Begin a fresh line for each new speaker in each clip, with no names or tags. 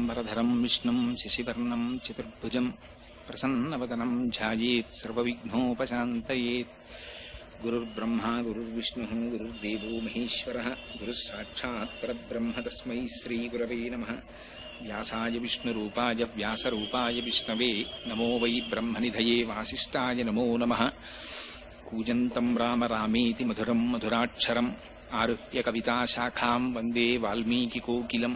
వరధరం విష్ణుం శశివర్ణం చతుర్భుజం ప్రసన్నవదనం ధ్యాయేత్ సర్వవిఘ్నోపశాంతయేత్. గురుర్బ్రహ్మా గురుర్విష్ణుః గురుర్దేవో మహేశ్వరః గురుస్సాక్షాత్ పరబ్రహ్మ తస్మై శ్రీగురవే నమః. వ్యాసాయ విష్ణురూపాయ వ్యాసరూపాయ విష్ణవే నమో వై బ్రహ్మనిధయే వాసిష్ఠాయ నమో నమః. కూజంతం రామ రామేతి మధురం మధురాక్షరం ఆరుహ్య కవితాశాఖాం వందే వాల్మీకికోకిలం.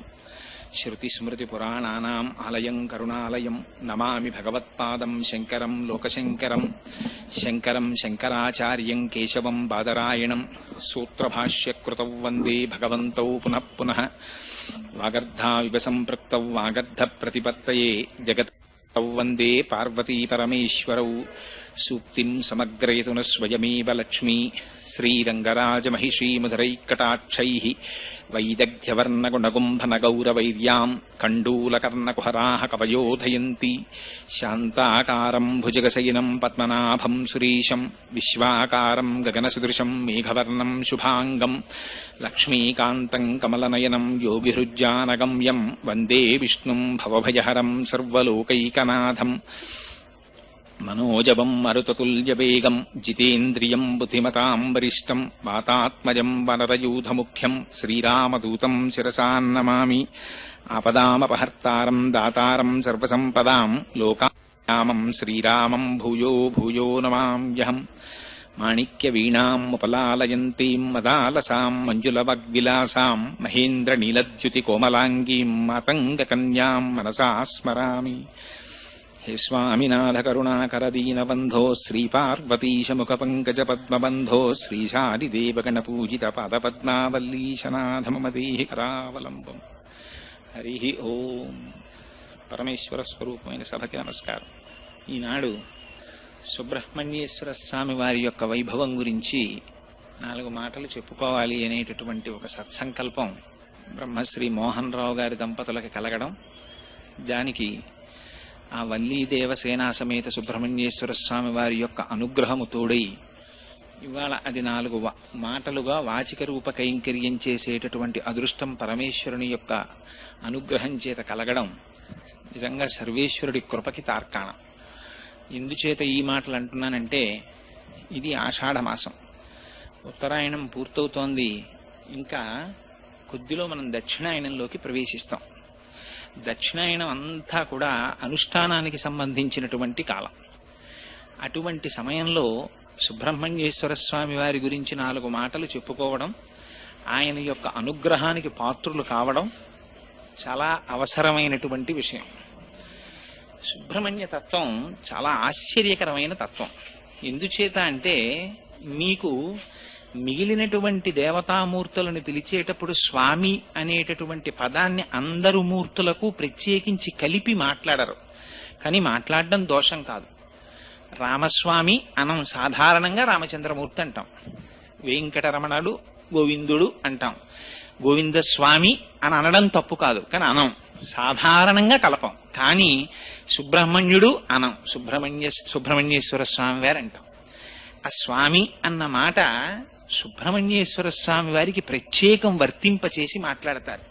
శ్రుతిస్మృతిపురాణానాం ఆలయం కరుణాలయం నమామి భగవత్పాదం శంకరం లోకశంకరం. శంకరం శంకరాచార్యం కేశవం బాదరాయణం సూత్రభాష్యకృతౌ వందే భగవంతౌ పునః పునః. వాగర్ధావివ సంపృక్తౌ వాగర్ధప్రతిపత్తయే జగతౌ వందే పార్వతీ పరమేశ్వరౌ. సూక్తిం సమగ్రయతున స్వయమేవ లక్ష్మీ శ్రీరంగరాజమహిషీమధురైకటాక్షైః వైదగ్ధ్యవర్ణగుణగుంభనగౌరవైర్యాం కండూలకర్ణకుహరాः కవయోధయంతి. శాంతాకారం భుజగశయనం పద్మనాభం సురేశం విశ్వాకారం గగనసదృశం మేఘవర్ణం శుభాంగం. లక్ష్మీకాంతం కమలనయనం యోగిహృజ్జానగమ్యం వందే విష్ణుం భవభయహరం సర్వలోకైకనాథం. మనోజవం మరుతతుల్యవేగం జితేంద్రియం బుద్ధిమతాం వరిష్టం వాతాత్మజం వనరయూధముఖ్యం శ్రీరామదూతం శిరసాన్నమామి. ఆపదామపహర్తారం దాతారం సర్వసంపదాం లోకామం శ్రీరామం భూయో భూయో నమామ్యహం. మాణిక్యవీణాం ఉపలాలయంతీం మదాలసాం మంజులవగ్విలాసాం మహేంద్రనీలద్యుతికోమలాంగీం మాతంగకన్యాం మనసా స్మరామి. హే స్వామినాథ కరుణాకరదీనబంధో శ్రీపార్వతీశముఖపంకజపద్మబంధో శ్రీశారిదేవగణపూజిత పాదపద్మావల్లీశనాథ మమ దేహి కరావలంబం. హరి ఓం. పరమేశ్వర స్వరూపమైన సభకి నమస్కారం. ఈనాడు సుబ్రహ్మణ్యేశ్వర స్వామి వారి యొక్క వైభవం గురించి 4 మాటలు చెప్పుకోవాలి అనేటటువంటి ఒక సత్సంకల్పం బ్రహ్మశ్రీ మోహన్ రావు గారి దంపతులకు కలగడం, దానికి ఆ వల్లీ దేవసేనా సమేత సుబ్రహ్మణ్యేశ్వర స్వామి వారి యొక్క అనుగ్రహము తోడై ఇవాళ అది 4 మాటలుగా వాచిక రూప కైంకర్యం చేసేటటువంటి అదృష్టం పరమేశ్వరుని యొక్క అనుగ్రహం చేత కలగడం నిజంగా సర్వేశ్వరుడి కృపకి తార్కాణం. ఎందుచేత ఈ మాటలు అంటున్నానంటే, ఇది ఆషాఢమాసం, ఉత్తరాయణం పూర్తవుతోంది. ఇంకా కొద్దిలో మనం దక్షిణాయనంలోకి ప్రవేశిస్తాం. దక్షిణాయనం అంతా కూడా అనుష్ఠానానికి సంబంధించినటువంటి కాలం. అటువంటి సమయంలో సుబ్రహ్మణ్యేశ్వర స్వామి వారి గురించి 4 మాటలు చెప్పుకోవడం, ఆయన యొక్క అనుగ్రహానికి పాత్రులు కావడం చాలా అవసరమైనటువంటి విషయం. సుబ్రహ్మణ్య తత్వం చాలా ఆశ్చర్యకరమైన తత్వం. ఎందుచేత అంటే, మీకు మిగిలినటువంటి దేవతామూర్తులను పిలిచేటప్పుడు స్వామి అనేటటువంటి పదాన్ని అందరు మూర్తులకు ప్రత్యేకించి కలిపి మాట్లాడరు. కానీ మాట్లాడడం దోషం కాదు. రామస్వామి అనం, సాధారణంగా రామచంద్రమూర్తి అంటాం. వెంకటరమణుడు గోవిందుడు అంటాం. గోవిందస్వామి అని అనడం తప్పు కాదు, కానీ అనం, సాధారణంగా కలపం. కానీ సుబ్రహ్మణ్యుడు అనం, సుబ్రహ్మణ్యేశ్వర స్వామి వారు అంటాం. ఆ స్వామి అన్న మాట సుబ్రహ్మణ్యేశ్వర స్వామి వారికి ప్రత్యేకం వర్తింపచేసి మాట్లాడతారు.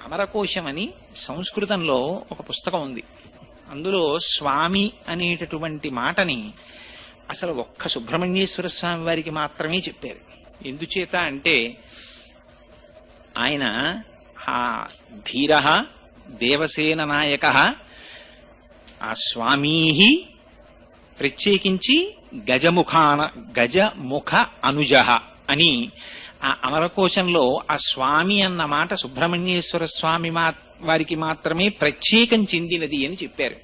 అమరకోశం అని సంస్కృతంలో ఒక పుస్తకం ఉంది. అందులో స్వామి అనేటటువంటి మాటని అసలు ఒక్క సుబ్రహ్మణ్యేశ్వర స్వామి వారికి మాత్రమే చెప్పారు. ఎందుచేత అంటే, ఆయన ఆ ధీర దేవసేన నాయక ఆ స్వామీ ప్రత్యేకించి గజముఖ అనుజ అని ఆ అమరకోశంలో ఆ స్వామి అన్న మాట సుబ్రహ్మణ్యేశ్వర స్వామి వారికి మాత్రమే ప్రత్యేకం చెందినది అని చెప్పారు.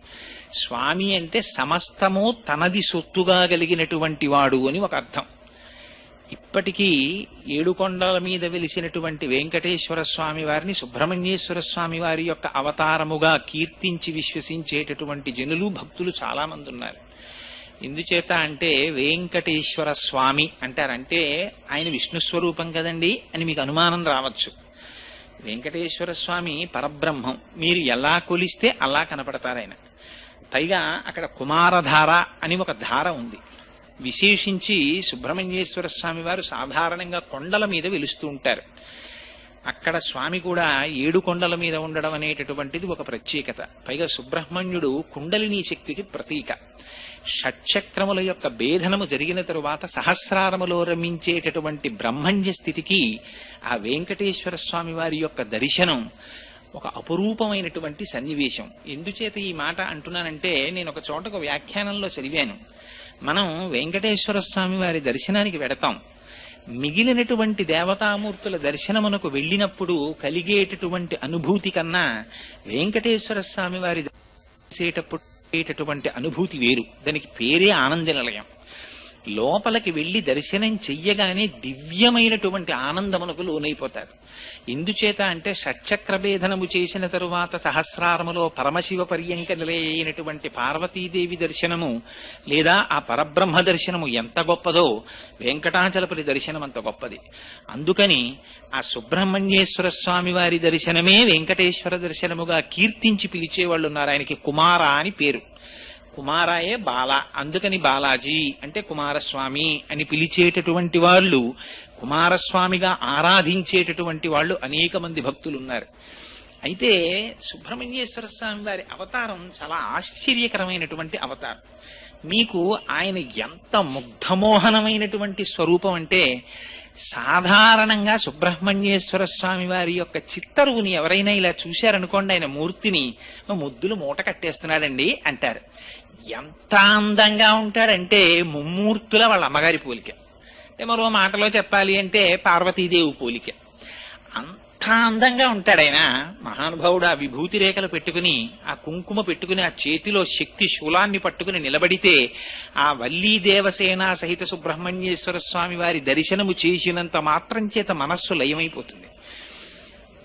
స్వామి అంటే సమస్తము తనది సొత్తుగా కలిగినటువంటి వాడు అని ఒక అర్థం. ఇప్పటికీ 7 కొండల మీద వెలిసినటువంటి వెంకటేశ్వర స్వామి వారిని సుబ్రహ్మణ్యేశ్వర స్వామి వారి యొక్క అవతారముగా కీర్తించి విశ్వసించేటటువంటి జనులు, భక్తులు చాలా మంది ఉన్నారు. ఎందుచేత అంటే, వెంకటేశ్వర స్వామి అంటారంటే ఆయన విష్ణు స్వరూపం కదండి అని మీకు అనుమానం రావచ్చు. వెంకటేశ్వర స్వామి పరబ్రహ్మం, మీరు ఎలా కొలిస్తే అలా కనపడతారు ఆయన. పైగా అక్కడ కుమారధార అని ఒక ధార ఉంది. విశేషించి సుబ్రహ్మణ్యేశ్వర స్వామి వారు సాధారణంగా కొండల మీద వెలుస్తూ ఉంటారు. అక్కడ స్వామి కూడా 7 కొండల మీద ఉండడం అనేటటువంటిది ఒక ప్రత్యేకత. పైగా సుబ్రహ్మణ్యుడు కుండలినీ శక్తికి ప్రతీక. షట్చక్రముల యొక్క భేదనము జరిగిన తరువాత సహస్రారములో రమించేటటువంటి బ్రహ్మణ్య స్థితికి ఆ వెంకటేశ్వర స్వామి వారి యొక్క దర్శనం ఒక అపురూపమైనటువంటి సన్నివేశం. ఎందుచేత ఈ మాట అంటున్నానంటే, నేను ఒక చోట ఒక వ్యాఖ్యానంలో చదివాను. మనం వెంకటేశ్వర స్వామి వారి దర్శనానికి వెడతాం. మిగిలినటువంటి దేవతామూర్తుల దర్శనమునకు వెళ్ళినప్పుడు కలిగేటటువంటి అనుభూతి కన్నా వెంకటేశ్వర స్వామి వారి చేసేటటువంటి అనుభూతి వేరు. దానికి పేరే ఆనంద నిలయం. లోపలికి వెళ్లి దర్శనం చెయ్యగానే దివ్యమైనటువంటి ఆనందమునకు లోనైపోతారు. ఎందుచేత అంటే షట్చక్రభేదనము చేసిన తరువాత సహస్రారములో పరమశివ పర్యంక నిలయైనటువంటి పార్వతీదేవి దర్శనము లేదా ఆ పరబ్రహ్మ దర్శనము ఎంత గొప్పదో వెంకటాచలపతి దర్శనం అంత గొప్పది. అందుకని ఆ సుబ్రహ్మణ్యేశ్వర స్వామి వారి దర్శనమే వెంకటేశ్వర దర్శనముగా కీర్తించి పిలిచేవాళ్ళు ఉన్నారు. ఆయనకి కుమార అని పేరు. కుమారాయే బాల, అందుకని బాలాజీ అంటే కుమారస్వామి అని పిలిచేటటువంటి వాళ్ళు, కుమారస్వామిగా ఆరాధించేటటువంటి వాళ్ళు అనేక మంది భక్తులు ఉన్నారు. అయితే సుబ్రహ్మణ్యేశ్వర స్వామి వారి అవతారం చాలా ఆశ్చర్యకరమైనటువంటి అవతారం. మీకు ఆయన ఎంత ముగ్ధమోహనమైనటువంటి స్వరూపం అంటే, సాధారణంగా సుబ్రహ్మణ్యేశ్వర స్వామి వారి యొక్క చిత్తరువుని ఎవరైనా ఇలా చూశారనుకోండి, ఆయన మూర్తిని ముద్దులు మూట కట్టేస్తున్నాడండి అంటారు. ఎంత అందంగా ఉంటాడంటే ముమ్మూర్తుల వాళ్ళ అమ్మగారి పోలిక. అంటే మరో మాటలో చెప్పాలి అంటే పార్వతీదేవి పోలిక. అంత అందంగా ఉంటాడు ఆయన. మహానుభావుడు ఆ విభూతి రేఖలు పెట్టుకుని, ఆ కుంకుమ పెట్టుకుని, ఆ చేతిలో శక్తి శూలాన్ని పట్టుకుని నిలబడితే ఆ వల్లీ దేవసేన సహిత సుబ్రహ్మణ్యేశ్వర స్వామి వారి దర్శనము చేసినంత మాత్రం చేత మనస్సు లయమైపోతుంది.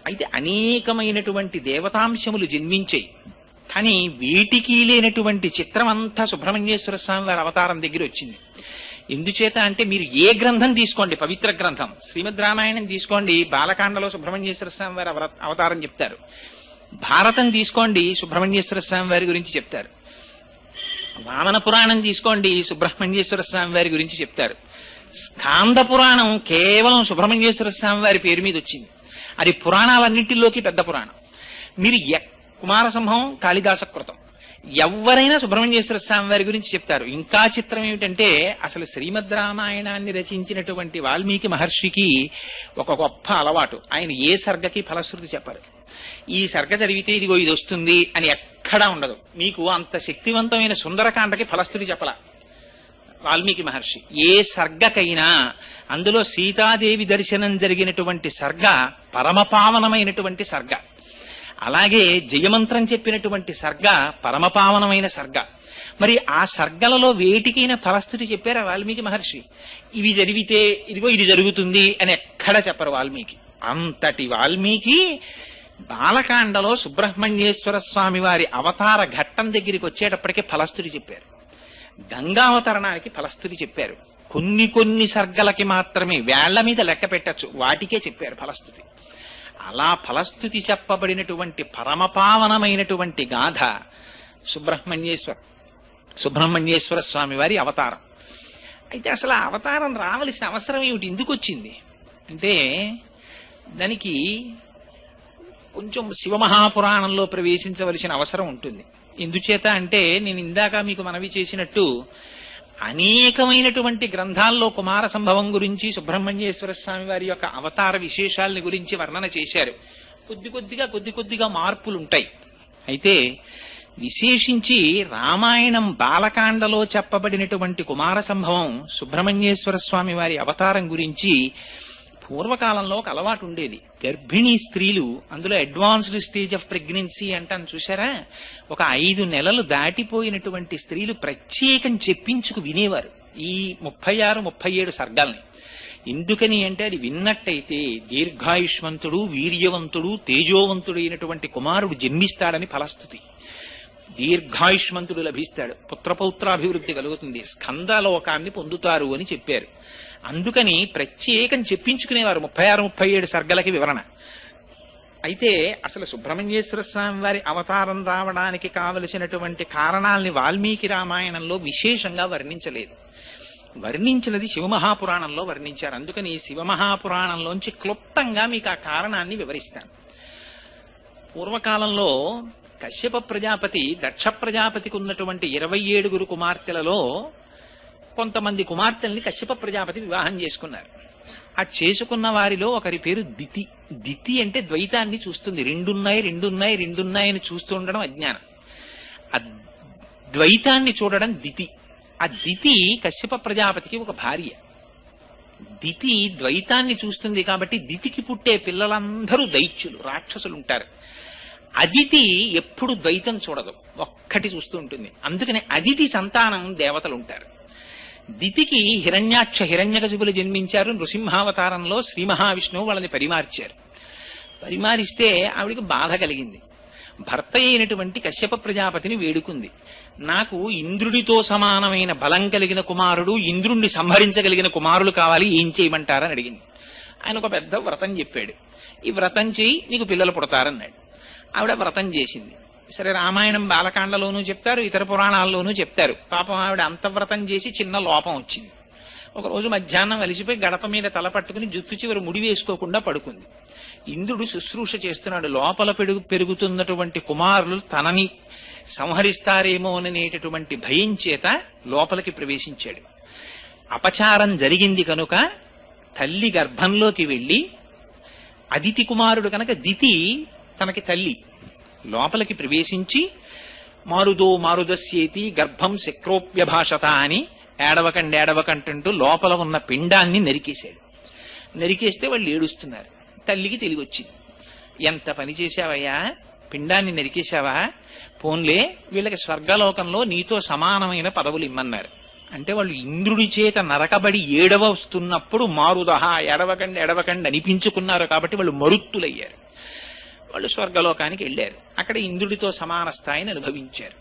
అయితే అనేకమైనటువంటి దేవతాంశములు జన్మించాయి. కానీ వీటికి లేనటువంటి చిత్రం అంతా సుబ్రహ్మణ్యేశ్వర స్వామి వారి అవతారం దగ్గర వచ్చింది. ఎందుచేత అంటే, మీరు ఏ గ్రంథం తీసుకోండి, పవిత్ర గ్రంథం శ్రీమద్ రామాయణం తీసుకోండి, బాలకాండలో సుబ్రహ్మణ్యేశ్వర స్వామి వారి అవతారం చెప్తారు. భారతం తీసుకోండి, సుబ్రహ్మణ్యేశ్వర స్వామి వారి గురించి చెప్తారు. వామన పురాణం తీసుకోండి, సుబ్రహ్మణ్యేశ్వర స్వామి వారి గురించి చెప్తారు. స్కాంద పురాణం కేవలం సుబ్రహ్మణ్యేశ్వర స్వామి వారి పేరు మీద వచ్చింది. అది పురాణాలన్నింటిలోకి పెద్ద పురాణం. మీరు కుమార సంభవం కాళిదాస కృతం ఎవరైనా సుబ్రహ్మణ్యేశ్వర స్వామి వారి గురించి చెప్తారు. ఇంకా చిత్రం ఏమిటంటే, అసలు శ్రీమద్ రామాయణాన్ని రచించినటువంటి వాల్మీకి మహర్షికి ఒక గొప్ప అలవాటు. ఆయన ఏ సర్గకి ఫలశ్రుతి చెప్పారు. ఈ సర్గ చదివితే ఇదిగో ఇది వస్తుంది అని ఎక్కడా ఉండదు. మీకు అంత శక్తివంతమైన సుందరకాండకి ఫలశ్రుతి చెప్పలా వాల్మీకి మహర్షి. ఏ సర్గకైనా అందులో సీతాదేవి దర్శనం జరిగినటువంటి సర్గ పరమపావనమైనటువంటి సర్గ. అలాగే జయమంత్రం చెప్పినటువంటి సర్గ పరమపావనమైన సర్గ. మరి ఆ సర్గలలో వేటికైనా ఫలస్థుతి చెప్పారా వాల్మీకి మహర్షి? ఇవి జరిగితే ఇదిగో ఇది జరుగుతుంది అని ఎక్కడ చెప్పరు వాల్మీకి. అంతటి వాల్మీకి బాలకాండలో సుబ్రహ్మణ్యేశ్వర స్వామి వారి అవతార ఘట్టం దగ్గరికి వచ్చేటప్పటికే ఫలస్థుతి చెప్పారు. గంగావతరణానికి ఫలస్థుతి చెప్పారు. కొన్ని సర్గలకి మాత్రమే వేళ్ల మీద లెక్క పెట్టచ్చు, వాటికే చెప్పారు ఫలస్థుతి. అలా ఫలస్థుతి చెప్పబడినటువంటి పరమపావనమైనటువంటి గాథ సుబ్రహ్మణ్యేశ్వర స్వామి వారి అవతారం. అయితే అసలు ఆ అవతారం రావలసిన అవసరం ఏమిటి, ఎందుకు వచ్చింది అంటే, దానికి కొంచెం శివమహాపురాణంలో ప్రవేశించవలసిన అవసరం ఉంటుంది. ఎందుచేత అంటే, నేను ఇందాక మీకు మనవి చేసినట్టు అనేకమైనటువంటి గ్రంథాల్లో కుమార సంభవం గురించి, సుబ్రహ్మణ్యేశ్వర స్వామి వారి యొక్క అవతార విశేషాలని గురించి వర్ణన చేశారు. కొద్ది కొద్దిగా మార్పులుంటాయి. అయితే విశేషించి రామాయణం బాలకాండలో చెప్పబడినటువంటి కుమార సంభవం సుబ్రహ్మణ్యేశ్వర స్వామి వారి అవతారం గురించి పూర్వకాలంలో ఒక అలవాటు ఉండేది. గర్భిణీ స్త్రీలు, అందులో అడ్వాన్స్డ్ స్టేజ్ ఆఫ్ ప్రెగ్నెన్సీ అంటాను చూసారా, ఒక 5 నెలలు దాటిపోయినటువంటి స్త్రీలు ప్రత్యేకం చెప్పించుకు వినేవారు ఈ 36-37 సర్గాల్ని. ఎందుకని అంటే, అది విన్నట్టయితే దీర్ఘాయుష్మంతుడు, వీర్యవంతుడు, తేజోవంతుడు అయినటువంటి కుమారుడు జన్మిస్తాడని ఫలస్థుతి. దీర్ఘాయుష్మంతుడు లభిస్తాడు, పుత్రపౌత్రాభివృద్ధి కలుగుతుంది, స్కందలోకాన్ని పొందుతారు అని చెప్పారు. అందుకని ప్రత్యేకం చెప్పించుకునేవారు 36-37 సర్గలకి వివరణ. అయితే అసలు సుబ్రహ్మణ్యేశ్వర స్వామి వారి అవతారం రావడానికి కావలసినటువంటి కారణాలని వాల్మీకి రామాయణంలో విశేషంగా వర్ణించలేదు. వర్ణించినది శివమహాపురాణంలో వర్ణించారు. అందుకని శివమహాపురాణంలోంచి క్లుప్తంగా మీకు ఆ కారణాన్ని వివరిస్తాను. పూర్వకాలంలో కశ్యప ప్రజాపతి దక్ష ప్రజాపతికి ఉన్నటువంటి 27 కుమార్తెలలో కొంతమంది కుమార్తెల్ని కశ్యప ప్రజాపతి వివాహం చేసుకున్నారు. ఆ చేసుకున్న వారిలో ఒకరి పేరు దితి. దితి అంటే ద్వైతాన్ని చూస్తుంది. రెండున్నాయని చూస్తూ ఉండడం అజ్ఞానం. ఆ ద్వైతాన్ని చూడడం దితి. ఆ దితి కశ్యప ప్రజాపతికి ఒక భార్య. దితి ద్వైతాన్ని చూస్తుంది కాబట్టి దితికి పుట్టే పిల్లలందరూ దైత్యులు, రాక్షసులు ఉంటారు. అదితి ఎప్పుడు ద్వైతం చూడదు, ఒక్కటి చూస్తూ ఉంటుంది. అందుకని అదితి సంతానం దేవతలు ఉంటారు. దితికి హిరణ్యాక్ష హిరణ్యకశిపులు జన్మించారు. నృసింహావతారంలో శ్రీ మహావిష్ణువు వాళ్ళని పరిమార్చారు. పరిమారిస్తే ఆవిడికి బాధ కలిగింది. భర్త అయినటువంటి కశ్యప ప్రజాపతిని వేడుకుంది. నాకు ఇంద్రుడితో సమానమైన బలం కలిగిన కుమారుడు, ఇంద్రుణ్ణి సంహరించగలిగిన కుమారులు కావాలి, ఏం చేయమంటారని అడిగింది. ఆయన ఒక పెద్ద వ్రతం చెప్పాడు. ఈ వ్రతం చేయి, నీకు పిల్లలు పుడతారన్నాడు. ఆవిడ వ్రతం చేసింది. సరే, రామాయణం బాలకాండలోనూ చెప్తారు, ఇతర పురాణాల్లోనూ చెప్తారు. పాపం ఆవిడ అంతవ్రతం చేసి చిన్న లోపం వచ్చింది. ఒకరోజు మధ్యాహ్నం అలిసిపోయి గడప మీద తల పట్టుకుని జుత్తు చివరి ముడి వేసుకోకుండా పడుకుంది. ఇంద్రుడు శుశ్రూష చేస్తున్నాడు. లోపల పెరుగుతున్నటువంటి కుమారులు తనని సంహరిస్తారేమో అనేటటువంటి భయం చేత లోపలికి ప్రవేశించాడు. అపచారం జరిగింది కనుక తల్లి గర్భంలోకి వెళ్ళి, అదితి కుమారుడు కనుక దితి తనకి తల్లి, లోపలికి ప్రవేశించి మారుదస్యేతి గర్భం శక్రోప్యభాషత అని ఏడవకంటంటూ లోపల ఉన్న పిండాన్ని నరికేశాడు. నరికేస్తే వాళ్ళు ఏడుస్తున్నారు. తల్లికి తెలివొచ్చింది. ఎంత పని చేశావయ్యా, పిండాన్ని నరికేశావా, పోన్లే వీళ్ళకి స్వర్గలోకంలో నీతో సమానమైన పదవులు ఇమ్మన్నారు. అంటే వాళ్ళు ఇంద్రుడి చేత నరకబడి ఏడవస్తున్నప్పుడు మారుదహ ఎడవకండి అనిపించుకున్నారు కాబట్టి వాళ్ళు మరుత్తులయ్యారు. వాళ్ళు స్వర్గలోకానికి వెళ్ళారు. అక్కడ ఇంద్రుడితో సమాన స్థాయిని అనుభవించారు.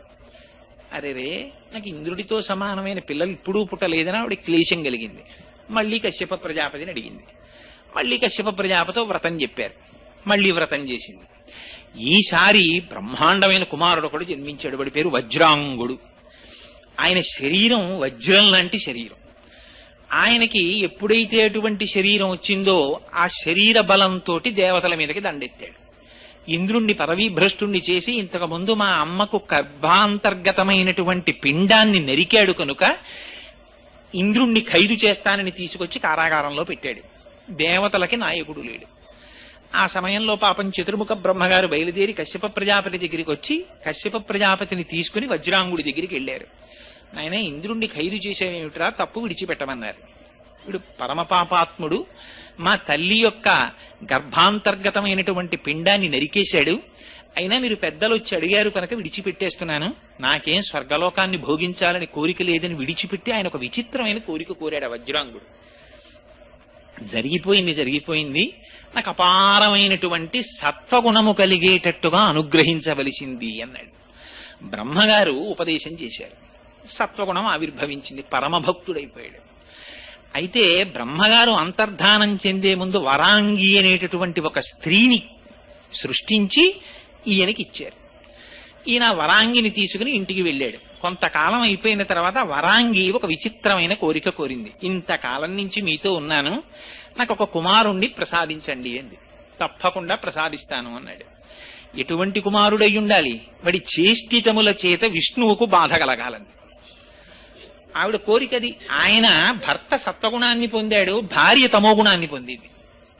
అరేరే, నాకు ఇంద్రుడితో సమానమైన పిల్లలు ఇప్పుడు పుట్టలేదని ఆవిడ క్లేశం కలిగింది. మళ్ళీ కశ్యప ప్రజాపతిని అడిగింది. మళ్ళీ కశ్యప ప్రజాపతితో వ్రతం చెప్పారు. మళ్ళీ వ్రతం చేసింది. ఈసారి బ్రహ్మాండమైన కుమారుడు ఒకడు జన్మించాడు. వాడి పేరు వజ్రాంగుడు. ఆయన శరీరం వజ్రం లాంటి శరీరం. ఆయనకి ఎప్పుడైతే అటువంటి శరీరం వచ్చిందో ఆ శరీర బలంతో దేవతల మీదకి దండెత్తాడు. ఇంద్రుణ్ణి పదవీభ్రష్టుణ్ణి చేసి ఇంతకు ముందు మా అమ్మకు గర్భాంతర్గతమైనటువంటి పిండాన్ని నరికాడు కనుక ఇంద్రుణ్ణి ఖైదు చేస్తానని తీసుకొచ్చి కారాగారంలో పెట్టాడు. దేవతలకి నాయకుడు లేడు. ఆ సమయంలో పాపం చతుర్ముఖ బ్రహ్మగారు బయలుదేరి కశ్యప ప్రజాపతి దగ్గరికి వచ్చి కశ్యప ప్రజాపతిని తీసుకుని వజ్రాంగుడి దగ్గరికి వెళ్ళారు. ఆయన ఇంద్రుణ్ణి ఖైదు చేసేవేమిట్రా, తప్పు విడిచిపెట్టమన్నారు. వీడు పరమపాపాత్ముడు, మా తల్లి యొక్క గర్భాంతర్గతమైనటువంటి పిండాన్ని నరికేశాడు. అయినా మీరు పెద్దలు వచ్చి అడిగారు కనుక విడిచిపెట్టేస్తున్నాను. నాకేం స్వర్గలోకాన్ని భోగించాలని కోరిక లేదని విడిచిపెట్టి ఆయన ఒక విచిత్రమైన కోరిక కోరాడు వజ్రాంగుడు. జరిగిపోయింది, నాకు అపారమైనటువంటి సత్వగుణము కలిగేటట్టుగా అనుగ్రహించవలసింది అన్నాడు. బ్రహ్మగారు ఉపదేశం చేశారు. సత్వగుణం ఆవిర్భవించింది. పరమభక్తుడైపోయాడు. అయితే బ్రహ్మగారు అంతర్ధానం చెందే ముందు వరాంగి అనేటటువంటి ఒక స్త్రీని సృష్టించి ఈయనకి ఇచ్చారు. ఈయన వరాంగిని తీసుకుని ఇంటికి వెళ్ళాడు. కొంతకాలం అయిపోయిన తర్వాత వరాంగి ఒక విచిత్రమైన కోరిక కోరింది. ఇంతకాలం నుంచి మీతో ఉన్నాను, నాకు ఒక కుమారుణ్ణి ప్రసాదించండి అంది. తప్పకుండా ప్రసాదిస్తాను అన్నాడు. ఎటువంటి కుమారుడై ఉండాలి? వాడి చేష్టితముల చేత విష్ణువుకు బాధ కలగాలంది ఆవిడ కోరికది. ఆయన భర్త సత్వగుణాన్ని పొందాడు, భార్య తమోగుణాన్ని పొందింది.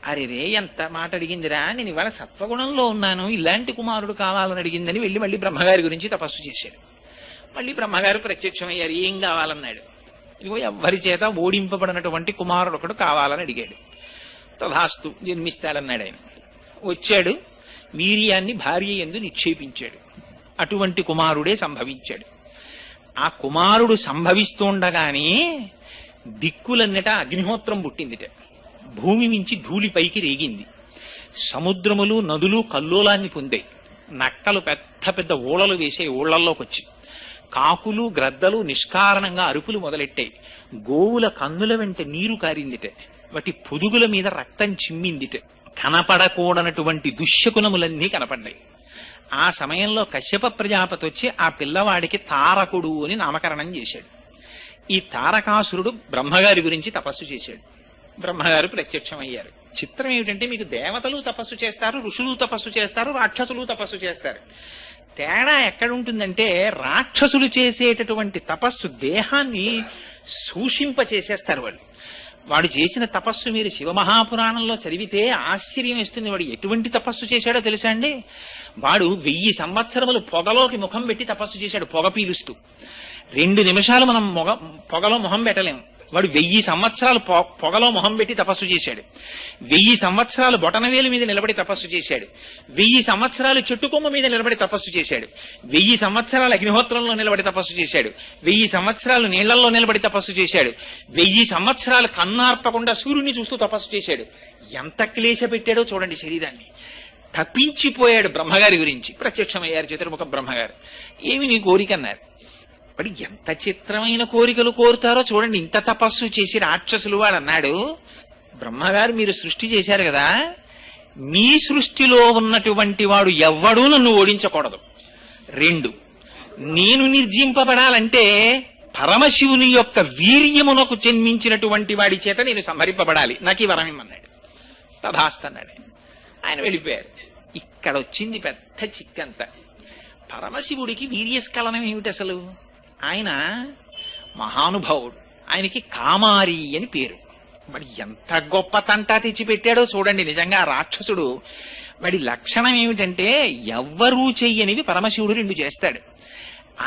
అరేరే, ఎంత మాట అడిగిందిరా, నేను ఇవాళ సత్వగుణంలో ఉన్నాను, ఇలాంటి కుమారుడు కావాలని అడిగిందని వెళ్ళి మళ్ళీ బ్రహ్మగారి గురించి తపస్సు చేశాడు. మళ్ళీ బ్రహ్మగారు ప్రత్యక్షమయ్యారు. ఏం కావాలన్నాడు. ఇదిగో ఎవ్వరి చేత ఓడింపబడినటువంటి కుమారుడు ఒకడు కావాలని అడిగాడు. తథాస్తు, జన్మిస్తాడన్నాడు. ఆయన వచ్చాడు, వీర్యాన్ని భార్య యందు నిక్షేపించాడు. అటువంటి కుమారుడే సంభవించాడు. ఆ కుమారుడు సంభవిస్తుండగానే దిక్కులన్నట అగ్నిహోత్రం పుట్టిందిట. భూమి నుంచి ధూళి పైకి రేగింది. సముద్రములు నదులు కల్లోలాన్ని పొందాయి. నక్కలు పెద్ద పెద్ద ఊళలు వేసే ఊళ్ళల్లోకి వచ్చి కాకులు గ్రద్దలు నిష్కారణంగా అరుపులు మొదలెట్టాయి. గోవుల కన్నుల వెంట నీరు కారిందిట. వాటి పొదుగుల మీద రక్తం చిమ్మిందిట. కనపడకూడనటువంటి దుశ్శకునములన్నీ కనపడ్డాయి. ఆ సమయంలో కశ్యప ప్రజాపతి వచ్చి ఆ పిల్లవాడికి తారకుడు అని నామకరణం చేశాడు. ఈ తారకాసురుడు బ్రహ్మగారి గురించి తపస్సు చేశాడు. బ్రహ్మగారు ప్రత్యక్షమయ్యారు. చిత్రం ఏమిటంటే మీకు దేవతలు తపస్సు చేస్తారు, ఋషులు తపస్సు చేస్తారు, రాక్షసులు తపస్సు చేస్తారు. తేడా ఎక్కడుంటుందంటే రాక్షసులు చేసేటటువంటి తపస్సు దేహాన్ని సూషింప చేసేస్తారు. వాడు చేసిన తపస్సు మీరు శివమహాపురాణంలో చదివితే ఆశ్చర్యం వేస్తుంది. వాడు ఎటువంటి తపస్సు చేశాడో తెలుసా అండి? వాడు 1000 సంవత్సరములు పొగలోకి ముఖం పెట్టి తపస్సు చేశాడు, పొగ పీలుస్తూ. 2 నిమిషాలు మనం పొగలో మొహం పెట్టలేము. వాడు 1000 సంవత్సరాలు పొగలో మొహం పెట్టి తపస్సు చేశాడు. 1000 సంవత్సరాలు బొటనవేలు మీద నిలబడి తపస్సు చేశాడు. 1000 సంవత్సరాలు చెట్టుకొమ్మ మీద నిలబడి తపస్సు చేశాడు. 1000 సంవత్సరాలు అగ్నిహోత్రంలో నిలబడి తపస్సు చేశాడు. 1000 సంవత్సరాలు నీళ్లలో నిలబడి తపస్సు చేశాడు. 1000 సంవత్సరాలు కన్నార్పకుండా సూర్యుని చూస్తూ తపస్సు చేశాడు. ఎంత క్లేశ పెట్టాడో చూడండి శరీరాన్ని. తప్పించిపోయాడు బ్రహ్మగారి గురించి. ప్రత్యక్షమయ్యారు చతుర్ముఖ బ్రహ్మగారు. ఏమి నీ కోరిక అన్నారు. మరి ఎంత చిత్రమైన కోరికలు కోరుతారో చూడండి. ఇంత తపస్సు చేసి రాక్షసులు వాడు అన్నాడు, బ్రహ్మగారు మీరు సృష్టి చేశారు కదా, మీ సృష్టిలో ఉన్నటువంటి వాడు ఎవ్వడూ నన్ను ఓడించకూడదు. 2, నేను నిర్జింపబడాలంటే పరమశివుని యొక్క వీర్యమునకు జన్మించినటువంటి వాడి చేత నేను సంహరింపబడాలి. నాకు ఈ వరం ఇమ్మన్నాడు. తథాస్తన్నాడు. ఆయన వెళ్ళిపోయారు. ఇక్కడ వచ్చింది పెద్ద చిక్కంతా. పరమశివుడికి వీర్యస్ఖలనం ఏమిటి అసలు? ఆయన మహానుభావుడు. ఆయనకి కామారి అని పేరు. మరి ఎంత గొప్ప తంటా తెచ్చిపెట్టాడో చూడండి. నిజంగా రాక్షసుడు వాడి లక్షణం ఏమిటంటే ఎవ్వరూ చెయ్యనివి పరమశివుడు 2 చేస్తాడు.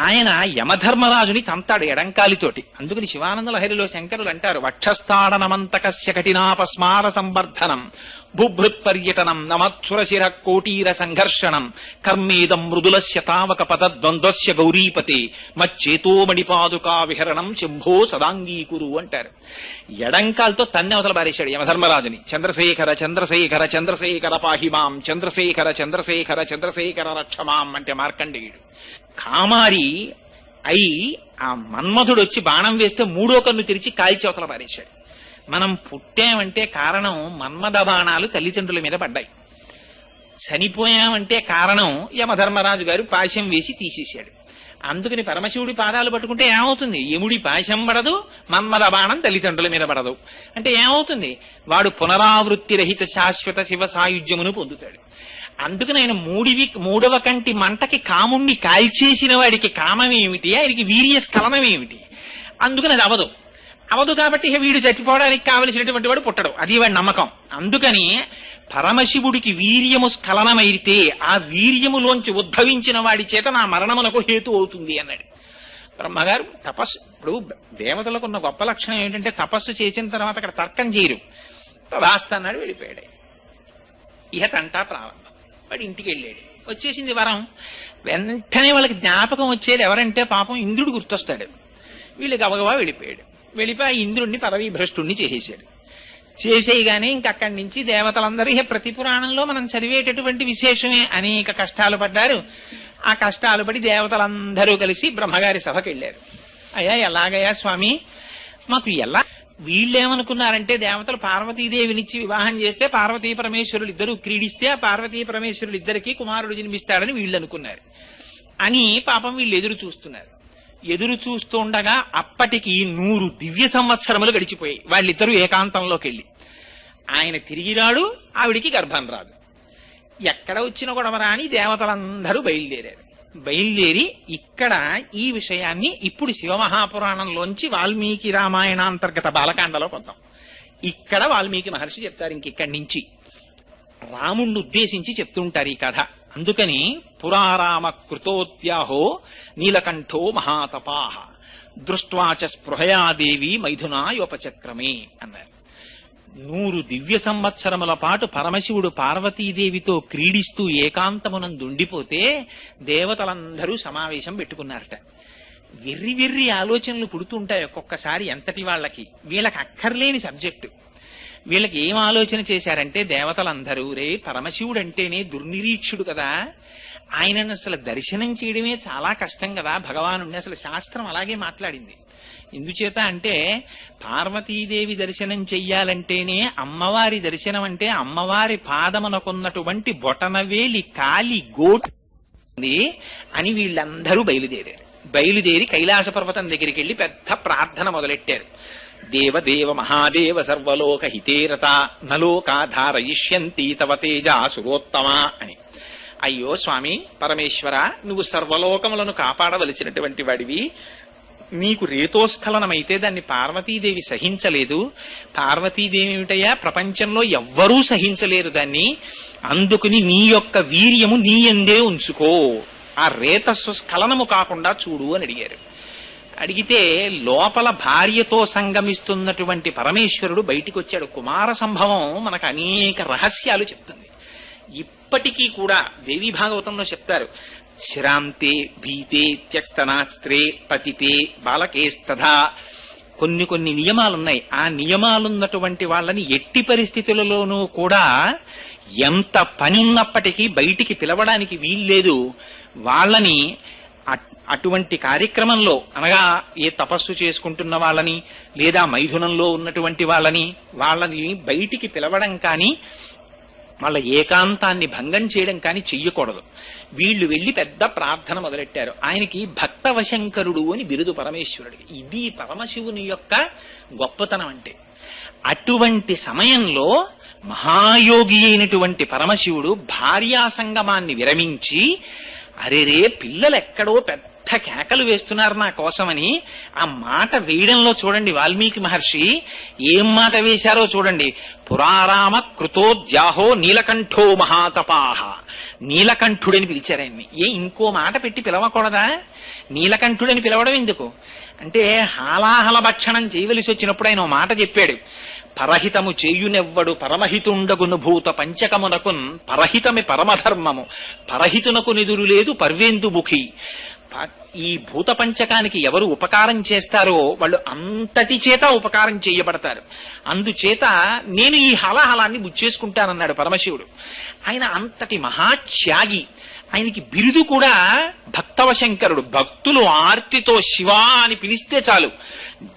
ఆయన యమధర్మరాజుని తంతాడు ఎడంకాలితోటి. అందుకని శివానంద లహరిలో శంకరులు అంటారు, వక్షస్థాడనమంతకస్య కఠినాపస్మార సంవర్ధనం బుభృత్ పర్యటనం నమత్సురశిర కోటీర సంఘర్షణం కర్మేదం మృదులస్య తావక పదద్వంద్వస్య గౌరీపతే మచ్చేతోమణిపాదుకా విహరణం శంభో సదాంగీకురు అంటారు. ఎడంకాలతో తన్ని అవతల బారేశాడు యమధర్మరాజుని. చంద్రశేఖర చంద్రశేఖర చంద్రశేఖర పాహిమాం చంద్రశేఖర చంద్రశేఖర చంద్రశేఖర రక్షమాం అంటే మార్కండేయుడు. కామారి అయి ఆ మన్మధుడు వచ్చి బాణం వేస్తే 3వ కన్ను తెరిచి కాల్చి అవతల పారేశాడు. మనం పుట్టామంటే కారణం మన్మథ బాణాలు తల్లిదండ్రుల మీద పడ్డాయి. చనిపోయామంటే కారణం యమధర్మరాజు గారు పాశం వేసి తీసేశాడు. అందుకని పరమశివుడి పాదాలు పట్టుకుంటే ఏమవుతుంది? యముడి పాశం పడదు, మన్మథ బాణం తల్లిదండ్రుల మీద పడదు. అంటే ఏమవుతుంది? వాడు పునరావృత్తి రహిత శాశ్వత శివ సాయుధ్యమును పొందుతాడు. అందుకని ఆయన 3వ కంటి మంటకి కాముణ్ణి కాల్చేసిన వాడికి కామమేమిటి, ఆయనకి వీర్యస్ఖలనం ఏమిటి? అందుకని అది అవదు కాబట్టి వీడు చచ్చిపోవడానికి కావలసినటువంటి వాడు పుట్టడు. అది వాడి నమ్మకం. అందుకని పరమశివుడికి వీర్యము స్ఖలనమైతే ఆ వీర్యములోంచి ఉద్భవించిన వాడి చేత నా మరణమునకు హేతు అవుతుంది అన్నాడు బ్రహ్మగారు. తపస్సు ఇప్పుడు దేవతలకు ఉన్న గొప్ప లక్షణం ఏంటంటే తపస్సు చేసిన తర్వాత అక్కడ తర్కం చేయరు. తదాస్తన్నాడు, వెళ్ళిపోయాడు. ఇహ తంటా ప్రారంభం. వాడు ఇంటికి వెళ్ళాడు. వచ్చేసింది వరం. వెంటనే వాళ్ళకి జ్ఞాపకం వచ్చేది ఎవరంటే పాపం ఇంద్రుడు గుర్తొస్తాడు. వీళ్ళు గబగబా వెళ్ళిపోయాడు. వెళ్ళిపోయి ఇంద్రుడిని పదవీ భ్రష్టుణ్ణి చేసేశాడు. చేసేయగానే ఇంకక్కడి నుంచి దేవతలందరూ ప్రతి పురాణంలో మనం చదివేటటువంటి విశేషమే. అనేక కష్టాలు పడ్డారు. ఆ కష్టాలు పడి దేవతలందరూ కలిసి బ్రహ్మగారి సభకి వెళ్ళారు. అయ్యా ఎలాగయ్యా స్వామి, మాకు ఎలా? వీళ్ళేమనుకున్నారంటే దేవతలు పార్వతీదేవినిచ్చి వివాహం చేస్తే పార్వతీ పరమేశ్వరులు ఇద్దరు క్రీడిస్తే ఆ పార్వతీ పరమేశ్వరులు ఇద్దరికి కుమారుడు జన్మిస్తాడని వీళ్ళు అనుకున్నారు. అని పాపం వీళ్ళు ఎదురు చూస్తున్నారు. ఎదురు చూస్తుండగా అప్పటికి 100 దివ్య సంవత్సరములు గడిచిపోయాయి. వాళ్ళిద్దరూ ఏకాంతంలోకి వెళ్ళి ఆయన తిరిగి రాడు, ఆవిడికి గర్భం రాదు. ఎక్కడ వచ్చిన గొడవరా అని దేవతలందరూ బయలుదేరి ఇక్కడ ఈ విషయాన్ని ఇప్పుడు శివమహాపురాణంలోంచి వాల్మీకి రామాయణాంతర్గత బాలకాండలో కొద్దాం. ఇక్కడ వాల్మీకి మహర్షి చెప్తారు. ఇంకిక్కడి నుంచి రాముణ్ణి ఉద్దేశించి చెప్తుంటారు ఈ కథ. అందుకని పురారామ కృతోత్యాహో నీలకంఠో మహాతపాహ దృష్ట్వాచ స్పృహయాదేవి మైథునాయోపచక్రమే అన్నారు. 100 దివ్య సంవత్సరముల పాటు పరమశివుడు పార్వతీదేవితో క్రీడిస్తూ ఏకాంతమునందుండిపోతే దేవతలందరూ సమావేశం పెట్టుకున్నారట. వెర్రి ఆలోచనలు పుడుతుంటాయి ఒక్కొక్కసారి. ఎంతటి వాళ్ళకి వీళ్ళకి అక్కర్లేని సబ్జెక్టు. వీళ్ళకి ఏం ఆలోచన చేశారంటే దేవతలందరూ రే పరమశివుడు అంటేనే దుర్నిరీక్షుడు కదా, ఆయనను అసలు దర్శనం చేయడమే చాలా కష్టం కదా భగవానుడిని. అసలు శాస్త్రం అలాగే మాట్లాడింది. ఎందుచేత అంటే పార్వతీదేవి దర్శనం చెయ్యాలంటేనే అమ్మవారి దర్శనం అంటే అమ్మవారి పాదమునకున్నటువంటి బొటనవేలి కాలి గోటు అని వీళ్ళందరూ బయలుదేరి కైలాస పర్వతం దగ్గరికి వెళ్లి పెద్ద ప్రార్థన మొదలెట్టారు. దేవదేవ మహాదేవ సర్వలోక హితేరత నలోకాధారయిష్యంతి తవ తేజ సురోత్తమ అని. అయ్యో స్వామి పరమేశ్వర, నువ్వు సర్వలోకములను కాపాడవలసినటువంటి వాడివి. నీకు రేతోస్ఖలనమైతే దాన్ని పార్వతీదేవి సహించలేదు. పార్వతీదేవి ఏమిటయ్యా, ప్రపంచంలో ఎవ్వరూ సహించలేరు దాన్ని. అందుకుని నీ యొక్క వీర్యము నీ యందే ఉంచుకో, ఆ రేతస్సు స్ఖలనము కాకుండా చూడు అని అడిగారు. అడిగితే లోపల భార్యతో సంగమిస్తున్నటువంటి పరమేశ్వరుడు బయటికి వచ్చాడు. కుమార సంభవం మనకు అనేక రహస్యాలు చెప్తుంది. ఇప్పటికీ కూడా దేవీ భాగవతంలో చెప్తారు, శ్రాంతే భీతే త్యక్స్తనాస్త్రే పతితే బాలకేస్తథా. కొన్ని నియమాలున్నాయి. ఆ నియమాలున్నటువంటి వాళ్ళని ఎట్టి పరిస్థితులలోనూ కూడా ఎంత పని ఉన్నప్పటికీ బయటికి పిలవడానికి వీల్లేదు. వాళ్ళని అటువంటి కార్యక్రమంలో, అనగా ఏ తపస్సు చేసుకుంటున్న వాళ్ళని లేదా మైథునంలో ఉన్నటువంటి వాళ్ళని బయటికి పిలవడం కానీ వాళ్ళ ఏకాంతాన్ని భంగం చేయడం కానీ చెయ్యకూడదు. వీళ్ళు వెళ్లి పెద్ద ప్రార్థన మొదలెట్టారు. ఆయనకి భక్తవశంకరుడు అని బిరుదు పరమేశ్వరుడికి. ఇది పరమశివుని యొక్క గొప్పతనం అంటే. అటువంటి సమయంలో మహాయోగి అయినటువంటి పరమశివుడు భార్యా సంగమాన్ని విరమించి, అరేరే పిల్లలు ఎక్కడో పెద్ద కేకలు వేస్తున్నారు నా కోసమని, ఆ మాట వేయడంలో చూడండి వాల్మీకి మహర్షి ఏం మాట వేశారో చూడండి. పురారామ కృతోద్యాహో నీలకంఠో మహాతపాహ. నీలకంఠుడని పిలిచారు ఆయన్ని. ఇంకో మాట పెట్టి పిలవకూడదా? నీలకంఠుడని పిలవడం ఎందుకు అంటే, హాలాహల భక్షణం చేయవలసి వచ్చినప్పుడు ఆయన ఓ మాట చెప్పాడు. పరహితము చేయునెవ్వడు పరమహితుండగును భూత పంచకమునకున్ పరహితమి పరమధర్మము పరహితునకు నిదురు లేదు పర్వేందుముఖి. ఈ భూత పంచకానికి ఎవరు ఉపకారం చేస్తారో వాళ్ళు అంతటి చేత ఉపకారం చేయబడతారు. అందుచేత నేను ఈ హలాహలాన్ని బుచ్చేసుకుంటానన్నాడు పరమశివుడు. ఆయన అంతటి మహాత్యాగి. ఆయనకి బిరుదు కూడా భక్తవశంకరుడు. భక్తులు ఆర్తితో శివా అని పిలిస్తే చాలు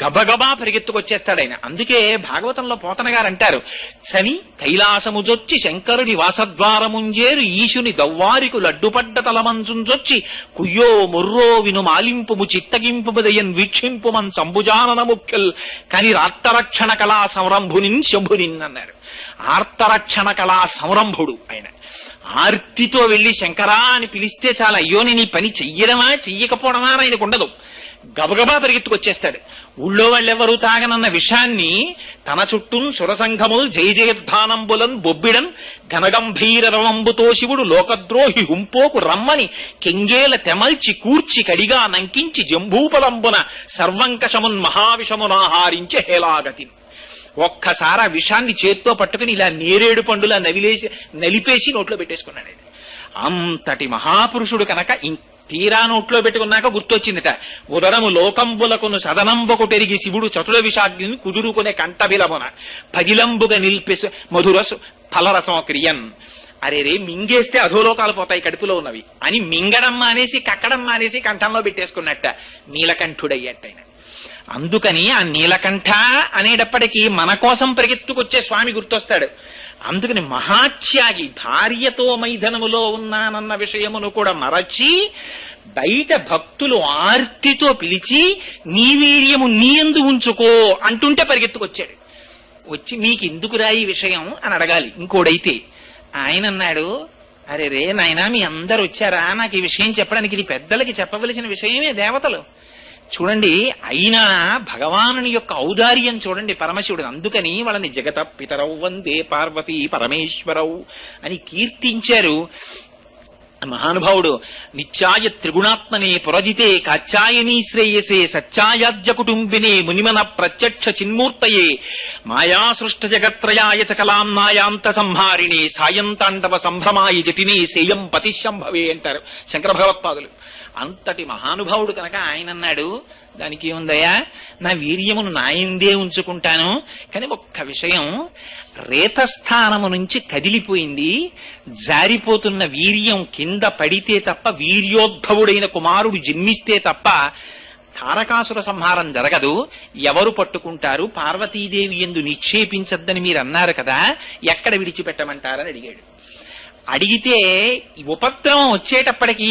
గబగబా పరిగెత్తుకొచ్చేస్తాడు ఆయన. అందుకే భాగవతంలో పోతన గారు అంటారు, చని కైలాసముజొచ్చి శంకరుడి వాసద్వారముంజేరు ఈశుని దవ్వారికు లడ్డుపడ్డ తలమంచుంజొచ్చి కుయ్యో ముర్రో విను మాలింపుము చిత్తగింపుదయన్ వీక్షింపుమన్ సంభుజానన ముఖ్యుల్ కని ఆర్తరక్షణ కళా సంరంభునిన్ శంభునిన్ అన్నారు. ఆర్తరక్షణ కళా సంరంభుడు ఆయన. ఆర్తితో వెళ్లి శంకరా అని పిలిస్తే చాలా, అయ్యో నేను ఈ పని చెయ్యడమా చెయ్యకపోవడమా అని ఆయనకు ఉండదు. గబగబా పరిగెత్తుకొచ్చేస్తాడు. ఊళ్ళో వాళ్ళెవరూ తాగనన్న విషయాన్ని తన చుట్టూ సురసంఘములు జయ జయద్ధానంబులన్ బొబ్బిడన్ ఘనగంభీర రవంబుతో శివుడు లోకద్రోహి హుంపోకు రమ్మని కెంగేల తెమల్చి కూర్చి కడిగా నంకించి జంబూపలంబున సర్వంకషమున్ మహావిషమునాహారించే హేలాగతి. ఒక్కసారి ఆ విషాన్ని చేత్తో పట్టుకుని ఇలా నేరేడు పండులా నలిపేసి నోట్లో పెట్టేసుకున్నాడు. అంతటి మహాపురుషుడు కనుక తీరా నోట్లో పెట్టుకున్నాక గుర్తొచ్చిందిట, ఉదరము లోకంబులకును సదనంబొకుటెరిగి శివుడు చతుర విషాగ్ని కుదురుకునే కంఠబిలమున పగిలంబుగా నిల్పేసు మధురసు ఫలరసం క్రియన్. అరే రే మింగేస్తే అధోలోకాలు పోతాయి కడుపులో ఉన్నవి అని మింగడం మానేసి కక్కడం మానేసి కంఠంలో పెట్టేసుకున్నట్ట నీలకంఠుడయ్యట్టయిన. అందుకని ఆ నీలకంఠ అనేటప్పటికీ మన కోసం పరిగెత్తుకొచ్చే స్వామి గుర్తొస్తాడు. అందుకని మహాత్యాగి, భార్యతో మైథనములో ఉన్నానన్న విషయమును కూడా మరచి బయట భక్తులు ఆర్తితో పిలిచి నీ వీర్యము నీ యందు ఉంచుకో అంటుంటే పరిగెత్తుకొచ్చాడు. వచ్చి నీకెందుకురా ఈ విషయం అని అడగాలి ఇంకోడైతే. ఆయన అన్నాడు, అరే రే నాయనా మీ అందరు వచ్చారా, నాకు ఈ విషయం చెప్పడానికి, ఇది పెద్దలకి చెప్పవలసిన విషయమే, దేవతలు చూడండి. అయినా భగవానుని యొక్క ఔదార్యం చూడండి పరమశివుడు. అందుకని వాళ్ళని జగత పితరౌ వందే పార్వతీ పరమేశ్వరౌ అని కీర్తించారు. మహానుభావుడు నిత్యాయ త్రిగుణాత్మనే పురజితే కాచ్యాయనీ శ్రేయసే సత్యాయాజ్య కుటుంబినే మునిమన ప్రత్యక్ష చిన్మూర్తయే మాయా సృష్ట జగత్రయాయ చకలాం నాయాంత సంహారిణే సాయంతాండవ సంభ్రమాయ జటినే సేయం పతిశంభవే అంటారు శంకర భగవత్పాదులు. అంతటి మహానుభావుడు కనుక ఆయన అన్నాడు, దానికి ఏముందయ్యా, నా వీర్యమును నాయందే ఉంచుకుంటాను. కానీ ఒక్క విషయం, రేతస్థానము నుంచి కదిలిపోయింది. జారిపోతున్న వీర్యం కింద పడితే తప్ప, వీర్యోద్భవుడైన కుమారుడు జన్మిస్తే తప్ప తారకాసుర సంహారం జరగదు. ఎవరు పట్టుకుంటారు? పార్వతీదేవి యందు నిక్షేపించద్దని మీరు అన్నారు కదా, ఎక్కడ విడిచిపెట్టమంటారని అడిగాడు. అడిగితే ఉపద్రవం వచ్చేటప్పటికీ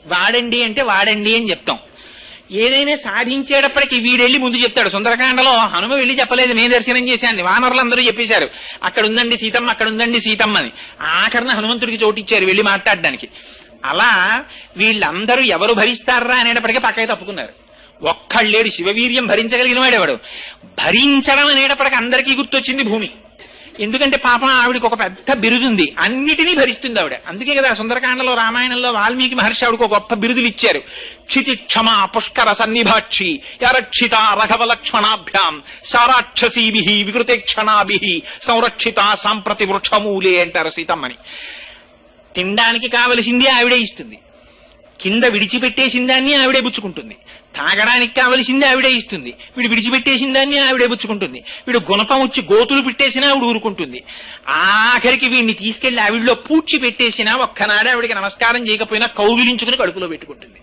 వాడండి అంటే వాడండి అని చెప్తాం. ఏదైనా సాధించేటప్పటికి వీడెళ్ళి ముందు చెప్తాడు. సుందరకాండలో హనుమ వెళ్ళి చెప్పలేదు, నేను దర్శనం చేశాను, వానరులందరూ చెప్పేశారు అక్కడ ఉందండి సీతమ్మ, అక్కడ ఉందండి సీతమ్మ అని. ఆఖరణ హనుమంతుడికి చోటిచ్చారు వెళ్ళి మాట్లాడడానికి. అలా వీళ్ళందరూ ఎవరు భరిస్తారా అనేటప్పటికీ పక్కకి తప్పుకున్నారు. ఒక్కళ్ళేడు శివవీర్యం భరించగలిగిన వాడేవాడు. భరించడం అనేటప్పటికీ అందరికీ గుర్తొచ్చింది భూమి. ఎందుకంటే పాపం ఆవిడికి ఒక పెద్ద బిరుదుంది, అన్నిటినీ భరిస్తుంది ఆవిడ. అందుకే కదా సుందరకాండలో రామాయణంలో వాల్మీకి మహర్షి ఆవిడకు ఒక గొప్ప బిరుదులు ఇచ్చారు. క్షితి క్షమ పుష్కర సన్నిభాక్షి యరక్షిత రఘవ లక్ష్మణాభ్యాం సారాక్షసీభి వికృతేక్షణాభి సంరక్షిత సాంప్రతి వృక్షమూలే అంటారు సీతమ్మని. తినడానికి కావలసింది ఆవిడే ఇస్తుంది, కింద విడిచిపెట్టేసిన దాన్ని ఆవిడే పుచ్చుకుంటుంది, తాగడానికి కావలసింది ఆవిడే ఇస్తుంది, వీడు విడిచిపెట్టేసిన దాన్ని ఆవిడే పుచ్చుకుంటుంది, వీడు గుణపం వచ్చి గోతులు పెట్టేసినా ఆవిడ ఊరుకుంటుంది, ఆఖరికి వీడిని తీసుకెళ్లి ఆవిడలో పూడ్చి పెట్టేసినా ఒక్కనాడే ఆవిడికి నమస్కారం చేయకపోయినా కౌగిలించుకుని కడుపులో పెట్టుకుంటుంది.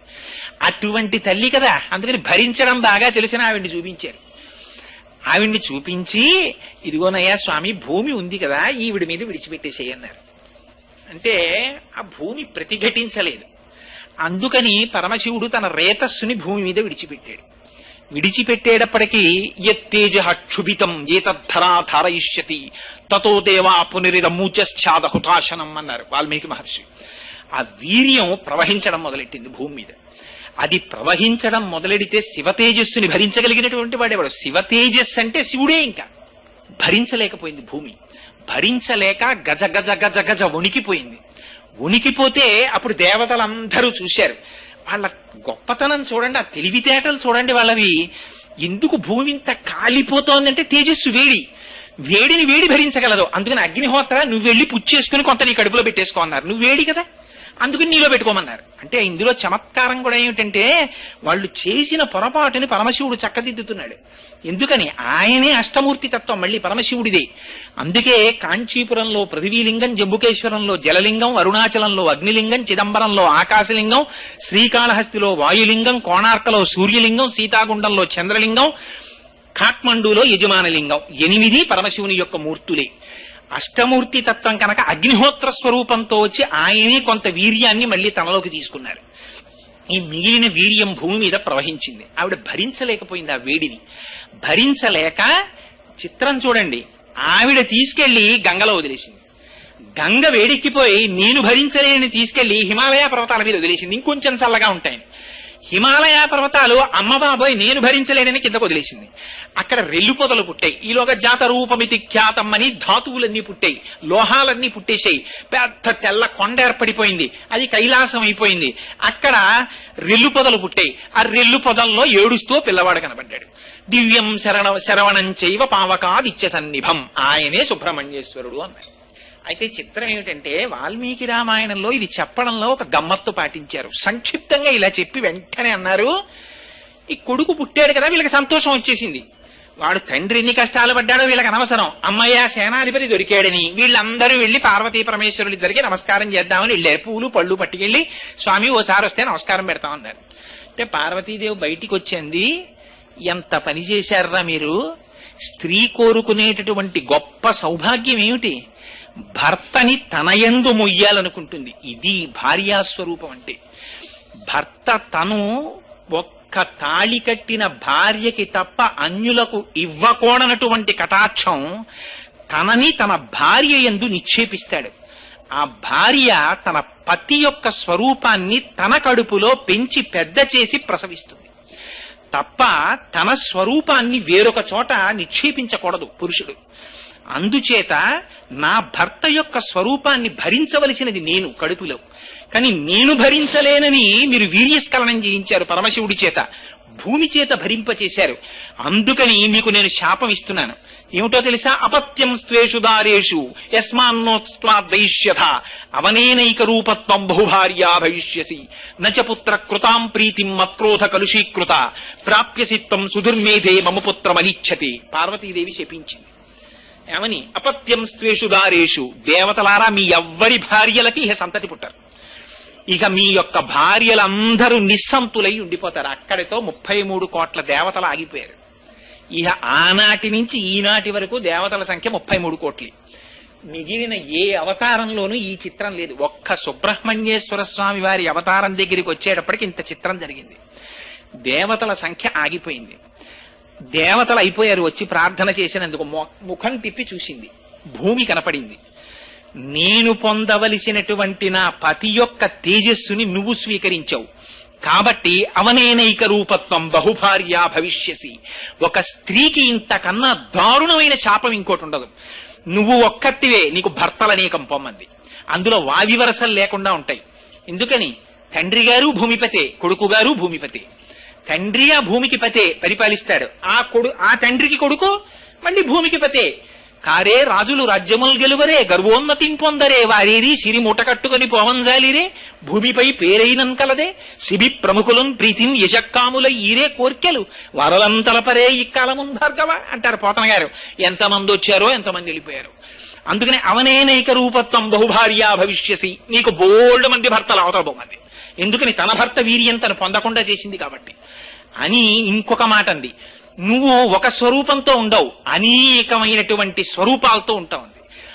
అటువంటి తల్లి కదా, అందుకని భరించడం బాగా తెలిసిన ఆవిడ్ని చూపించారు. ఆవిడ్ని చూపించి ఇదిగోనయ్యా స్వామి భూమి ఉంది కదా ఈవిడి మీద విడిచిపెట్టేసేయన్నారు. అంటే ఆ భూమి ప్రతిఘటించలేదు. అందుకని పరమశివుడు తన రేతస్సుని భూమి మీద విడిచిపెట్టాడు. విడిచిపెట్టేటప్పటికీ యత్తేజ క్షుభితం ఏతద్ధరా ధారయిష్యతి తతో దేవా పునరిరమూచశ్చాద హుతాశనం అన్నారు వాల్మీకి మహర్షి. ఆ వీర్యం ప్రవహించడం మొదలెట్టింది భూమి మీద. అది ప్రవహించడం మొదలెడితే శివతేజస్సుని భరించగలిగినటువంటి వాడేవాడు. శివతేజస్సు అంటే శివుడే. ఇంకా భరించలేకపోయింది భూమి. భరించలేక గజ గజ గజ గజ వణికిపోయింది. ఉనికిపోతే అప్పుడు దేవతలందరూ చూశారు. వాళ్ళ గొప్పతనం చూడండి, ఆ తెలివితేటలు చూడండి వాళ్ళవి. ఎందుకు భూమి ఇంత కాలిపోతోందంటే తేజస్సు వేడిని వేడి భరించగలదు. అందుకని అగ్నిహోత్ర నువ్వు వెళ్ళి పుచ్చేసుకుని కొంత నీ కడుపులో పెట్టేసుకో అన్నారు. నువ్వు వేడి కదా అందుకని నీలో పెట్టుకోమన్నారు. అంటే ఇందులో చమత్కారం కూడా ఏమిటంటే వాళ్ళు చేసిన పొరపాటుని పరమశివుడు చక్కదిద్దుతున్నాడు. ఎందుకని ఆయనే అష్టమూర్తి తత్వం మళ్ళీ పరమశివుడిదే. అందుకే కాంచీపురంలో పృథివీలింగం, జంబుకేశ్వరంలో జలలింగం, అరుణాచలంలో అగ్నిలింగం, చిదంబరంలో ఆకాశలింగం, శ్రీకాళహస్తిలో వాయులింగం, కోణార్కలో సూర్యలింగం, సీతాగుండంలో చంద్రలింగం, కాఠ్మండూలో యజమానలింగం. 8 పరమశివుని యొక్క మూర్తులే. అష్టమూర్తి తత్వం కనుక అగ్నిహోత్ర స్వరూపంతో వచ్చి ఆయనే కొంత వీర్యాన్ని మళ్ళీ తనలోకి తీసుకున్నారు. ఈ మిగిలిన వీర్యం భూమి మీద ప్రవహించింది. ఆవిడ భరించలేకపోయింది ఆ వేడిని. భరించలేక చిత్రం చూడండి, ఆవిడ తీసుకెళ్లి గంగలో వదిలేసింది. గంగ వేడెక్కిపోయి నేను భరించలేని తీసుకెళ్లి హిమాలయ పర్వతాల మీద వదిలేసింది, ఇంకొంచెం చల్లగా ఉంటాయని. హిమాలయ పర్వతాలు అమ్మ బాబోయ్ నేను భరించలేనని కిందకు వదిలేసింది. అక్కడ రెల్లు పొదలు పుట్టాయి. ఈలోగా జాత రూపమితి ఖ్యాతమ్మని ధాతువులన్నీ పుట్టాయి, లోహాలన్నీ పుట్టేశాయి. పెద్ద తెల్ల కొండ ఏర్పడిపోయింది, అది కైలాసం అయిపోయింది. అక్కడ రెల్లు పొదలు పుట్టాయి. ఆ రెల్లు పొదల్లో ఏడుస్తూ పిల్లవాడు కనబడ్డాడు. దివ్యం శరవణం చైవ పావకాదిత్య సన్నిభం, ఆయనే సుబ్రహ్మణ్యేశ్వరుడు అన్నాడు. అయితే చిత్రం ఏమిటంటే వాల్మీకి రామాయణంలో ఇది చెప్పడంలో ఒక గమ్మత్తు పాటించారు. సంక్షిప్తంగా ఇలా చెప్పి వెంటనే అన్నారు, ఈ కొడుకు పుట్టాడు కదా వీళ్ళకి సంతోషం వచ్చేసింది. వాడు తండ్రి ఎన్ని కష్టాలు పడ్డాడో వీళ్ళకి అనవసరం. అమ్మయ్య సేనాధిపతి దొరికాడని వీళ్ళందరూ వెళ్లి పార్వతీ పరమేశ్వరులు ఇద్దరికి నమస్కారం చేద్దామని వెళ్ళారు. పూలు పళ్ళు పట్టుకెళ్లి స్వామి ఓసారి వస్తే నమస్కారం పెడతామన్నారు. అంటే పార్వతీదేవి బయటికి వచ్చింది, ఎంత పని చేశారా మీరు? స్త్రీ కోరుకునేటటువంటి గొప్ప సౌభాగ్యం ఏమిటి? భర్తని తనయందు మొయ్యాలనుకుంటుంది. ఇది భార్యాస్వరూపం అంటే. భర్త తను ఒక్క తాళి కట్టిన భార్యకి తప్ప అన్యులకు ఇవ్వకూడనటువంటి కటాక్షం తనని తన భార్య యందు నిక్షేపిస్తాడు. ఆ భార్య తన పతి యొక్క స్వరూపాన్ని తన కడుపులో పెంచి పెద్ద చేసి ప్రసవిస్తుంది తప్ప తన స్వరూపాన్ని వేరొక చోట నిక్షేపించకూడదు పురుషుడు. అందుచేత నా భర్త యొక్క స్వరూపాన్ని భరించవలసినది నేను కడుపులో, కానీ నేను భరించలేనని మీరు వీర్యస్ఖలనం చేయించారు పరమశివుడి చేత, భూమి చేత భరింపచేశారు. అందుకని మీకు నేను శాపం ఇస్తున్నాను. ఏమిటో తెలుసా? అపత్యం స్వేషు దారేషు యస్మాన్నోత్స్వాద్వైష్యథ అవనేనైక రూపత్వం బహుభార్యా భవిష్యసి నచ పుత్ర కృతాం ప్రీతిం మత్క్రోధ కలుషీకృత ప్రాప్యసి త్వం సుదుర్మేధే మమ పుత్రమనిచ్చతి. పార్వతీదేవి శపించింది. ఏమని? అపత్యం స్వేషు దారేషు, దేవతలారా మీ ఎవ్వరి భార్యలకి ఇహ సంతతి పుట్టారు, ఇక మీ యొక్క భార్యలందరూ నిస్సంతులై ఉండిపోతారు. అక్కడితో 33 కోట్ల దేవతలు ఆగిపోయారు. ఇహ ఆనాటి నుంచి ఈనాటి వరకు దేవతల సంఖ్య 33 కోట్లు. మిగిలిన ఏ అవతారంలోనూ ఈ చిత్రం లేదు. ఒక్క సుబ్రహ్మణ్యేశ్వర స్వామి వారి అవతారం దగ్గరికి వచ్చేటప్పటికి ఇంత చిత్రం జరిగింది. దేవతల సంఖ్య ఆగిపోయింది. దేవతలు అయిపోయారు వచ్చి ప్రార్థన చేసినందుకు. ముఖం తిప్పి చూసింది, భూమి కనపడింది. నేను పొందవలసినటువంటి నా పతి యొక్క తేజస్సుని నువ్వు స్వీకరించావు కాబట్టి అవనేనైక రూపత్వం బహుభార్యా భవిష్యసి. ఒక స్త్రీకి ఇంతకన్నా దారుణమైన శాపం ఇంకోటి ఉండదు. నువ్వు ఒక్కటివే, నీకు భర్తలనేకం పొమ్మంది. అందులో వావివరసలు లేకుండా ఉంటాయి. ఎందుకని? తండ్రి గారు భూమిపతే, కొడుకు గారు భూమిపతే. తండ్రి ఆ భూమికి పతే పరిపాలిస్తాడు, ఆ తండ్రికి కొడుకు మళ్ళీ భూమికి పతే. కారే రాజులు రాజ్యములు గెలువరే, గర్వోన్నతిం పొందరే, వారేది సిరి మూట కట్టుకుని పోవంజాలిరే, భూమిపై పేరైనం కలదే, శిబి ప్రముఖులను ప్రీతిన్ యశక్కాముల ఈరే కోర్కెలు వరలంతలపరే ఇక్కాలమున్ భార్గవ అంటారు పోతన గారు. ఎంతమంది వచ్చారో ఎంతమంది వెళ్ళిపోయారు. అందుకని అవనేనైక రూపత్వం బహుభార్యా భవిష్యసి. నీకు బోల్డ్ మంది భర్తలు అవతల బొమ్మంది. ఎందుకని? తన భర్త వీర్యం తను పొందకుండా చేసింది కాబట్టి అని ఇంకొక మాట అంది. నువ్వు ఒక స్వరూపంతో ఉండవు, అనేకమైనటువంటి స్వరూపాలతో ఉంటావు.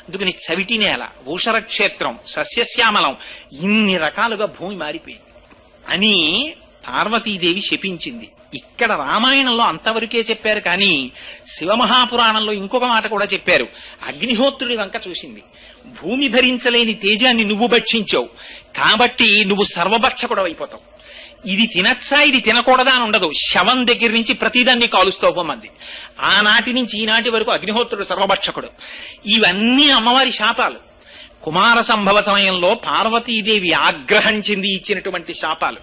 అందుకని చవిటి నేల, ఊషర క్షేత్రం, సస్యశ్యామలం, ఇన్ని రకాలుగా భూమి మారిపోయింది అని పార్వతీదేవి శపించింది. ఇక్కడ రామాయణంలో అంతవరకే చెప్పారు, కానీ శివమహాపురాణంలో ఇంకొక మాట కూడా చెప్పారు. అగ్నిహోత్రుడి వంక చూసింది. భూమి భరించలేని తేజాన్ని నువ్వు భక్షించావు కాబట్టి నువ్వు సర్వభక్షకుడు అయిపోతావు. ఇది తినచ్చా ఇది తినకూడదా అని ఉండదు. శవం దగ్గర నుంచి ప్రతిదాన్ని కాలుస్తావు మంది. ఆనాటి నుంచి ఈనాటి వరకు అగ్నిహోత్రుడు సర్వభక్షకుడు. ఇవన్నీ అమ్మవారి శాపాలు. కుమార సంభవ సమయంలో పార్వతీదేవి ఆగ్రహం చెంది ఇచ్చినటువంటి శాపాలు.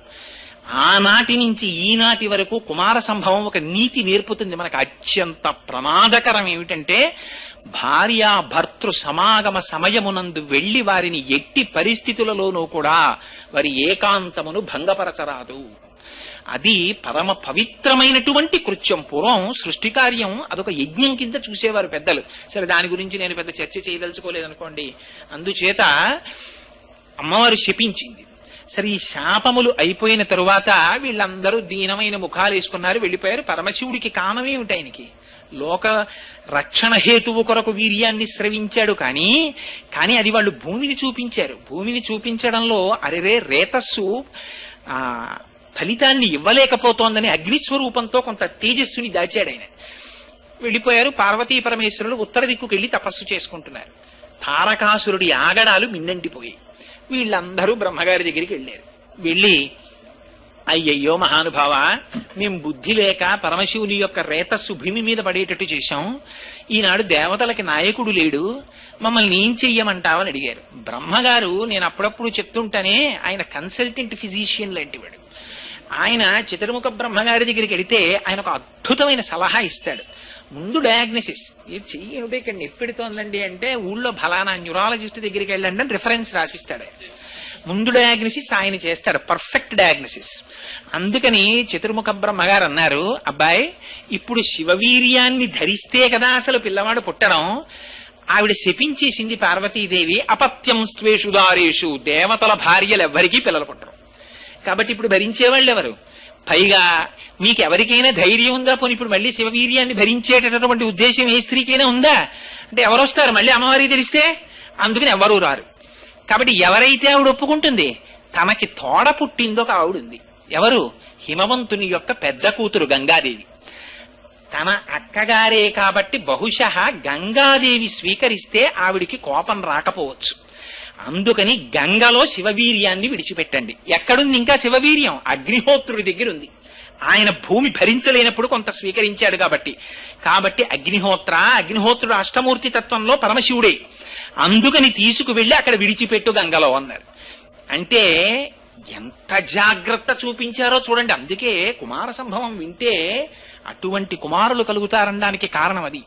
ఆనాటి నుంచి ఈనాటి వరకు కుమార సంభవం ఒక నీతి నేర్పుతుంది మనకు. అత్యంత ప్రమాదకరం ఏమిటంటే భార్యా భర్తృ సమాగమ సమయమునందు వెళ్లి వారిని ఎట్టి పరిస్థితులలోనూ కూడా వారి ఏకాంతమును భంగపరచరాదు. అది పరమ పవిత్రమైనటువంటి కృత్యం. పూర్వం సృష్టి కార్యం అదొక యజ్ఞం కింద చూసేవారు పెద్దలు. సరే, దాని గురించి నేను పెద్ద చర్చ చేయదలుచుకోలేదనుకోండి. అందుచేత అమ్మవారు శపించింది. సరే, ఈ శాపములు అయిపోయిన తరువాత వీళ్ళందరూ దీనమైన ముఖాలు వేసుకున్నారు, వెళ్ళిపోయారు. పరమశివుడికి కామమేమిటి? ఆయనకి లోక రక్షణ హేతువు కొరకు వీర్యాన్ని స్రవించాడు. కానీ అది వాళ్ళు భూమిని చూపించారు. భూమిని చూపించడంలో అరెరే రేతస్సు ఫలితాన్ని ఇవ్వలేకపోతోందని అగ్నిస్వరూపంతో కొంత తేజస్సుని దాచాడు ఆయన. వెళ్ళిపోయారు. పార్వతీ పరమేశ్వరులు ఉత్తర దిక్కుకెళ్లి తపస్సు చేసుకుంటున్నారు. తారకాసురుడి ఆగడాలు మిన్నంటిపోయాయి. వీళ్ళందరూ బ్రహ్మగారి దగ్గరికి వెళ్ళారు. వెళ్ళి, అయ్యయ్యో మహానుభావ, మేం బుద్ధి లేక పరమశివుని యొక్క రేతస్సు భూమి మీద పడేటట్టు చేశాం. ఈనాడు దేవతలకి నాయకుడు లేడు, మమ్మల్ని ఏం చెయ్యమంటావని అడిగారు. బ్రహ్మగారు, నేను అప్పుడప్పుడు చెప్తుంటానే, ఆయన కన్సల్టెంట్ ఫిజిషియన్ లాంటివాడు. ఆయన చతుర్ముఖ బ్రహ్మగారి దగ్గరికి వెళితే ఆయన ఒక అద్భుతమైన సలహా ఇస్తాడు. ముందు డయాగ్నోసిస్, ఇది చెయ్యి ఏమిటో ఇక్కడ నొప్పెడుతోందండి అంటే ఊళ్ళో ఫలానా న్యూరాలజిస్ట్ దగ్గరికి వెళ్ళండి అని రిఫరెన్స్ రాసిస్తాడు. ముందు డయాగ్నోసిస్ ఆయన చేస్తాడు, పర్ఫెక్ట్ డయాగ్నోసిస్. అందుకని చతుర్ముఖ బ్రహ్మగారు అన్నారు, అబ్బాయి, ఇప్పుడు శివవీర్యాన్ని ధరిస్తే కదా అసలు పిల్లవాడు పుట్టడం. ఆవిడ శపించేసింది పార్వతీదేవి, అపత్యం స్త్వేషు దారేషు, దేవతల భార్యలు ఎవ్వరికీ పిల్లలు పుట్టరు. కాబట్టి ఇప్పుడు భరించేవాళ్ళు ఎవరు? పైగా మీకెవరికైనా ధైర్యం ఉందా? పోనీ ఇప్పుడు మళ్ళీ శివవీర్యాన్ని భరించేటటువంటి ఉద్దేశం ఏ స్త్రీకైనా ఉందా? అంటే ఎవరొస్తారు మళ్ళీ అమ్మవారికి తెలిస్తే? అందుకని ఎవరూ రారు. కాబట్టి ఎవరైతే ఆవిడ ఒప్పుకుంటుంది, తనకి తోడ పుట్టిందో ఒక ఆవిడుంది. ఎవరు? హిమవంతుని యొక్క పెద్ద కూతురు గంగాదేవి. తన అక్కగారే కాబట్టి బహుశः గంగాదేవి స్వీకరిస్తే ఆవిడికి కోపం రాకపోవచ్చు. అందుకని గంగలో శివవీర్యాన్ని విడిచిపెట్టండి. ఎక్కడుంది ఇంకా శివవీర్యం? అగ్నిహోత్రుడి దగ్గర ఉంది. ఆయన భూమి భరించలేనప్పుడు కొంత స్వీకరించాడు కాబట్టి అగ్నిహోత్రుడు అష్టమూర్తి తత్వంలో పరమశివుడే. అందుకని తీసుకువెళ్లి అక్కడ విడిచిపెట్టు గంగలో అన్నారు. అంటే ఎంత జాగ్రత్త చూపించారో చూడండి. అందుకే కుమార సంభవం వింటే అటువంటి కుమారులు కలుగుతారనడానికి కారణం అది.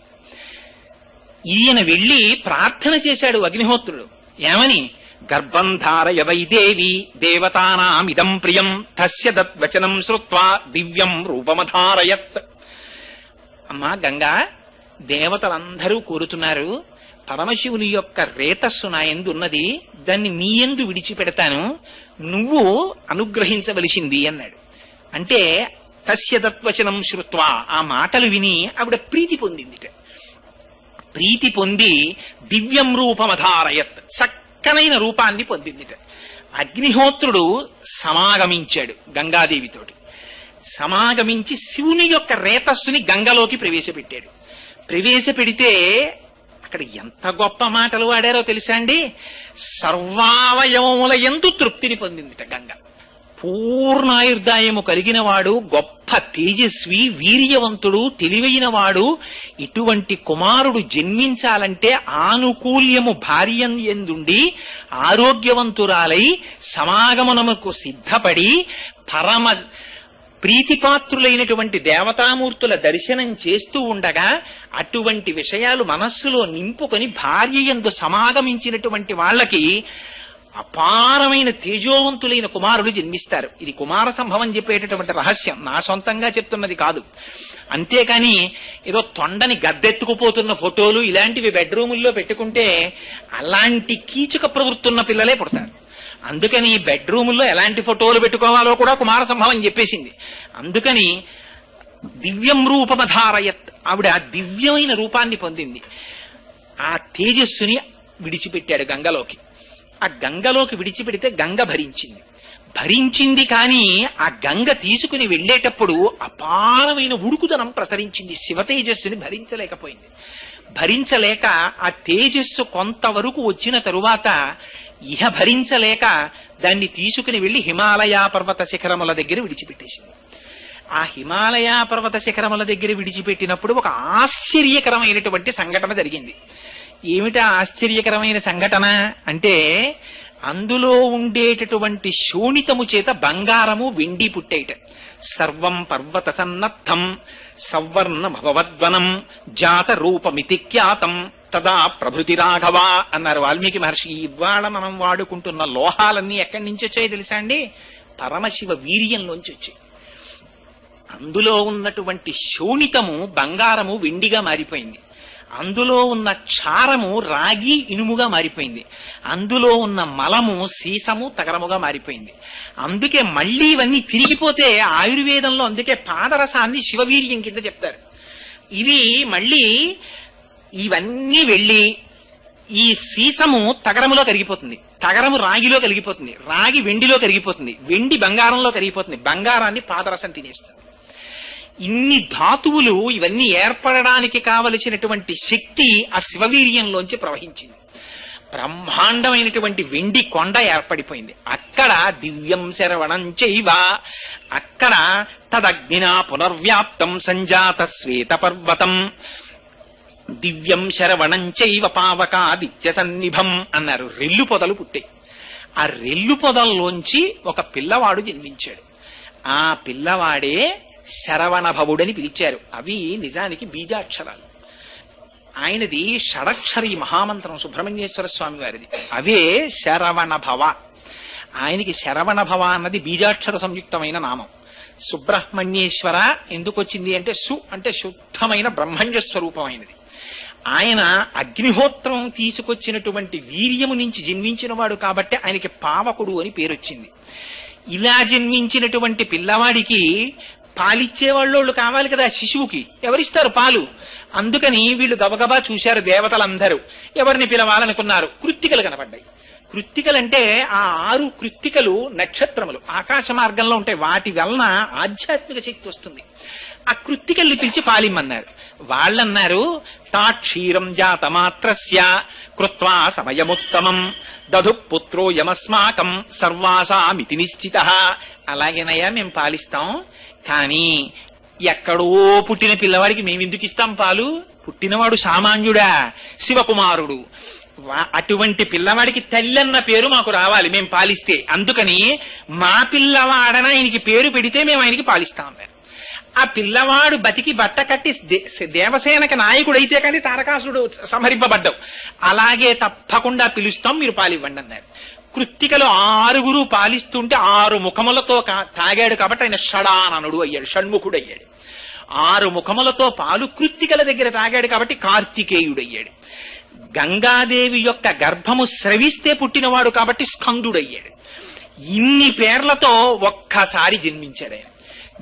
ఈయన వెళ్లి ప్రార్థన చేశాడు అగ్నిహోత్రుడు. ఏమని? గర్భం ధారయ వైదేవి దేవతానామిదం ప్రియం తస్య దద్వచనం శ్రుత్వా దివ్యం రూపమధారయత్. అమ్మా గంగా, దేవతలందరూ కోరుతున్నారు, పరమశివుని యొక్క రేతస్సు నా యందు ఉన్నది, దాన్ని నీ యందు విడిచిపెడతాను, నువ్వు అనుగ్రహించవలసింది అన్నాడు. అంటే తస్య దద్వచనం శ్రుత్వా, ఆ మాటలు విని ఆవిడ ప్రీతి పొందిందిట. ప్రీతి పొంది దివ్యం రూపమధారయత్, చక్కనైన రూపాన్ని పొందిందిట. అగ్నిహోత్రుడు సమాగమించాడు గంగాదేవితోటి. సమాగమించి శివుని యొక్క రేతస్సుని గంగలోకి ప్రవేశపెట్టాడు. ప్రవేశపెడితే అక్కడ ఎంత గొప్ప మాటలు వాడారో తెలుసా అండి? సర్వావయవముల యందు తృప్తిని పొందిందిట గంగ. పూర్ణాయుర్దాయము కలిగిన వాడు, గొప్ప తేజస్వి, వీర్యవంతుడు, తెలివైన వాడు, ఇటువంటి కుమారుడు జన్మించాలంటే ఆనుకూల్యము భార్య యందుండి ఆరోగ్యవంతురాలై సమాగమనముకు సిద్ధపడి పరమ ప్రీతిపాత్రులైనటువంటి దేవతామూర్తుల దర్శనం చేస్తూ ఉండగా అటువంటి విషయాలు మనస్సులో నింపుకొని భార్య యందు సమాగమించినటువంటి వాళ్ళకి అపారమైన తేజోవంతులైన కుమారుడు జన్మిస్తారు. ఇది కుమార సంభవం చెప్పేటటువంటి రహస్యం, నా సొంతంగా చెప్తున్నది కాదు. అంతేకాని ఏదో తొండని గద్దెత్తుకుపోతున్న ఫోటోలు ఇలాంటివి బెడ్రూముల్లో పెట్టుకుంటే అలాంటి కీచక ప్రవృత్తున్న పిల్లలే పుడతారు. అందుకని బెడ్రూముల్లో ఎలాంటి ఫోటోలు పెట్టుకోవాలో కూడా కుమార సంభవం చెప్పేసింది. అందుకని దివ్యం రూపమధారయత్, ఆవిడ దివ్యమైన రూపాన్ని పొందింది. ఆ తేజస్సుని విడిచిపెట్టాడు గంగలోకి. ఆ గంగలోకి విడిచిపెడితే గంగ భరించింది కానీ ఆ గంగ తీసుకుని వెళ్ళేటప్పుడు అపారమైన ఉడుకుదనం ప్రసరించింది. శివ తేజస్సుని భరించలేక ఆ తేజస్సు కొంతవరకు వచ్చిన తరువాత భరించలేక దాన్ని తీసుకుని వెళ్లి హిమాలయ పర్వత శిఖరముల దగ్గర విడిచిపెట్టేసింది. ఆ హిమాలయ పర్వత శిఖరముల దగ్గర విడిచిపెట్టినప్పుడు ఒక ఆశ్చర్యకరమైనటువంటి సంఘటన జరిగింది. ఏమిటా ఆశ్చర్యకరమైన సంఘటన అంటే, అందులో ఉండేటటువంటి శోణితము చేత బంగారము వెండి పుట్టేట. సర్వం పర్వత సన్నద్ధం సవర్ణ భవద్వనం జాత రూపమితి ఖ్యాతం తదా ప్రభృతి రాఘవ అన్నారు వాల్మీకి మహర్షి. ఇవాళ మనం వాడుకుంటున్న లోహాలన్నీ ఎక్కడి నుంచి వచ్చాయో తెలుసా అండి? పరమశివ వీర్యంలోంచి వచ్చాయి. అందులో ఉన్నటువంటి శోణితము బంగారము వెండిగా మారిపోయింది. అందులో ఉన్న క్షారము రాగి ఇనుముగా మారిపోయింది. అందులో ఉన్న మలము సీసము తగరముగా మారిపోయింది. అందుకే మళ్ళీ ఇవన్నీ తిరిగిపోతే ఆయుర్వేదంలో అందుకే పాదరసాన్ని శివవీర్యం కింద చెప్తారు. ఇవి మళ్ళీ ఇవన్నీ వెళ్ళి ఈ సీసము తగరములో కరిగిపోతుంది, తగరము రాగిలో కరిగిపోతుంది, రాగి వెండిలో కరిగిపోతుంది, వెండి బంగారంలో కరిగిపోతుంది, బంగారాన్ని పాదరసం తినేస్తుంది. ఇన్ని ధాతువులు ఇవన్నీ ఏర్పడడానికి కావలసినటువంటి శక్తి ఆ శివవీర్యంలోంచి ప్రవహించింది. బ్రహ్మాండమైనటువంటి వెండి కొండ ఏర్పడిపోయింది. అక్కడ దివ్యం శరవణం చైవ, అక్కడ తదగ్నినా పునర్వ్యాప్తం సంజాత శ్వేత పర్వతం దివ్యం శరవణం చైవ పావకాదిత్య సన్నిభం అన్నారు. రెల్లు పొదలు పుట్టాయి. ఆ రెల్లు పొదల్లోంచి ఒక పిల్లవాడు జన్మించాడు. ఆ పిల్లవాడే శరవణభవుడని పిలిచారు. అవి నిజానికి బీజాక్షరాలు. ఆయనది షడక్షరి మహామంత్రం సుబ్రహ్మణ్యేశ్వర స్వామి వారిది. అవే శరవణభవ. ఆయనకి శరవణభవ అన్నది బీజాక్షర సంయుక్తమైన నామం. సుబ్రహ్మణ్యేశ్వర ఎందుకు వచ్చింది అంటే సు అంటే శుద్ధమైన బ్రహ్మణ్య స్వరూపమైనది. ఆయన అగ్నిహోత్రం తీసుకొచ్చినటువంటి వీర్యము నుంచి జన్మించిన వాడు కాబట్టి ఆయనకి పావకుడు అని పేరొచ్చింది. ఇలా జన్మించినటువంటి పిల్లవాడికి పాలిచ్చేవాళ్ళు కావాలి కదా శిశువుకి, ఎవరిస్తారు పాలు? అందుకని వీళ్ళు గబగబా చూశారు దేవతలందరూ. ఎవరిని పిలవాలనుకున్నారు? కృత్తికలు కనపడ్డాయి. కృత్తికలంటే ఆ 6 కృత్తికలు నక్షత్రములు ఆకాశ మార్గంలో ఉంటాయి. వాటి వలన ఆధ్యాత్మిక శక్తి వస్తుంది. ఆ కృత్తికల్ని పిలిచి పాలిమ్మన్నారు. వాళ్ళన్నారు, తాక్షీరం జాతమాత్రస్య కృత్వా సమయముత్తమం దధు పుత్రో యమస్మాకం సర్వాసామితి నిశ్చిత. అలాగేనయ్యా మేము పాలిస్తాం, కానీ ఎక్కడో పుట్టిన పిల్లవాడికి మేమెందుకు ఇస్తాం పాలు? పుట్టినవాడు సామాన్యుడా, శివకుమారుడు. అటువంటి పిల్లవాడికి తల్లన్న పేరు మాకు రావాలి మేము పాలిస్తే. అందుకని మా పిల్లవాడన ఆయనకి పేరు పెడితే మేము ఆయనకి పాలిస్తాం అన్నారు. ఆ పిల్లవాడు బతికి బట్ట కట్టి దేవసేనకి నాయకుడైతే కానీ తారకాసుడు సంహరింపబడ్డావు. అలాగే తప్పకుండా పిలుస్తాం, మీరు పాలివ్వండి అన్నారు. కృత్తికలు 6 పాలిస్తుంటే 6 ముఖములతో తాగాడు కాబట్టి ఆయన షడాననుడు అయ్యాడు, షణ్ముఖుడు అయ్యాడు. 6 ముఖములతో పాలు కృత్తికల దగ్గర తాగాడు కాబట్టి కార్తికేయుడయ్యాడు. గంగాదేవి యొక్క గర్భము స్రవిస్తే పుట్టినవాడు కాబట్టి స్కందుడయ్యాడు. ఇన్ని పేర్లతో ఒక్కసారి జన్మించాడు ఆయన.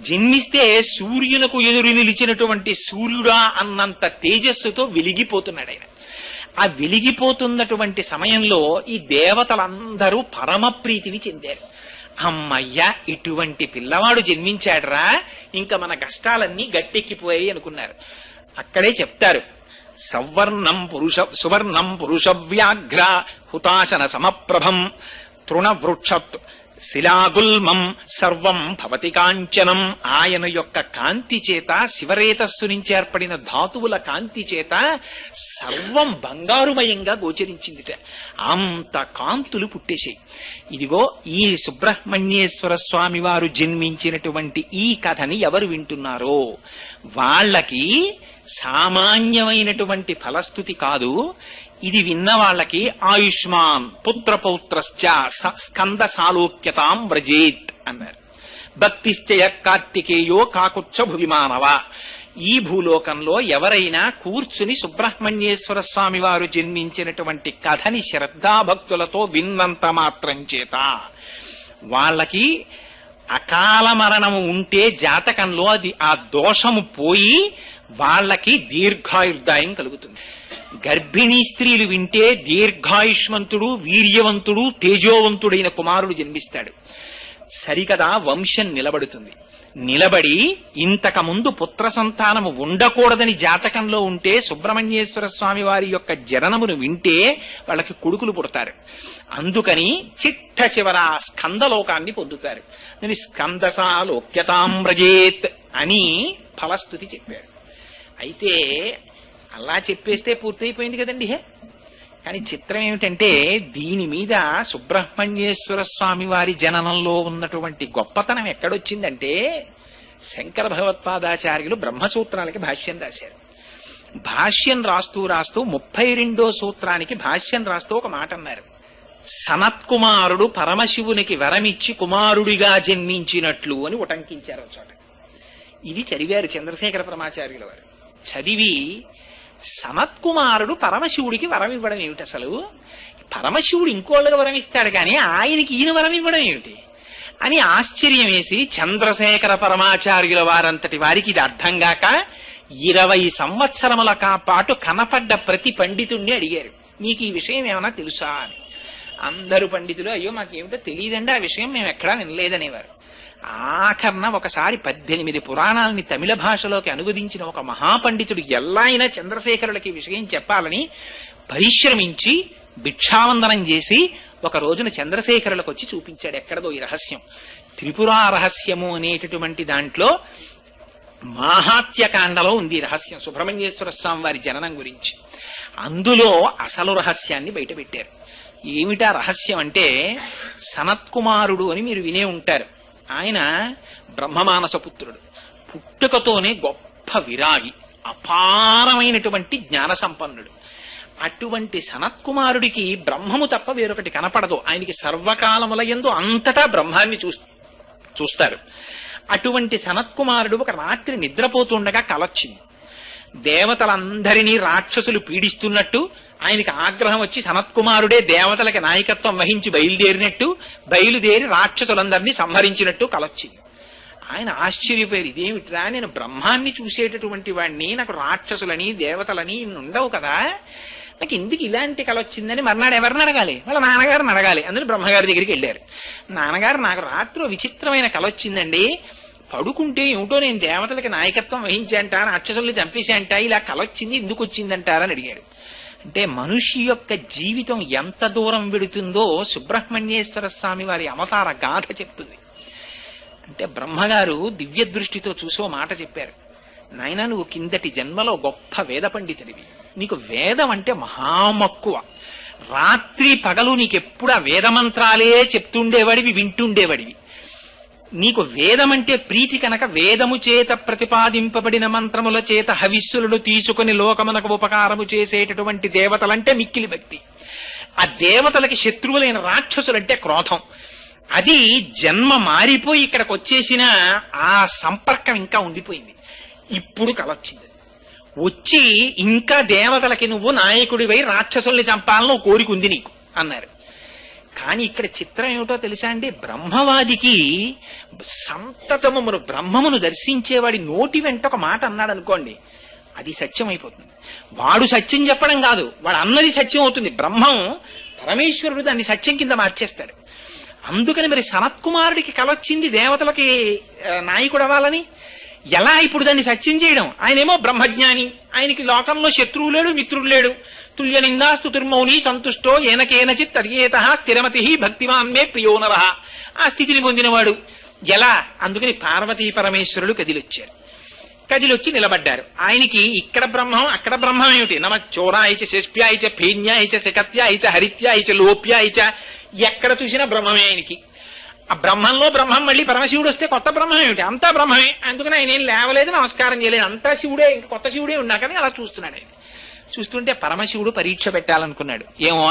జన్మిస్తే సూర్యునకు ఎదురు నిలిచినటువంటి సూర్యుడా అన్నంత తేజస్సుతో వెలిగిపోతున్నాడు ఆయన. ఆ వెలిగిపోతున్నటువంటి సమయంలో ఈ దేవతలందరూ పరమ ప్రీతిని చెందారు. అమ్మయ్యా ఇటువంటి పిల్లవాడు జన్మించాడురా, ఇంకా మన కష్టాలన్నీ గట్టెక్కిపోయాయి అనుకున్నారు. అక్కడే చెప్తారు, సువర్ణం పురుష వ్యాఘ్ర హుతాశన సమప్రభం తృణవృక్ష శిలాగుల్మం సర్వం భవతి కాంచనం. ఆయన యొక్క కాంతి చేత, శివరేతస్సు నుంచి ఏర్పడిన ధాతువుల కాంతి చేత సర్వం బంగారుమయంగా గోచరించిందిట. అంత కాంతులు పుట్టేశాయి. ఇదిగో ఈ సుబ్రహ్మణ్యేశ్వర స్వామి వారు జన్మించినటువంటి ఈ కథని ఎవరు వింటున్నారో వాళ్ళకి సామాన్యమైనటువంటి ఫలస్థుతి కాదు, ఇది విన్న వాళ్ళకి ఆయుష్మాన్ పుత్రపౌత్రశ్చ స్కంద సాలోక్యతాం వ్రజేత్ అన్నారు. భక్తిశ్చయ కార్తికేయో కాకుచ్చ భువిమానవ. ఈ భూలోకంలో ఎవరైనా కూర్చుని సుబ్రహ్మణ్యేశ్వర స్వామి వారు జన్మించినటువంటి కథని శ్రద్ధాభక్తులతో విన్నంత మాత్రం చేత వాళ్ళకి అకాల మరణము ఉంటే జాతకంలో అది ఆ దోషము పోయి వాళ్ళకి దీర్ఘాయుర్దాయం కలుగుతుంది. గర్భిణీ స్త్రీలు వింటే దీర్ఘాయుష్మంతుడు, వీర్యవంతుడు, తేజోవంతుడైన కుమారుడు జన్మిస్తాడు. సరికదా వంశం నిలబడుతుంది. నిలబడి ఇంతకు ముందు పుత్ర సంతానము ఉండకూడదని జాతకంలో ఉంటే సుబ్రహ్మణ్యేశ్వర స్వామి వారి యొక్క జననమును వింటే వాళ్ళకి కొడుకులు పుడతారు. అందుకని చిట్ట చివర స్కందలోకాన్ని పొందుతారు. నేను స్కందసాలోక్యతాం వ్రజేత్ అని ఫలస్థుతి చెప్పాడు. అయితే అలా చెప్పేస్తే పూర్తయిపోయింది కదండి. కానీ చిత్రం ఏమిటంటే దీని మీద సుబ్రహ్మణ్యేశ్వర స్వామి వారి జననంలో ఉన్నటువంటి గొప్పతనం ఎక్కడొచ్చిందంటే శంకర భగవత్పాదాచార్యులు బ్రహ్మసూత్రాలకి భాష్యం రాశారు. భాష్యం రాస్తూ 32వ సూత్రానికి భాష్యం రాస్తూ ఒక మాట అన్నారు. సనత్కుమారుడు పరమశివునికి వరమిచ్చి కుమారుడిగా జన్మించినట్లు అని ఉటంకించారు ఒక చోట. ఇది చదివారు చంద్రశేఖర పరమాచార్యుల వారు. చదివి సనత్కుమారుడు పరమశివుడికి వరం ఇవ్వడం ఏమిటి, అసలు పరమశివుడు ఇంకోళ్ళకి వరం ఇస్తాడు కానీ ఆయనకి ఈయన వరం ఇవ్వడం ఏమిటి అని ఆశ్చర్యం వేసి చంద్రశేఖర పరమాచార్యుల వారంతటి వారికి ఇది అర్థం గాక 20 సంవత్సరముల పాటు కనపడ్డ ప్రతి పండితుణ్ణి అడిగారు, మీకు ఈ విషయం ఏమైనా తెలుసా అని. అందరు పండితులు అయ్యో మాకేమిటో తెలియదండి, ఆ విషయం మేము ఎక్కడా వినలేదనేవారు. ఆఖరణ ఒకసారి 18 పురాణాలని తమిళ భాషలోకి అనువదించిన ఒక మహాపండితుడు ఎలా అయినా చంద్రశేఖరులకి విషయం చెప్పాలని పరిశ్రమించి భిక్షావందనం చేసి ఒక రోజున చంద్రశేఖరులకు వచ్చి చూపించాడు ఎక్కడదో ఈ రహస్యం. త్రిపురా రహస్యము అనేటటువంటి దాంట్లో మాహాత్యకాండలో ఉంది ఈ రహస్యం, సుబ్రహ్మణ్యేశ్వర స్వామి వారి జననం గురించి. అందులో అసలు రహస్యాన్ని బయటపెట్టారు. ఏమిటా రహస్యం అంటే, సనత్కుమారుడు అని మీరు వినే ఉంటారు. ఆయన బ్రహ్మమానస పుత్రుడు, పుట్టుకతోనే గొప్ప విరాగి, అపారమైనటువంటి జ్ఞాన సంపన్నుడు. అటువంటి సనత్కుమారుడికి బ్రహ్మము తప్ప వేరొకటి కనపడదు. ఆయనకి సర్వకాలముల యందు అంతటా బ్రహ్మాన్ని చూస్తారు. అటువంటి సనత్కుమారుడు ఒక రాత్రి నిద్రపోతుండగా కలొచ్చింది. దేవతలందరినీ రాక్షసులు పీడిస్తున్నట్టు ఆయనకి ఆగ్రహం వచ్చి సనత్కుమారుడే దేవతలకి నాయకత్వం వహించి బయలుదేరి రాక్షసులందరినీ సంహరించినట్టు కలొచ్చింది. ఆయన ఆశ్చర్యపోయారు, ఇదేమిట్రా, నేను బ్రహ్మాన్ని చూసేటటువంటి వాడిని, నాకు రాక్షసులని దేవతలని ఉండవు కదా, నాకు ఎందుకు ఇలాంటి కలొచ్చిందని మర్నాడు ఎవరిని అడగాలి, వాళ్ళ నాన్నగారిని అడగాలి. అందులో బ్రహ్మగారి దగ్గరికి వెళ్ళారు. నాన్నగారు, నాకు రాత్రి విచిత్రమైన కలొచ్చిందండి, పడుకుంటే ఏమిటో నేను దేవతలకి నాయకత్వం వహించాంట, రాక్షసుల్ని చంపేశాంట, ఇలా కలొచ్చింది, ఎందుకు వచ్చిందంటారని అడిగాడు. అంటే మనిషి యొక్క జీవితం ఎంత దూరం వెడుతుందో సుబ్రహ్మణ్యేశ్వర స్వామి వారి అవతార గాథ చెప్తుంది. అంటే బ్రహ్మగారు దివ్య దృష్టితో చూసో మాట చెప్పారు, నాయన నువ్వు కిందటి జన్మలో గొప్ప వేద పండితుడివి, నీకు వేదం అంటే మహామక్కువ, రాత్రి పగలు నీకెప్పుడు ఆ వేదమంత్రాలే చెప్తుండేవాడివి, వింటుండేవాడివి. నీకు వేదమంటే ప్రీతి కనుక వేదము చేత ప్రతిపాదింపబడిన మంత్రముల చేత హవిస్సులను తీసుకుని లోకమునకు ఉపకారము చేసేటటువంటి దేవతలంటే మిక్కిలి భక్తి. ఆ దేవతలకి శత్రువులైన రాక్షసులంటే క్రోధం. అది జన్మ మారిపోయి ఇక్కడికి వచ్చేసిన ఆ సంపర్కం ఇంకా ఉండిపోయింది. ఇప్పుడు కలొచ్చింది, వచ్చి ఇంకా దేవతలకి నువ్వు నాయకుడివై రాక్షసుల్ని చంపాలని కోరిక ఉంది నీకు అన్నారు. కానీ ఇక్కడ చిత్రం ఏమిటో తెలుసా అండి, బ్రహ్మవాదికి సంతతము బ్రహ్మమును దర్శించేవాడి నోటి వెంట ఒక మాట అన్నాడు అనుకోండి, అది సత్యం అయిపోతుంది. వాడు సత్యం చెప్పడం కాదు, వాడు అన్నది సత్యం అవుతుంది. బ్రహ్మం పరమేశ్వరుడు దాన్ని సత్యం కింద మార్చేస్తాడు. అందుకని మరి సనత్కుమారుడికి కలొచ్చింది దేవతలకి నాయకుడు అవ్వాలని. ఎలా ఇప్పుడు దాన్ని సత్యం చేయడం? ఆయనేమో బ్రహ్మజ్ఞాని, ఆయనకి లోకంలో శత్రువు లేడు, మిత్రుడు లేడు. తుల్య నిందాస్తుతిర్మౌని సంతుష్టో ఏనకేనచిత్ అర్యేత స్థిరమతి భక్తిమాన్ మే ప్రియోనర. ఆ స్థితిని పొందినవాడు ఎలా? అందుకని పార్వతీ పరమేశ్వరుడు కదిలొచ్చారు. కదిలొచ్చి నిలబడ్డారు. ఆయనకి ఇక్కడ బ్రహ్మం అక్కడ బ్రహ్మం ఏమిటి? నమ చోరాయిచ శిష్ప్యాయిచ ఫేన్యాయిచ శకత్యాయిచ హరిత్యాయిచ లోప్యాయిచ, ఎక్కడ చూసినా బ్రహ్మమే ఆయనకి. ఆ బ్రహ్మంలో బ్రహ్మం మళ్ళీ పరమశివుడు వస్తే కొత్త బ్రహ్మం ఏమిటి? అంతా బ్రహ్మమే. అందుకని ఆయన ఏం లేవలేదు, నమస్కారం చేయలేదు, అంతా శివుడే, ఇంకా కొత్త శివుడే ఉన్నాకని అలా చూస్తున్నాడు. ఆయన చూస్తుంటే పరమశివుడు పరీక్ష పెట్టాలనుకున్నాడు. ఏమో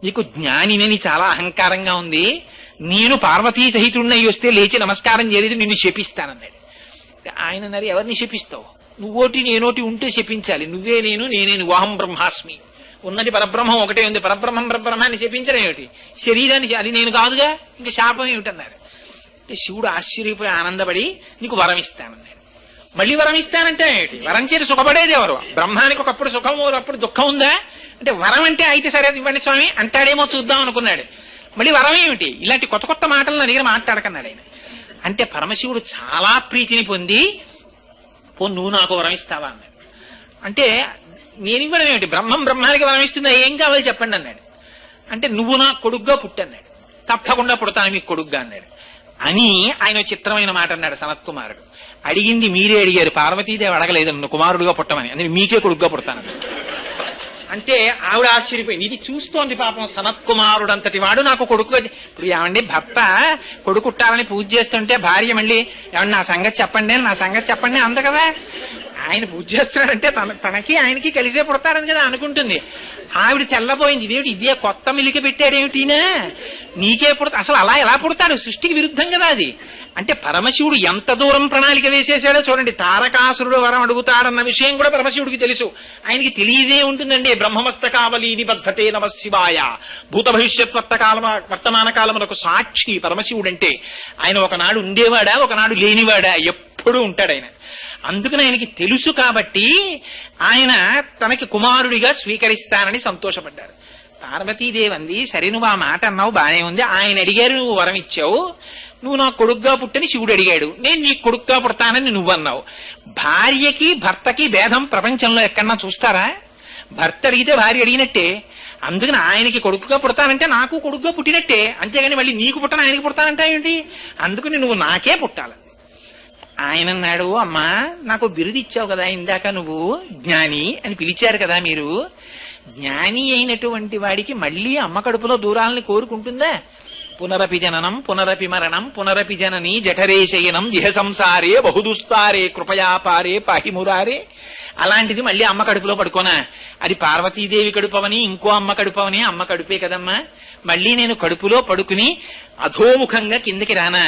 నీకు జ్ఞానినని చాలా అహంకారంగా ఉంది, నేను పార్వతీ సహితుడినై వస్తే లేచి నమస్కారం చేయలేదు, నిన్ను శపిస్తానన్నాడు. ఆయన అన్నారు, ఎవరిని శపిస్తావు? నువ్వోటి నేనోటి ఉంటే శపించాలి, నువ్వే నేను నేనే వాహం బ్రహ్మాస్మి, ఉన్నది పరబ్రహ్మం ఒకటే ఉంది, పరబ్రహ్మం పరబ్రహ్మాన్ని శపించడం ఏమిటి? శరీరాన్ని అది నేను కాదుగా, ఇంకా శాపం ఏమిటన్నారు. శివుడు ఆశ్చర్యపోయి ఆనందపడి నీకు వరం ఇస్తానన్నాడు. మళ్ళీ వరం ఇస్తానంటే ఏమిటి? వరం చేసి సుఖపడేది ఎవరు? బ్రహ్మానికి ఒకప్పుడు సుఖం, ఒకప్పుడు దుఃఖం ఉందా అంటే వరం అంటే అయితే సరే ఇవ్వండి స్వామి అంటాడేమో చూద్దాం అనుకున్నాడు. మళ్ళీ వరం ఏమిటి? ఇలాంటి కొత్త కొత్త మాటలు నా దగ్గర మాట్లాడకన్నాడు ఆయన. అంటే పరమశివుడు చాలా ప్రీతిని పొంది, పో నువ్వు నాకు వరం ఇస్తావా అన్నాడు. అంటే నేను ఇవ్వడం ఏమిటి? బ్రహ్మానికి వరం ఇస్తుందా, ఏం కావాలి చెప్పండి అన్నాడు. అంటే నువ్వు నా కొడుగ్గా పుట్టన్నాడు. తప్పకుండా పుడతాను మీకు కొడుగ్గా అన్నాడు. అని ఆయన చిత్రమైన మాట అన్నాడు సనత్కుమారుడు. అడిగింది మీరే అడిగారు, పార్వతీదేవి అడగలేదు నన్ను కుమారుడుగా పుట్టమని, అందుకే మీకే కొడుగ్గా పుడతాను. అంటే ఆవిడ ఆశ్చర్యపోయింది. ఇది చూస్తోంది పాపం సనత్కుమారుడు అంతటి వాడు నాకు కొడుకు. ఇప్పుడు ఏమండి భర్త కొడుకుట్టాలని పూజ చేస్తుంటే భార్య మళ్ళీ ఏమన్నా నా సంగతి చెప్పండి అంత కదా. ఆయన పూజ చేస్తున్నాడంటే తనకి ఆయనకి కలిసే పుడతారని కదా అనుకుంటుంది. ఆవిడ తెల్లబోయింది. ఇదేమిటి, ఇదే కొత్త మిలికి పెట్టాడేమిటినా, నీకే పుడతా, అసలు అలా ఎలా పుడతాడు? సృష్టికి విరుద్ధం కదా అది. అంటే పరమశివుడు ఎంత దూరం ప్రణాళిక వేసేసాడో చూడండి. తారకాసురుడు వరం అడుగుతాడన్న విషయం కూడా పరమశివుడికి తెలుసు. ఆయనకి తెలియదే ఉంటుందండి. బ్రహ్మమస్తకావలి నిబద్ధతే నమ శివాయ, భూత భవిష్యత్ వర్తమాన కాలమునకు సాక్షి పరమశివుడంటే. ఆయన ఒకనాడు ఉండేవాడా, ఒకనాడు లేనివాడా? ఎప్పుడూ ఉంటాడు ఆయన. అందుకని ఆయనకి తెలుసు కాబట్టి ఆయన తనకి కుమారుడిగా స్వీకరిస్తానని సంతోషపడ్డారు. పార్వతీదేవి అంది, సరే నువ్వు ఆ మాట అన్నావు బానే ఉంది, ఆయన అడిగారు నువ్వు వరం ఇచ్చావు, నువ్వు నా కొడుగ్గా పుట్టని శివుడు అడిగాడు, నేను నీ కొడుగ్గా పుడతానని నువ్వన్నావు. భార్యకి భర్తకి భేదం ప్రపంచంలో ఎక్కడన్నా చూస్తారా? భర్త అడిగితే భార్య అడిగినట్టే. అందుకని ఆయనకి కొడుకుగా పుడతానంటే నాకు కొడుకుగా పుట్టినట్టే. అంతేగాని మళ్ళీ నీకు పుట్టను ఆయనకి పుడతానంటే ఏంటి? అందుకని నువ్వు నాకే పుట్టాలి. ఆయన అన్నాడు, అమ్మా నాకు బిరుదు ఇచ్చావు కదా ఇందాక, నువ్వు జ్ఞాని అని పిలిచారు కదా మీరు. జ్ఞాని అయినటువంటి వాడికి మళ్ళీ అమ్మ కడుపులో దూరాలని కోరుకుంటుందా? పునరపి జననం పునరపి మరణం పునరపి జనని జఠరే శయనం ఇహ సంసారే బహుదుస్తారే కృపయాపారే పాహిమురారే. అలాంటిది మళ్ళీ అమ్మ కడుపులో పడుకోనా? అది పార్వతీదేవి కడుపవని ఇంకో అమ్మ కడుపవని, అమ్మ కడుపే కదమ్మా. మళ్ళీ నేను కడుపులో పడుకుని అధోముఖంగా కిందకి రానా?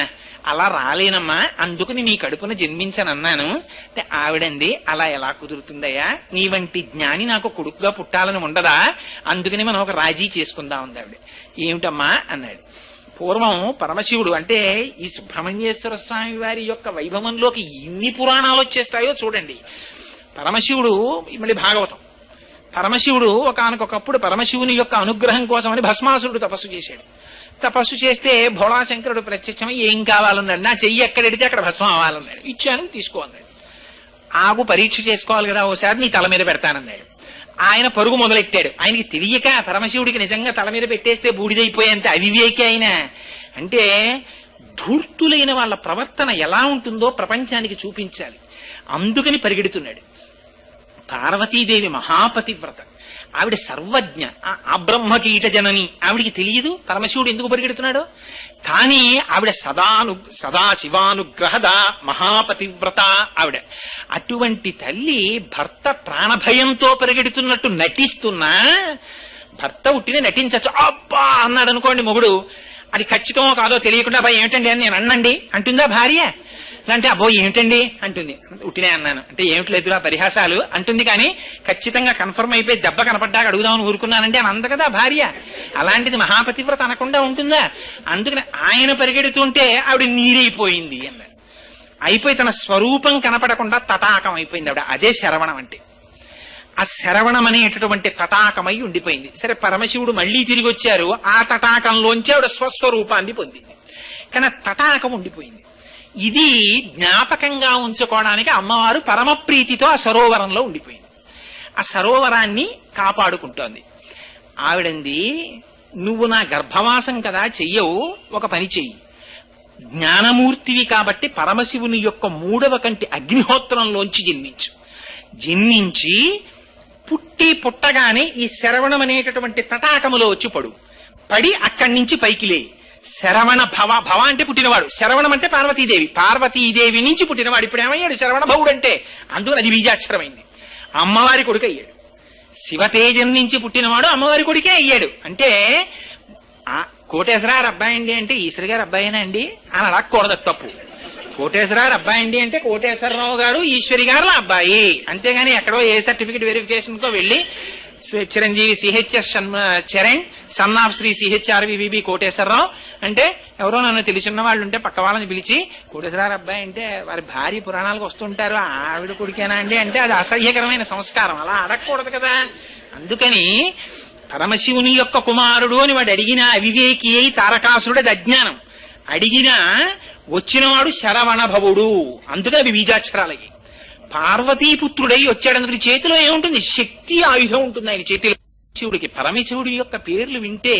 అలా రాలేనమ్మా, అందుకని నీ కడుపున జన్మించనన్నాను. ఆవిడంది, అలా ఎలా కుదురుతుందయ్యా, నీ వంటి జ్ఞాని నాకు కొడుకుగా పుట్టాలని ఉండదా? అందుకని మనం ఒక రాజీ చేసుకుందాం ఉంది ఆవిడ. ఏమిటమ్మా అన్నాడు. పూర్వం పరమశివుడు అంటే ఈ సుబ్రహ్మణ్యేశ్వర స్వామి వారి యొక్క వైభవంలోకి ఎన్ని పురాణాలు వచ్చేస్తాయో చూడండి. పరమశివుడు మళ్ళీ భాగవతం. పరమశివుడు ఒకానొకప్పుడు పరమశివుని యొక్క అనుగ్రహం కోసమని భస్మాసురుడు తపస్సు చేశాడు. తపస్సు చేస్తే భోళాశంకరుడు ప్రత్యక్షమై ఏం కావాలన్నాడు. నా చెయ్యి ఎక్కడెడితే అక్కడ భస్మం అవ్వాలన్నాడు. ఇచ్చాను, తీసుకో అన్నాడు. ఆగు, పరీక్ష చేసుకోవాలి కదా, ఓసారి నీ తల మీద పెడతానన్నాడు. ఆయన పరుగు మొదలెట్టాడు. ఆయనకి తెలియక పరమశివుడికి నిజంగా తల మీద పెట్టేస్తే బూడిదైపోయేంత అవివేకి ఆయన. అంటే ధూర్తులైన వాళ్ళ ప్రవర్తన ఎలా ఉంటుందో ప్రపంచానికి చూపించాలి, అందుకని పరిగెడుతున్నాడు. పార్వతీదేవి మహాపతివ్రత, ఆవిడ సర్వజ్ఞ, ఆ బ్రహ్మకీట జనని. ఆవిడికి తెలియదు పరమశివుడు ఎందుకు పరిగెడుతున్నాడో. కానీ ఆవిడ సదాశివానుగ్రహద మహాపతివ్రత ఆవిడ. అటువంటి తల్లి భర్త ప్రాణభయంతో పరిగెడుతున్నట్టు నటిస్తున్నా, భర్త ఉట్టినే నటించచ్చు. అబ్బా అన్నాడు అనుకోండి మొగుడు, అది ఖచ్చితమో కాదో తెలియకుండా అబ్బాయి ఏమిటండి అని నేను అన్నండి అంటుందా భార్య? అంటే అబ్బో ఏమిటండి అంటుంది. ఉట్టినే అన్నాను అంటే ఏమిటి లేదురా పరిహాసాలు అంటుంది. కానీ ఖచ్చితంగా కన్ఫర్మ్ అయిపోయి దెబ్బ కనపడ్డాక అడుగుదామని ఊరుకున్నానంటే అని అంద కదా భార్య. అలాంటిది మహాపతివ్రత అనకుండా ఉంటుందా? అందుకని ఆయన పరిగెడుతుంటే ఆవిడ నీరైపోయింది అన్నాడు. అయిపోయి తన స్వరూపం కనపడకుండా తటాకం అయిపోయింది ఆవిడ. అదే శరవణం అంటే. ఆ శరవణం అనేటటువంటి తటాకమై ఉండిపోయింది. సరే, పరమశివుడు మళ్లీ తిరిగి వచ్చారు, ఆ తటాకంలోంచి ఆవిడ స్వస్వరూపాన్ని పొందింది. కానీ తటాకం ఉండిపోయింది. ఇది జ్ఞాపకంగా ఉంచుకోవడానికి అమ్మవారు పరమప్రీతితో ఆ సరోవరంలో ఉండిపోయింది. ఆ సరోవరాన్ని కాపాడుకుంటోంది. ఆవిడంది, నువ్వు నా గర్భవాసం కదా చెయ్యవు, ఒక పని చెయ్యి. జ్ఞానమూర్తివి కాబట్టి పరమశివుని యొక్క 3వ కంటి అగ్నిహోత్రంలోంచి జన్మించి పుట్టగానే ఈ శరవణం అనేటటువంటి తటాకములో వచ్చి పడి అక్కడి నుంచి పైకి లేయి. శరవణ భవ అంటే పుట్టినవాడు, శరవణం అంటే పార్వతీదేవి నుంచి పుట్టినవాడు. ఇప్పుడు ఏమయ్యాడు? శరవణ భవుడు అంటే. అందువల్ల అది బీజాక్షరమైంది. అమ్మవారి కొడుకు అయ్యాడు. శివతేజం నుంచి పుట్టినవాడు అమ్మవారి కొడుకే అయ్యాడు. అంటే కోటేశ్వరరావు అబ్బాయి అండి అంటే ఈశ్వరి గారు అబ్బాయినా అండి అని అడగకూడదు, తప్పు. కోటేశ్వరరావు అబ్బాయి అండి అంటే కోటేశ్వరరావు గారు ఈశ్వరి గారుల అబ్బాయి. అంతేగాని ఎక్కడో ఏ సర్టిఫికెట్ వెరిఫికేషన్ కో వెళ్ళి Chiranjeevi CHS Charan son of Shri CHRVB Koteswararao అంటే ఎవరో నన్ను తెలిసిన వాళ్ళు ఉంటే పక్క వాళ్ళని పిలిచి కోటేశ్వరరావు అబ్బాయి అంటే వారి భార్య పురాణాలకు వస్తుంటారు, ఆవిడ కొడుకేనా అండి అంటే అది అసహ్యకరమైన సంస్కారం, అలా అడగకూడదు కదా. అందుకని పరమశివుని యొక్క కుమారుడు అని వాడు అడిగిన అవివేకి అయి తారకాసురుడు, అది అజ్ఞానం. అడిగినా వచ్చినవాడు శరవణభవుడు, అందుకే అవి బీజాక్షరాలయ్యి. పార్వతీపుత్రుడై వచ్చాడు, అందుకని చేతిలో ఏముంటుంది? శక్తి ఆయుధం ఉంటుంది ఆయన చేతిలో. శివుడికి పరమశివుడి యొక్క పేర్లు వింటే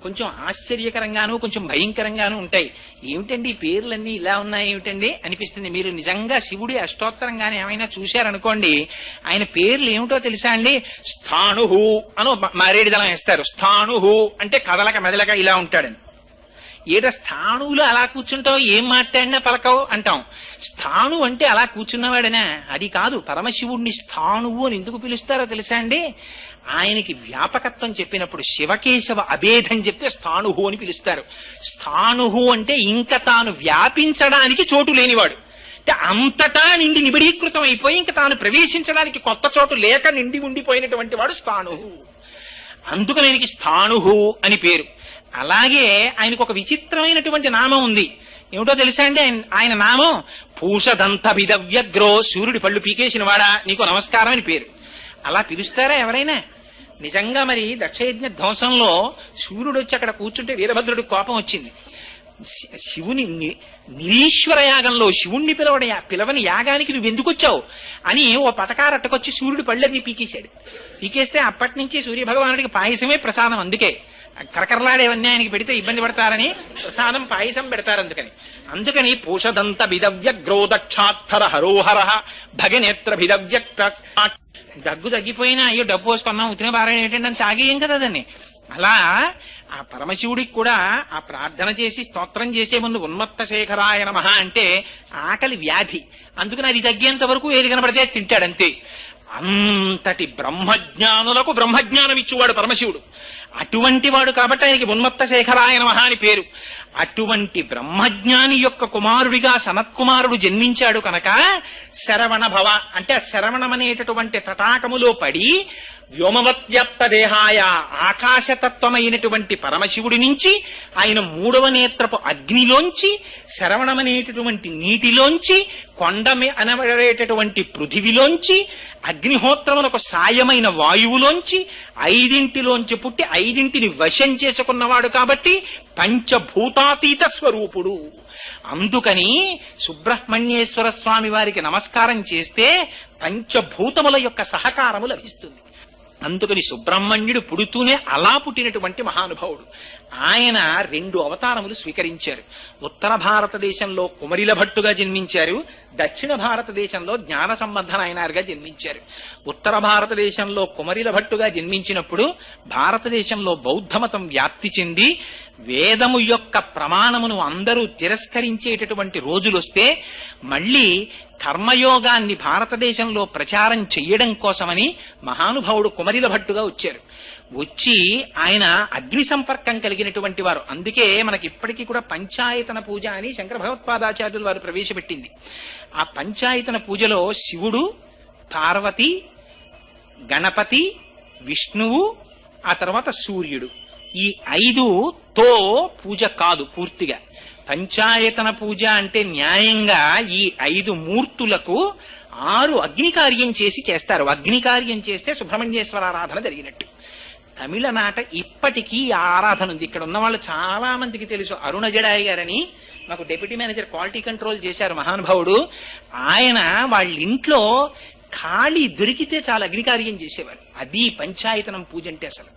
కొంచెం ఆశ్చర్యకరంగాను కొంచెం భయంకరంగాను ఉంటాయి. ఏమిటండి ఈ పేర్లన్నీ ఇలా ఉన్నాయి ఏమిటండి అనిపిస్తుంది. మీరు నిజంగా శివుడి అష్టోత్తరంగానే ఏమైనా చూశారనుకోండి, ఆయన పేర్లు ఏమిటో తెలుసా అండి? స్థాణుహు అని మారేడు దళం వేస్తారు. స్థాణుహు అంటే కదలక మెదలక ఇలా ఉంటాడని. ఏట స్థాణువులు అలా కూర్చుంటావు, ఏం మాట్లాడినా పలకవు అంటాం. స్థాణు అంటే అలా కూర్చున్నవాడనా? అది కాదు. పరమశివుడిని స్థాణువు అని ఎందుకు పిలుస్తారో తెలుసా అండి? ఆయనకి వ్యాపకత్వం చెప్పినప్పుడు శివకేశవ అభేదం చెప్తే స్థాణుహు అని పిలుస్తారు. స్థాణుహు అంటే ఇంకా తాను వ్యాపించడానికి చోటు లేనివాడు, అంటే అంతటా నిండి నిబిడీకృతం అయిపోయి ఇంకా తాను ప్రవేశించడానికి కొత్త చోటు లేక నిండి ఉండిపోయినటువంటి వాడు స్థాణుహు. అందుకని ఆయనకి స్థాణుహు అని పేరు. అలాగే ఆయనకు ఒక విచిత్రమైనటువంటి నామం ఉంది. ఏమిటో తెలుసా అండి? ఆయన నామం పూషదంత బిదవ్యగ్రో, సూర్యుడి పళ్ళు పీకేసిన వాడా నీకు నమస్కారం అని పేరు. అలా పిలుస్తారా ఎవరైనా? నిజంగా మరి దక్షయజ్ఞ ధ్వంసంలో సూర్యుడు వచ్చి అక్కడ కూర్చుంటే వీరభద్రుడికి కోపం వచ్చింది. శివుని నిరీశ్వర యాగంలో శివుణ్ణి పిలవని యాగానికి నువ్వు ఎందుకు వచ్చావు అని ఓ పటకారట్టకొచ్చి సూర్యుడి పళ్ళని పీకేశాడు. పీకేస్తే అప్పటి నుంచి సూర్యభగవానుడికి పాయసమే ప్రసాదం. అందుకే కరకరలాడేవన్నీ ఆయనకి పెడితే ఇబ్బంది పడతారని ప్రసాదం పాయసం పెడతారు. అందుకని పూషదంత బిదవ్యగ్రో దక్షాత్తర హరోహర భగనేత్ర బిదవ్యక్త. దగ్గు తగ్గిపోయినా అయ్యో డబ్బు పోసుకున్నాం ఉతిన బారాయణ ఏంటంటే అని తాగేయం కదా దాన్ని. అలా ఆ పరమశివుడికి కూడా ఆ ప్రార్థన చేసి స్తోత్రం చేసే ముందు ఉన్మత్త శేఖరాయ నమః అంటే ఆకలి వ్యాధి, అందుకని అది తగ్గేంత వరకు ఏది కనపడితే తింటాడంతే. అంతటి బ్రహ్మజ్ఞానులకు బ్రహ్మజ్ఞానం ఇచ్చేవాడు పరమశివుడు. అటువంటి వాడు కాబట్టి ఆయనకి ఉన్మత్త శేఖరాయ నమః అని పేరు. అటువంటి బ్రహ్మజ్ఞాని యొక్క కుమారుడిగా సనత్కుమారుడు జన్మించాడు కనుక శరవణ భవ అంటే ఆ శరవణం అనేటటువంటి తటాకములో పడి వ్యోమవత్వ్యాప్త దేహాయ ఆకాశతత్వమైనటువంటి పరమశివుడి నుంచి ఆయన 3వ నేత్రపు అగ్నిలోంచి శరవణమనేటటువంటి నీటిలోంచి కొండ అనబడేటటువంటి పృథివిలోంచి అగ్నిహోత్రములకు సాయమైన వాయువులోంచి 5 పుట్టి 5 వశం చేసుకున్నవాడు కాబట్టి పంచభూతాతీత స్వరూపుడు. అందుకని సుబ్రహ్మణ్యేశ్వర స్వామి వారికి నమస్కారం చేస్తే పంచభూతముల యొక్క సహకారము లభిస్తుంది. అందుకని సుబ్రహ్మణ్యుడు పుడుతూనే అలా పుట్టినటువంటి మహానుభావుడు. ఆయన 2 అవతారములు స్వీకరించారు. ఉత్తర భారతదేశంలో కుమరిల భట్టుగా జన్మించారు, దక్షిణ భారతదేశంలో జ్ఞాన సంబంధ నాయనారుగా జన్మించారు. ఉత్తర భారతదేశంలో కుమరిల భట్టుగా జన్మించినప్పుడు భారతదేశంలో బౌద్ధమతం వ్యాప్తి చెంది వేదము యొక్క ప్రమాణమును అందరూ తిరస్కరించేటటువంటి రోజులొస్తే మళ్లీ కర్మయోగాన్ని భారతదేశంలో ప్రచారం చెయ్యడం కోసమని మహానుభావుడు కుమరిల భట్టుగా వచ్చారు. వచ్చి ఆయన అగ్ని సంపర్కం కలిగినటువంటి వారు. అందుకే మనకి ఇప్పటికీ కూడా పంచాయతన పూజ అని శంకర భగవత్పాదాచార్యులు వారు ప్రవేశపెట్టింది. ఆ పంచాయతన పూజలో శివుడు, పార్వతి, గణపతి, విష్ణువు, ఆ తర్వాత సూర్యుడు, ఈ 5తో పూజ కాదు పూర్తిగా. పంచాయతన పూజ అంటే న్యాయంగా ఈ 5 మూర్తులకు 6 అగ్నికార్యం చేసి చేస్తారు. అగ్నికార్యం చేస్తే సుబ్రహ్మణ్యేశ్వర ఆరాధన జరిగినట్టు. తమిళనాట ఇప్పటికీ ఆ ఆరాధన ఉంది. ఇక్కడ ఉన్న వాళ్ళు చాలా మందికి తెలుసు. అరుణ జడాయి గారని మాకు డెప్యూటీ మేనేజర్ క్వాలిటీ కంట్రోల్ చేశారు మహానుభావుడు. ఆయన వాళ్ళ ఇంట్లో ఖాళీ దొరికితే చాలా అగ్నికార్యం చేసేవారు. అది పంచాయతనం పూజ అంటే. అసలు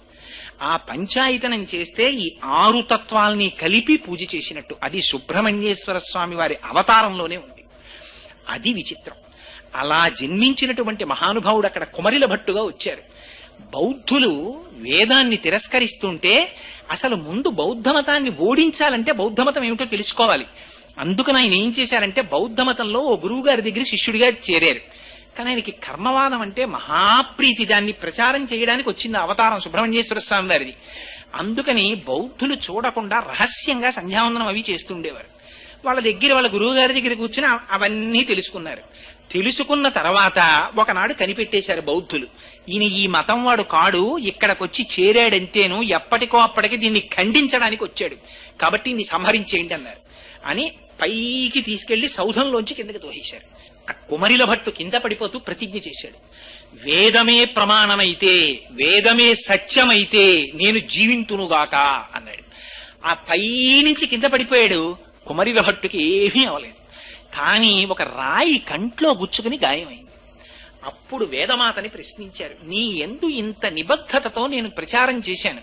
ఆ పంచాయతనం చేస్తే ఈ 6 తత్వాల్ని కలిపి పూజ చేసినట్టు. అది సుబ్రహ్మణ్యేశ్వర స్వామి వారి అవతారంలోనే ఉంది. అది విచిత్రం. అలా జన్మించినటువంటి మహానుభావుడు అక్కడ కుమరిల భట్టుగా వచ్చారు. బౌద్ధులు వేదాన్ని తిరస్కరిస్తుంటే అసలు ముందు బౌద్ధ మతాన్ని ఓడించాలంటే బౌద్ధ మతం ఏమిటో తెలుసుకోవాలి. అందుకని ఆయన ఏం చేశారంటే బౌద్ధ మతంలో ఓ గురువు గారి దగ్గర శిష్యుడిగా చేరారు. కానీ ఆయనకి కర్మవాదం అంటే మహాప్రీతి. దాన్ని ప్రచారం చేయడానికి వచ్చింది అవతారం సుబ్రహ్మణ్యేశ్వర స్వామి వారిది. అందుకని బౌద్ధులు చూడకుండా రహస్యంగా సంధ్యావందనం అవి చేస్తుండేవారు. వాళ్ళ దగ్గర వాళ్ళ గురువు గారి దగ్గర కూర్చుని అవన్నీ తెలుసుకున్నారు. తెలుసుకున్న తర్వాత ఒకనాడు కనిపెట్టేశారు బౌద్ధులు, ఈయన ఈ మతం వాడు కాడు, ఇక్కడికొచ్చి చేరాడంతేను ఎప్పటికో అప్పటికి దీన్ని ఖండించడానికి వచ్చాడు, కాబట్టి ఈయన్ని సంహరించేయండి అన్నారు. అని పైకి తీసుకెళ్లి సౌధంలోంచి కిందకి తోసేశారు. ఆ కుమరిల భట్టు కింద పడిపోతూ ప్రతిజ్ఞ చేశాడు, వేదమే ప్రమాణమైతే, వేదమే సత్యమైతే నేను జీవింతునుగాక అన్నాడు. ఆ పైనుంచి కింద పడిపోయాడు. కుమరిల భట్టుకి ఏమీ అవలేదు. కానీ ఒక రాయి కంట్లో గుచ్చుకుని గాయమైంది. అప్పుడు వేదమాతని ప్రశ్నించారు, నీ యందు ఇంత నిబద్ధతతో నేను ప్రచారం చేశాను,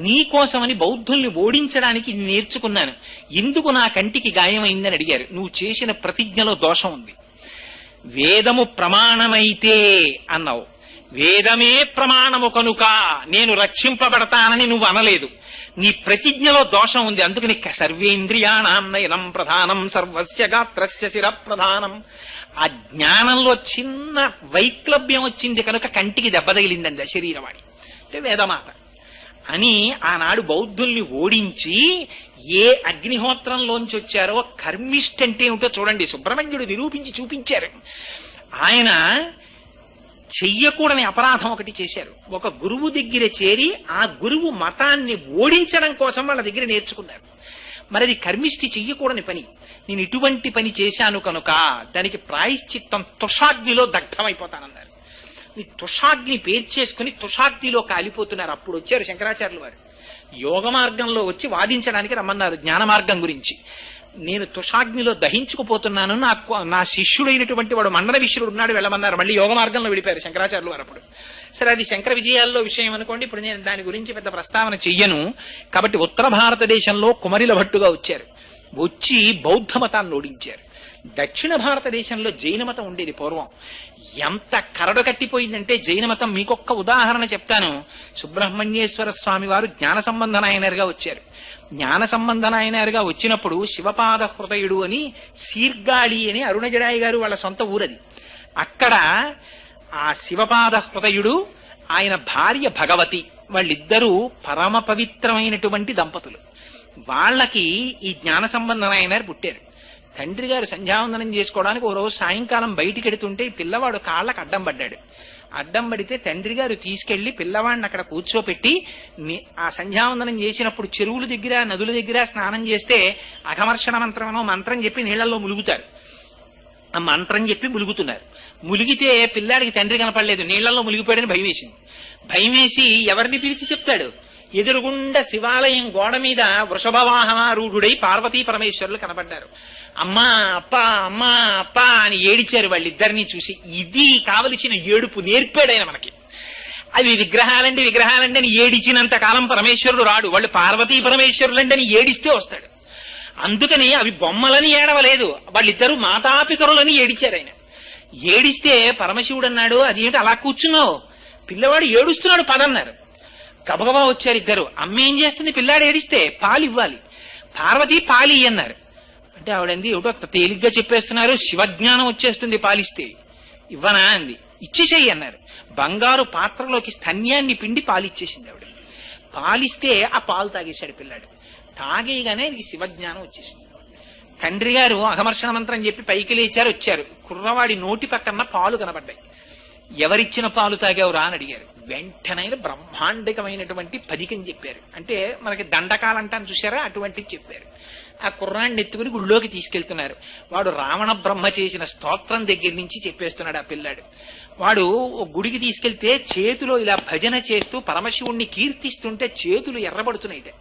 నీ కోసమని బౌద్ధుల్ని ఓడించడానికి నేర్చుకున్నాను, ఎందుకు నా కంటికి గాయమైందని అడిగారు. నువ్వు చేసిన ప్రతిజ్ఞలో దోషం ఉంది. వేదము ప్రమాణమైతే అన్నావు, వేదమే ప్రమాణము కనుక నేను రక్షింపబడతానని నువ్వు అనలేదు. నీ ప్రతిజ్ఞలో దోషం ఉంది. అందుకని సర్వేంద్రియాణం నయనం ప్రధానం సర్వస్య గాత్రస్య శిర ప్రధానం. ఆ జ్ఞానంలో చిన్న వైక్లభ్యం వచ్చింది కనుక కంటికి దెబ్బ తగిలిందండి ఆ శరీరవాణి అంటే వేదమాత అని. ఆనాడు బౌద్ధుల్ని ఓడించి ఏ అగ్నిహోత్రంలోంచి వచ్చారో కర్మిష్ఠ అంటే ఏమిటో చూడండి సుబ్రహ్మణ్యుడు నిరూపించి చూపించారు. ఆయన చెయ్యకూడని అపరాధం ఒకటి చేశారు. ఒక గురువు దగ్గర చేరి ఆ గురువు మతాన్ని ఓడించడం కోసం వాళ్ళ దగ్గర నేర్చుకున్నారు. మరి అది కర్మిష్ఠి చెయ్యకూడని పని. నేను ఇటువంటి పని చేశాను కనుక దానికి ప్రాయశ్చిత్తం తుషాగ్నిలో దగ్ధమైపోతానన్నారు. ఈ తుషాగ్ని పేర్చేసుకుని తుషాగ్నిలో కాలిపోతున్నారు. అప్పుడు వచ్చారు శంకరాచార్యులు వారు. యోగ మార్గంలో వచ్చి వాదించడానికి రమ్మన్నారు జ్ఞాన మార్గం గురించి. నేను తుషాగ్నిలో దహించుకుపోతున్నాను, నా శిష్యుడైనటువంటి వాడు మండల విశ్రుడు ఉన్నాడు వెళ్ళమన్నారు. మళ్ళీ యోగ మార్గంలో వెళ్ళిపోయారు శంకరాచార్యులు వారు. అప్పుడు సరే అది శంకర విజయాల్లో విషయం అనుకోండి, ఇప్పుడు నేను దాని గురించి పెద్ద ప్రస్తావన చెయ్యను. కాబట్టి ఉత్తర భారతదేశంలో కుమరిల భట్టుగా వచ్చారు. వచ్చి బౌద్ధ మతాన్ని ఓడించారు. దక్షిణ భారతదేశంలో జైన మతం ఉండేది పూర్వం. ఎంత కరడు కట్టిపోయిందంటే జైన మతం, మీకొక్క ఉదాహరణ చెప్తాను. సుబ్రహ్మణ్యేశ్వర స్వామి వారు జ్ఞాన సంబంధ నాయనరుగా వచ్చారు. జ్ఞాన సంబంధ నాయనరుగా వచ్చినప్పుడు శివపాద హృదయుడు అని సీర్గాళి అని అరుణజడాయి గారు వాళ్ళ సొంత ఊరది. అక్కడ ఆ శివపాద హృదయుడు ఆయన భార్య భగవతి వాళ్ళిద్దరూ పరమ పవిత్రమైనటువంటి దంపతులు. వాళ్ళకి ఈ జ్ఞాన సంబంధ నాయనరు పుట్టారు. తండ్రి గారు సంధ్యావందనం చేసుకోవడానికి ఓ రోజు సాయంకాలం బయటికి ఎడుతుంటే ఈ పిల్లవాడు కాళ్ళకు అడ్డం పడ్డాడు. అడ్డం పడితే తండ్రి గారు తీసుకెళ్లి పిల్లవాడిని అక్కడ కూర్చోపెట్టి ఆ సంధ్యావందనం చేసినప్పుడు చెరువుల దగ్గర నదుల దగ్గర స్నానం చేస్తే అఘమర్షణ మంత్రమనో మంత్రం చెప్పి నీళ్లలో ములుగుతారు. ఆ మంత్రం చెప్పి ములుగుతున్నారు. ములిగితే పిల్లాడికి తండ్రి కనపడలేదు, నీళ్లలో ములిగిపోయాడని భయం వేసింది. భయం వేసి ఎవరిని పిలిచి చెప్తాడు? ఎదురుగుండా శివాలయం గోడ మీద వృషభవాహనారూఢుడై పార్వతీ పరమేశ్వరులు కనపడ్డారు. అమ్మా అప్ప అమ్మా అప్ప అని ఏడిచారు వాళ్ళిద్దరినీ చూసి. ఇది కావలసిన ఏడుపు నేర్పాడైన మనకి. అవి విగ్రహాలండి అని ఏడిచినంత కాలం పరమేశ్వరుడు రాడు. వాళ్ళు పార్వతీ పరమేశ్వరులండి అని ఏడిస్తే వస్తాడు. అందుకని అవి బొమ్మలని ఏడవలేదు, వాళ్ళిద్దరూ మాతాపితరులని ఏడిచారు. ఆయన ఏడిస్తే పరమశివుడు అన్నాడు, అది ఏంటి అలా కూర్చున్నావు, పిల్లవాడు ఏడుస్తున్నాడు పదన్నారు. గబగబా వచ్చారు ఇద్దరు. అమ్మ ఏం చేస్తుంది, పిల్లాడు ఏడిస్తే పాలు ఇవ్వాలి, పార్వతి పాలి అన్నారు. అంటే ఆవిడంది ఏమిటో తేలిగ్గా చెప్పేస్తున్నారు, శివజ్ఞానం వచ్చేస్తుంది పాలిస్తే. ఇవ్వనా అంది. ఇచ్చేసేయి అన్నారు. బంగారు పాత్రలోకి స్తన్యాన్ని పిండి పాలిచ్చేసింది ఆవిడ. పాలిస్తే ఆ పాలు తాగేశాడు పిల్లాడు. తాగేయగానే ఇది శివజ్ఞానం వచ్చేసింది. తండ్రి గారు అఘమర్షణ మంత్రం చెప్పి పైకి లేచారు, వచ్చారు. కుర్రవాడి నోటి పక్కన పాలు కనబడ్డాయి. ఎవరిచ్చిన పాలు తాగావురా అని అడిగారు. వెంటనే బ్రహ్మాండకమైనటువంటి పదికం చెప్పారు. అంటే మనకి దండకాలంటాను చూసారా, అటువంటిది చెప్పారు. ఆ కుర్రాన్ని ఎత్తుకుని గుళ్ళోకి తీసుకెళ్తున్నారు. వాడు రావణ బ్రహ్మ చేసిన స్తోత్రం దగ్గర నుంచి చెప్పేస్తున్నాడు ఆ పిల్లాడు. వాడు గుడికి తీసుకెళ్తే చేతిలో ఇలా భజన చేస్తూ పరమశివుణ్ణి కీర్తిస్తుంటే చేతులు ఎర్రబడుతున్నాయి.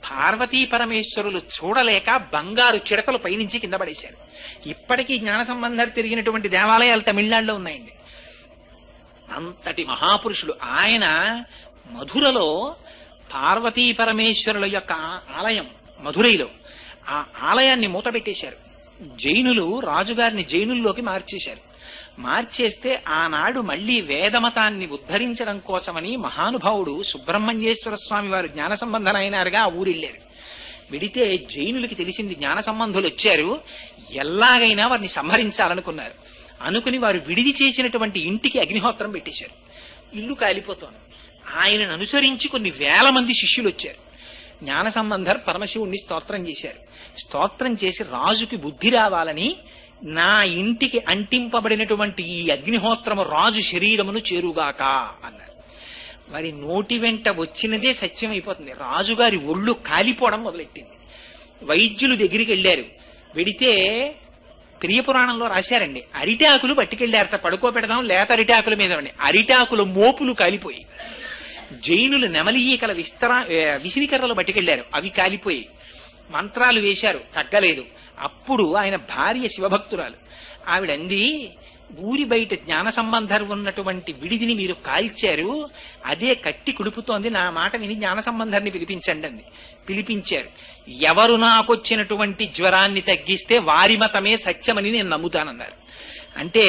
పార్వతీ పరమేశ్వరులు చూడలేక బంగారు చిడతలు పైనుంచి కింద పడేశారు. ఇప్పటికీ జ్ఞాన సంబంధాలు తిరిగినటువంటి దేవాలయాలు తమిళనాడులో ఉన్నాయండి. అంతటి మహాపురుషుడు ఆయన. మధురలో పార్వతీ పరమేశ్వరుల యొక్క ఆలయం మధురైలో, ఆ ఆలయాన్ని మూతపెట్టేశారు. జైనులు రాజుగారిని జైనుల్లోకి మార్చేశారు. మార్చేస్తే ఆనాడు మళ్లీ వేదమతాన్ని ఉద్ధరించడం కోసమని మహానుభావుడు సుబ్రహ్మణ్యేశ్వర స్వామి వారు జ్ఞాన సంబంధనైనారుగా ఆ ఊరెళ్ళారు. విడితే జైనులకి తెలిసింది జ్ఞాన సంబంధులు వచ్చారు, ఎలాగైనా వారిని సంహరించాలనుకున్నారు. అనుకుని వారు విడిది చేసినటువంటి ఇంటికి అగ్నిహోత్రం పెట్టేశారు. ఇల్లు కాలిపోతోంది. ఆయనను అనుసరించి కొన్ని వేల మంది శిష్యులు వచ్చారు. జ్ఞాన సంబంధర్ పరమశివుణ్ణి స్తోత్రం చేశారు. స్తోత్రం చేసి రాజుకి బుద్ధి రావాలని నా ఇంటికి అంటింపబడినటువంటి ఈ అగ్నిహోత్రము రాజు శరీరమును చేరుగాక అన్నారు. వారి నోటి వెంట వచ్చినదే సత్యం అయిపోతుంది. రాజుగారి ఒళ్ళు కాలిపోవడం మొదలెట్టింది. వైద్యులు దగ్గరికి వెళ్ళారు. వెడితే ప్రియపురాణంలో రాశారండి, అరిటాకులు పట్టుకెళ్లారట పడుకోబెడదాం లేత అరిటాకుల మీద. అరిటాకుల మోపులు కాలిపోయి, జైనులు నెమలియీకల విసిరికర్రలు పట్టుకెళ్లారు, అవి కాలిపోయి, మంత్రాలు వేశారు, తగ్గలేదు. అప్పుడు ఆయన భార్య శివభక్తురాలు. ఆవిడంది, ఊరి బయట జ్ఞాన సంబంధం ఉన్నటువంటి విడిదిని మీరు కాల్చారు, అదే కట్టి కుడుపుతోంది, నా మాట విని జ్ఞాన సంబంధాన్ని పిలిపించండి అంది. పిలిపించారు. ఎవరు నాకొచ్చినటువంటి జ్వరాన్ని తగ్గిస్తే వారి మతమే సత్యమని నేను నమ్ముతానన్నారు. అంటే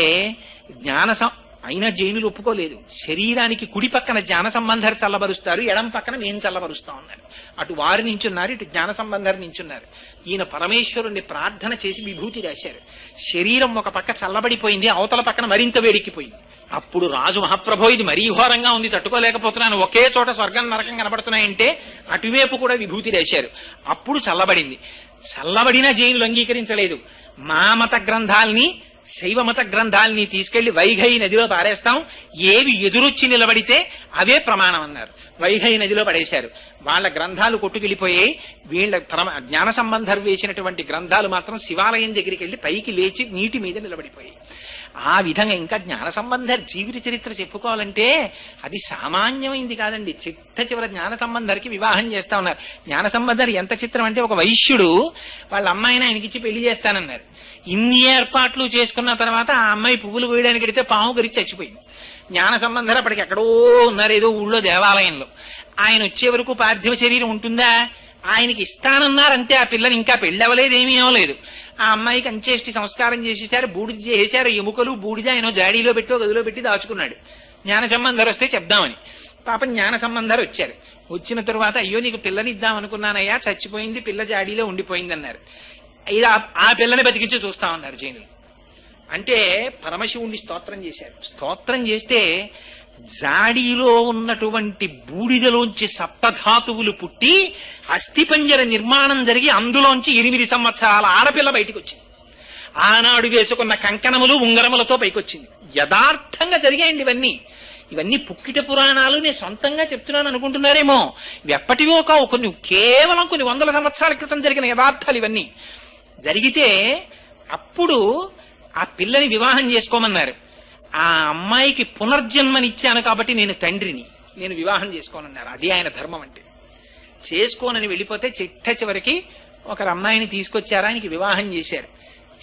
అయినా జైనులు ఒప్పుకోలేదు. శరీరానికి కుడి పక్కన జ్ఞాన సంబంధాలు చల్లబరుస్తారు, ఎడం పక్కన మేము చల్లబరుస్తాం అన్నారు. అటు వారు నించున్నారు, ఇటు జ్ఞాన సంబంధాలు నించున్నారు. ఈయన పరమేశ్వరుణ్ణి ప్రార్థన చేసి విభూతి రాశారు. శరీరం ఒక పక్క చల్లబడిపోయింది, అవతల పక్కన మరింత వేడెక్కిపోయింది. అప్పుడు రాజు, మహాప్రభో ఇది మరీ ఘోరంగా ఉంది, తట్టుకోలేకపోతున్నాను, ఒకే చోట స్వర్గం నరకం కనబడుతున్నాయంటే అటువైపు కూడా విభూతి రాశారు. అప్పుడు చల్లబడింది. చల్లబడినా జైనులు అంగీకరించలేదు. మా మత గ్రంథాల్ని, శైవ మత గ్రంథాలని తీసుకెళ్లి వైఘై నదిలో పారేస్తాం, ఏవి ఎదురొచ్చి నిలబడితే అవే ప్రమాణం అన్నారు. వైఘై నదిలో పడేశారు. వాళ్ళ గ్రంథాలు కొట్టుకెళ్లిపోయాయి. వీళ్ళ జ్ఞాన సంబంధం వేసినటువంటి గ్రంథాలు మాత్రం శివాలయం దగ్గరికి వెళ్లి పైకి లేచి నీటి మీద నిలబడిపోయాయి. ఆ విధంగా ఇంకా జ్ఞాన సంబంధర్ జీవిత చరిత్ర చెప్పుకోవాలంటే అది సామాన్యమైంది కాదండి. చిట్ట చివరి జ్ఞాన సంబంధర్కి వివాహం చేస్తా ఉన్నారు. జ్ఞాన సంబంధర్ ఎంత చిత్రం అంటే, ఒక వైశ్యుడు వాళ్ళ అమ్మాయిని ఆయనకిచ్చి పెళ్లి చేస్తానన్నారు. ఇన్ని ఏర్పాట్లు చేసుకున్న తర్వాత ఆ అమ్మాయి పువ్వులు వేయడానికి వెడితే పాము గరిచి చచ్చిపోయింది. జ్ఞాన సంబంధర్ అప్పటికి ఎక్కడో ఉన్నారు, ఏదో ఊళ్ళో దేవాలయంలో. ఆయన వచ్చే వరకు పార్థివ శరీరం ఉంటుందా? ఆయనకి ఇస్తానన్నారంతే. ఆ పిల్లని ఇంకా పెళ్ళవలేదు, ఏమీ అవ్వలేదు. ఆ అమ్మాయికి అంచేష్టి సంస్కారం చేసేశారు, బూడిద చేసేశారు. ఎముకలు బూడిద ఆయన జాడీలో పెట్టో గదిలో పెట్టి దాచుకున్నాడు. జ్ఞాన సంబంధర్ వస్తే చెప్దామని. పాపం జ్ఞాన సంబంధర్ వచ్చారు. వచ్చిన తరువాత, అయ్యో నీకు పిల్లని ఇద్దాం అనుకున్నానయ్యా, చచ్చిపోయింది, పిల్ల జాడీలో ఉండిపోయింది అన్నారు. ఇది ఆ పిల్లని బతికించి చూస్తామన్నారు జైనులు. అంటే పరమశివుణ్ణి స్తోత్రం చేశారు. స్తోత్రం చేస్తే జాడీలో ఉన్నటువంటి బూడిదలోంచి సప్తధాతువులు పుట్టి అస్థిపంజర నిర్మాణం జరిగి అందులోంచి 8 సంవత్సరాల ఆడపిల్ల బయటికి వచ్చింది. ఆనాడు వేసుకున్న కంకణములు ఉంగరములతో పైకొచ్చింది. యథార్థంగా జరిగాయండి ఇవన్నీ. ఇవన్నీ పుక్కిట పురాణాలు నేను సొంతంగా చెప్తున్నాను అనుకుంటున్నారేమో. ఇవి ఎప్పటివో కావు, కేవలం కొన్ని వందల సంవత్సరాల క్రితం జరిగిన యథార్థాలు ఇవన్నీ. జరిగితే అప్పుడు ఆ పిల్లని వివాహం చేసుకోమన్నారు. ఆ అమ్మాయికి పునర్జన్మనిచ్చాను కాబట్టి నేను తండ్రిని, నేను వివాహం చేసుకోనన్నారు. అది ఆయన ధర్మం అంటే. చేసుకోనని వెళ్ళిపోతే చిట్ట చివరికి ఒకరు అమ్మాయిని తీసుకొచ్చారు, ఆయనకి వివాహం చేశారు.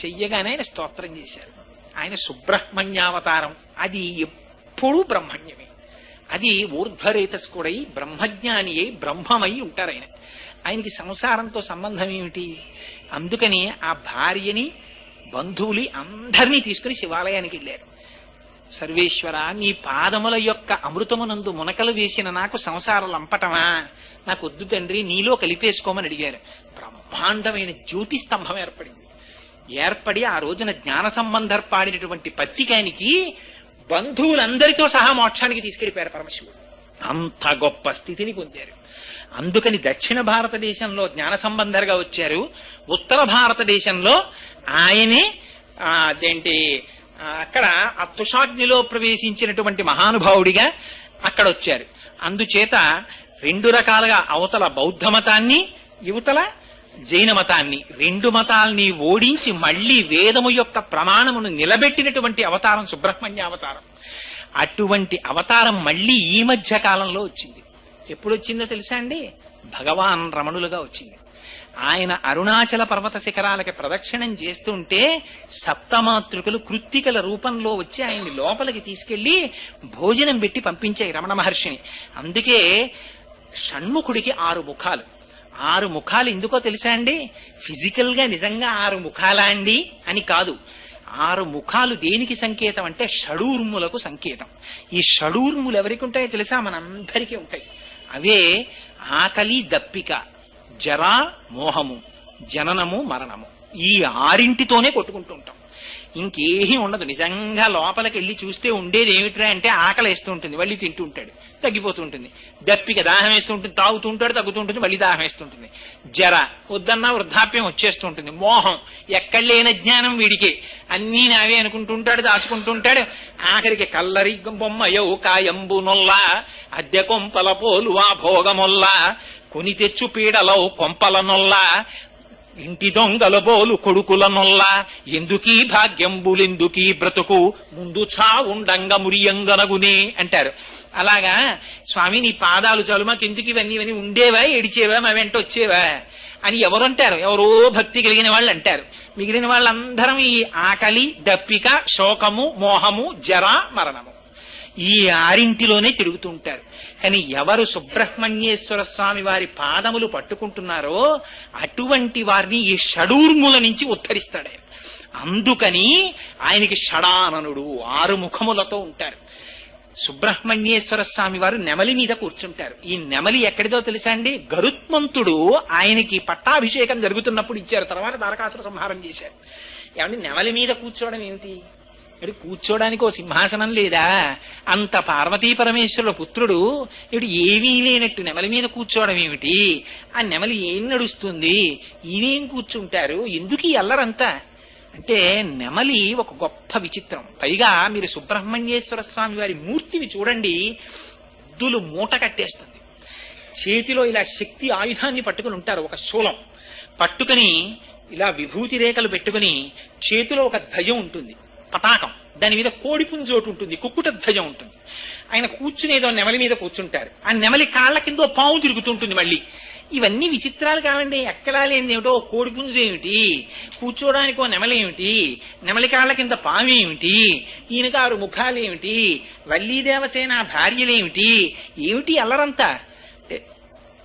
చెయ్యగానే ఆయన స్తోత్రం చేశారు. ఆయన సుబ్రహ్మణ్యావతారం. అది ఎప్పుడూ బ్రహ్మణ్యమే. అది ఊర్ధ్వరేతస్ కూడా బ్రహ్మజ్ఞాని అయి బ్రహ్మమై ఉంటారు ఆయన. ఆయనకి సంసారంతో సంబంధం ఏమిటి? అందుకని ఆ భార్యని, బంధువులు అందరినీ తీసుకుని శివాలయానికి వెళ్ళారు. సర్వేశ్వర, నీ పాదముల యొక్క అమృతమునందు మునకలు వేసిన నాకు సంసార లంపటమా? నాకు వద్దు తండ్రి, నీలో కలిపేసుకోమని అడిగారు. బ్రహ్మాండమైన జ్యోతి స్తంభం ఏర్పడి ఆ రోజున జ్ఞాన సంబంధర్ పాడినటువంటి పత్రికానికి బంధువులందరితో సహా మోక్షానికి తీసుకెళ్లిపోయారు పరమశివుడు. అంత గొప్ప స్థితిని పొందారు. అందుకని దక్షిణ భారతదేశంలో జ్ఞాన సంబంధర్గా వచ్చారు. ఉత్తర భారతదేశంలో ఆయనే అక్కడ అత్తుషాగ్నిలో ప్రవేశించినటువంటి మహానుభావుడిగా అక్కడ వచ్చారు. అందుచేత 2 రకాలుగా అవతల బౌద్ధ మతాన్ని, యువతల జైన మతాన్ని, రెండు మతాల్ని ఓడించి మళ్లీ వేదము యొక్క ప్రమాణమును నిలబెట్టినటువంటి అవతారం సుబ్రహ్మణ్య అవతారం. అటువంటి అవతారం మళ్లీ ఈ మధ్య కాలంలో వచ్చింది. ఎప్పుడు వచ్చిందో తెలుసా అండి? భగవాన్ రమణులుగా వచ్చింది. ఆయన అరుణాచల పర్వత శిఖరాలకి ప్రదక్షిణం చేస్తుంటే సప్తమాతృకలు కృత్తికల రూపంలో వచ్చి ఆయన్ని లోపలికి తీసుకెళ్లి భోజనం పెట్టి పంపించాయి రమణ మహర్షిని. అందుకే షణ్ముఖుడికి 6 ముఖాలు. 6 ముఖాలు ఎందుకో తెలుసా అండి? ఫిజికల్ గా నిజంగా 6 ముఖాలా అండి అని కాదు. 6 ముఖాలు దేనికి సంకేతం అంటే షడూర్ములకు సంకేతం. ఈ షడూర్ములు ఎవరికి ఉంటాయో తెలుసా? మనందరికీ ఉంటాయి. అవే ఆకలి, దప్పిక, జరా, మోహము, జననము, మరణము. ఈ 6 కొట్టుకుంటూ ఉంటాం. ఇంకేమీ ఉండదు. నిజంగా లోపలికి వెళ్ళి చూస్తే ఉండేది ఏమిట్రా అంటే ఆకలి వేస్తూ ఉంటుంది, మళ్ళీ తింటూ ఉంటాడు, తగ్గిపోతూ ఉంటుంది. దప్పిక, దాహం వేస్తూ ఉంటుంది, తాగుతూ ఉంటాడు, తగ్గుతూ ఉంటుంది, మళ్ళీ దాహం వేస్తుంటుంది. జర, వద్దన్నా వృద్ధాప్యం వచ్చేస్తూ ఉంటుంది. మోహం, ఎక్కడ లేని జ్ఞానం వీడికి, అన్నీ నావే అనుకుంటుంటాడు, దాచుకుంటుంటాడు. ఆఖరికి కల్లరి బొమ్మయౌ కాయంబు నొల్ల అద్దె కొంపల పోలువా భోగమొల్ల కొని తెచ్చు పీడలౌ కొంపల నొల్ల ఇంటి దొంగల బోలు కొడుకుల నొల్ల ఎందుకీ భాగ్యంబులెందుకీ బ్రతుకు ముందు చావుండంగ మురియంగనగునే అంటారు. అలాగా స్వామి నీ పాదాలు చాలు, మాకెందుకు ఇవన్నీ ఉండేవా, ఏడిచేవా, మా వెంట వచ్చేవా అని ఎవరంటారు? ఎవరో భక్తి కలిగిన వాళ్ళు అంటారు. మిగిలిన వాళ్ళందరం ఈ ఆకలి, దప్పిక, శోకము, మోహము, జర, మరణము ఈ 6 తిరుగుతూ ఉంటారు. కానీ ఎవరు సుబ్రహ్మణ్యేశ్వర స్వామి వారి పాదములు పట్టుకుంటున్నారో అటువంటి వారిని ఈ షడూర్ముల నుంచి ఉద్ధరిస్తాడు ఆయన. అందుకని ఆయనకి షడాననుడు, 6 ముఖములతో ఉంటారు. సుబ్రహ్మణ్యేశ్వర స్వామి వారు నెమలి మీద కూర్చుంటారు. ఈ నెమలి ఎక్కడిదో తెలుసా అండి? గరుత్మంతుడు ఆయనకి పట్టాభిషేకం జరుగుతున్నప్పుడు ఇచ్చారు, తర్వాత తారకాసుర సంహారం చేశారు. ఏమంటే నెమలి మీద కూర్చోవడం ఏమిటి? ఇటు కూర్చోడానికి ఓ సింహాసనం లేదా? అంత పార్వతీ పరమేశ్వరుల పుత్రుడు ఇటు ఏమీ లేనట్టు నెమలి మీద కూర్చోవడం ఏమిటి? ఆ నెమలి ఏం నడుస్తుంది, ఈయనేం కూర్చుంటారు, ఎందుకు ఈ అల్లరంతా అంటే నెమలి ఒక గొప్ప విచిత్రం. పైగా మీరు సుబ్రహ్మణ్యేశ్వర స్వామి వారి మూర్తిని చూడండి, ఎద్దులు మూట కట్టేస్తుంది. చేతిలో ఇలా శక్తి ఆయుధాన్ని పట్టుకుని ఉంటారు, ఒక శూలం పట్టుకుని ఇలా విభూతి రేఖలు పెట్టుకుని చేతిలో ఒక ధ్వజం ఉంటుంది, పతాకం, దాని మీద కోడిపుంజోటు ఉంటుంది, కుక్కుట ధ్వజం ఉంటుంది. ఆయన కూర్చునేదో నెమలి మీద కూర్చుంటారు. ఆ నెమలి కాళ్ళ కింద పాము తిరుగుతుంటుంది. మళ్ళీ ఇవన్నీ విచిత్రాలు కావండి. ఎక్కడా లేని ఏమిటో కోడిపుంజు ఏమిటి, కూర్చోడానికి ఓ నెమలి ఏమిటి, నెమలి కాళ్ళ కింద పాము ఏమిటి, ఈయనకు 6 ముఖాలు ఏమిటి, వల్లీదేవసేన భార్యలేమిటి, ఏమిటి అల్లరంతా?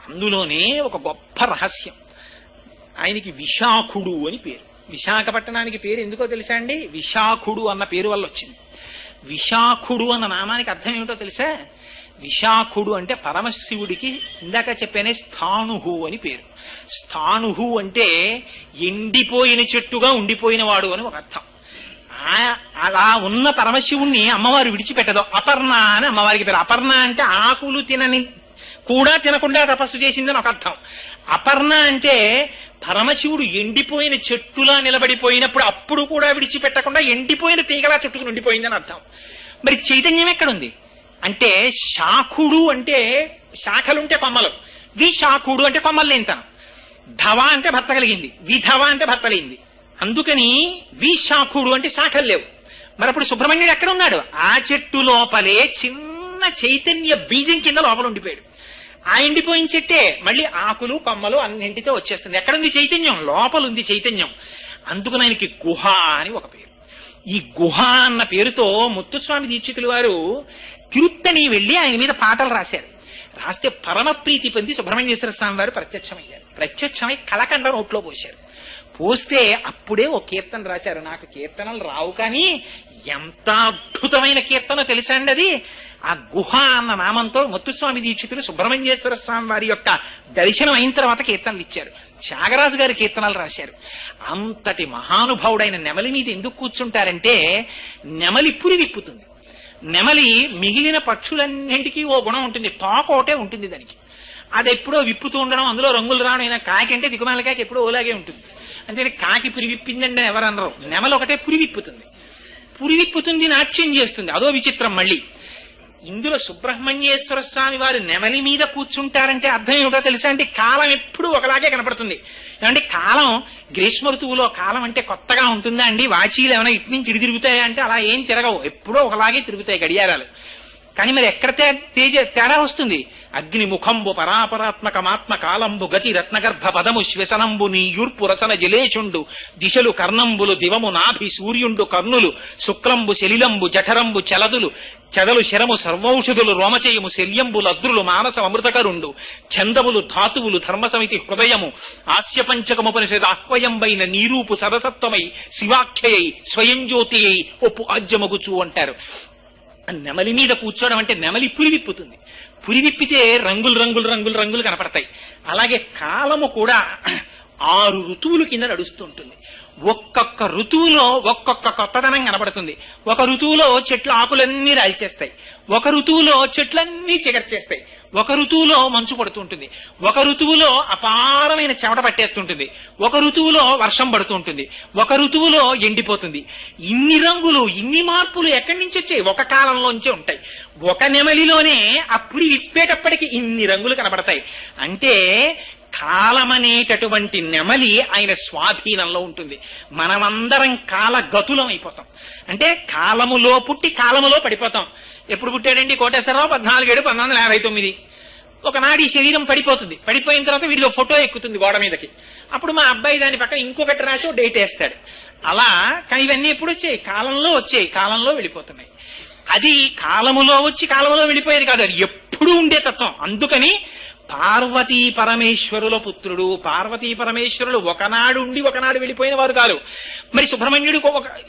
అందులోనే ఒక గొప్ప రహస్యం. ఆయనకి విశాఖుడు అని పేరు. విశాఖపట్టణానికి పేరు ఎందుకో తెలుసా అండి? విశాఖుడు అన్న పేరు వల్ల వచ్చింది. విశాఖుడు అన్న నామానికి అర్థం ఏమిటో తెలుసా? విశాఖుడు అంటే పరమశివుడికి ఇందాక చెప్పానే స్థాణుహు అని పేరు. స్థాణుహు అంటే ఎండిపోయిన చెట్టుగా ఉండిపోయిన వాడు అని ఒక అర్థం. అలా ఉన్న పరమశివుణ్ణి అమ్మవారు విడిచిపెట్టదు. అపర్ణ అని అమ్మవారికి పేరు. అపర్ణ అంటే ఆకులు కూడా తినకుండా తపస్సు చేసిందని ఒక అర్థం. అపర్ణ అంటే పరమశివుడు ఎండిపోయిన చెట్టులా నిలబడిపోయినప్పుడు అప్పుడు కూడా విడిచిపెట్టకుండా ఎండిపోయిన తీగలా చుట్టుకుని ఉండిపోయిందని అర్థం. మరి చైతన్యం ఎక్కడుంది అంటే శాఖుడు అంటే శాఖలుంటే కొమ్మలు, విశాఖుడు అంటే కొమ్మలు లేనితనం, ధవ అంటే భర్త కలిగింది, విధవ అంటే భర్త లేనిది. అందుకని విశాఖుడు అంటే శాఖలు లేవు. మరి అప్పుడు సుబ్రహ్మణ్యుడు ఎక్కడ ఉన్నాడు? ఆ చెట్టు లోపలే చిన్న చైతన్య బీజం కింద లోపల ఉండిపోయాడు. ఆ ఎండిపోయిన చెట్టే మళ్ళీ ఆకులు కొమ్మలు అన్నింటితో వచ్చేస్తుంది. ఎక్కడుంది చైతన్యం? లోపలుంది చైతన్యం. అందుకని ఆయనకి గుహ అని ఒక పేరు. ఈ గుహ అన్న పేరుతో ముత్తుస్వామి దీక్షితులు వారు తిరుత్తని వెళ్లి ఆయన మీద పాటలు రాశారు. రాస్తే పరమ ప్రీతి పొంది సుబ్రహ్మణ్యేశ్వర స్వామి వారు ప్రత్యక్షమయ్యారు. ప్రత్యక్షమై కలకండ నోట్లో పోశారు. పోస్తే అప్పుడే ఓ కీర్తన రాశారు. నాకు కీర్తనలు రావు, కానీ ఎంత అద్భుతమైన కీర్తన తెలుసా అండి అది. ఆ గుహ అన్న నామంతో ముత్తుస్వామి దీక్షితులు సుబ్రహ్మణ్యేశ్వర స్వామి వారి యొక్క దర్శనం అయిన తర్వాత కీర్తనలు ఇచ్చారు. త్యాగరాజు గారి కీర్తనలు రాశారు. అంతటి మహానుభావుడైన నెమలి మీద ఎందుకు కూర్చుంటారంటే నెమలి పురి విప్పుతుంది. నెమలి మిగిలిన పక్షులన్నింటికీ ఓ గుణం ఉంటుంది, తోక ఒకటే ఉంటుంది దానికి. అది ఎప్పుడో విప్పుతూ ఉండడం, అందులో రంగులు రావడం. అయినా కాకి అంటే దిగుమాల కాకి ఎప్పుడో ఓలాగే ఉంటుంది. అంతే కాకి పురి విప్పిందండి ఎవరన్నారు. నెమలి ఒకటే పురి విప్పుతుంది. పురి విప్పుతుంది, నాట్యం చేస్తుంది, అదో విచిత్రం. మళ్ళీ ఇందులో సుబ్రహ్మణ్యేశ్వర స్వామి వారు నెమలి మీద కూర్చుంటారంటే అర్థం ఏమిటో తెలుసా అండి? కాలం ఎప్పుడూ ఒకలాగే కనపడుతుంది. ఏమంటే కాలం గ్రీష్మ ఋతువులో కాలం అంటే కొత్తగా ఉంటుందా అండి? వాచీలు ఏమైనా ఇటు నుంచి ఇటు తిరుగుతాయా అంటే అలా ఏం తిరగవు, ఎప్పుడూ ఒకలాగే తిరుగుతాయి గడియారాలు. కానీ మరి ఎక్కడ తేడా వస్తుంది? అగ్ని ముఖంబు పరాపరాత్మకమాత్మ కాలంబు గతి రత్నగర్భ పదము శ్వసనంబు నీయూర్పు రసన జలేచుండు దిశలు కర్ణంబులు దివము నాభి సూర్యుండు కర్ణులు శుక్లంబు శలిలంబు జఠరంబు చలదులు చెదలు శరము సర్వౌషధులు రోమచయము శల్యంబు లద్రులు మానస అమృతకరుండు ఛందములు ధాతువులు ధర్మసమితి హృదయము ఆస్యపంచకముపనిషద్ ఆహ్వయంబైన నీరూపు సరసత్వమై శివాఖ్యయై స్వయం జ్యోతి అయి ఒప్పు ఆజ్యమగుచు అంటారు. నెమలి మీద కూర్చోవడం అంటే నెమలి పురివిప్పుతుంది. పురివిప్పితే రంగులు రంగులు రంగులు రంగులు కనపడతాయి. అలాగే కాలము కూడా 6 ఋతువులు కింద నడుస్తూ ఉంటుంది. ఒక్కొక్క ఋతువులో ఒక్కొక్క కొత్తదనం కనపడుతుంది. ఒక ఋతువులో చెట్లు ఆకులన్నీ రాల్చేస్తాయి, ఒక ఋతువులో చెట్లన్నీ చిగర్చేస్తాయి, ఒక ఋతువులో మంచు పడుతుంటుంది, ఒక ఋతువులో అపారమైన చెమట పట్టేస్తుంటుంది, ఒక ఋతువులో వర్షం పడుతూ ఉంటుంది, ఒక ఋతువులో ఎండిపోతుంది. ఇన్ని రంగులు ఇన్ని మార్పులు ఎక్కడి నుంచి వచ్చాయి? ఒక కాలంలోంచే ఉంటాయి. ఒక నెమలిలోనే అప్పుడు విప్పేటప్పటికి ఇన్ని రంగులు కనబడతాయి. అంటే కాలమనేటటువంటి నెమలి ఆయన స్వాధీనంలో ఉంటుంది. మనమందరం కాలగతులం అయిపోతాం. అంటే కాలములో పుట్టి కాలములో పడిపోతాం. ఎప్పుడు పుట్టాడండి కోటేశ్వరరావు? 14/7/1959. ఒకనాడు ఈ శరీరం పడిపోతుంది. పడిపోయిన తర్వాత వీడిలో ఫోటో ఎక్కుతుంది గోడ మీదకి. అప్పుడు మా అబ్బాయి దాని పక్కన ఇంకొకటి రాసి డేట్ వేస్తాడు. అలా కానీ ఇవన్నీ ఎప్పుడు వచ్చాయి? కాలంలో వచ్చాయి, కాలంలో వెళ్ళిపోతున్నాయి. అది కాలములో వచ్చి కాలములో వెళ్ళిపోయేది కాదు, అది ఎప్పుడు ఉండే తత్వం. అందుకని పార్వతీ పరమేశ్వరుల పుత్రుడు. పార్వతీ పరమేశ్వరులు ఒకనాడు ఉండి ఒకనాడు వెళ్ళిపోయిన వారు కాదు. మరి సుబ్రహ్మణ్యుడు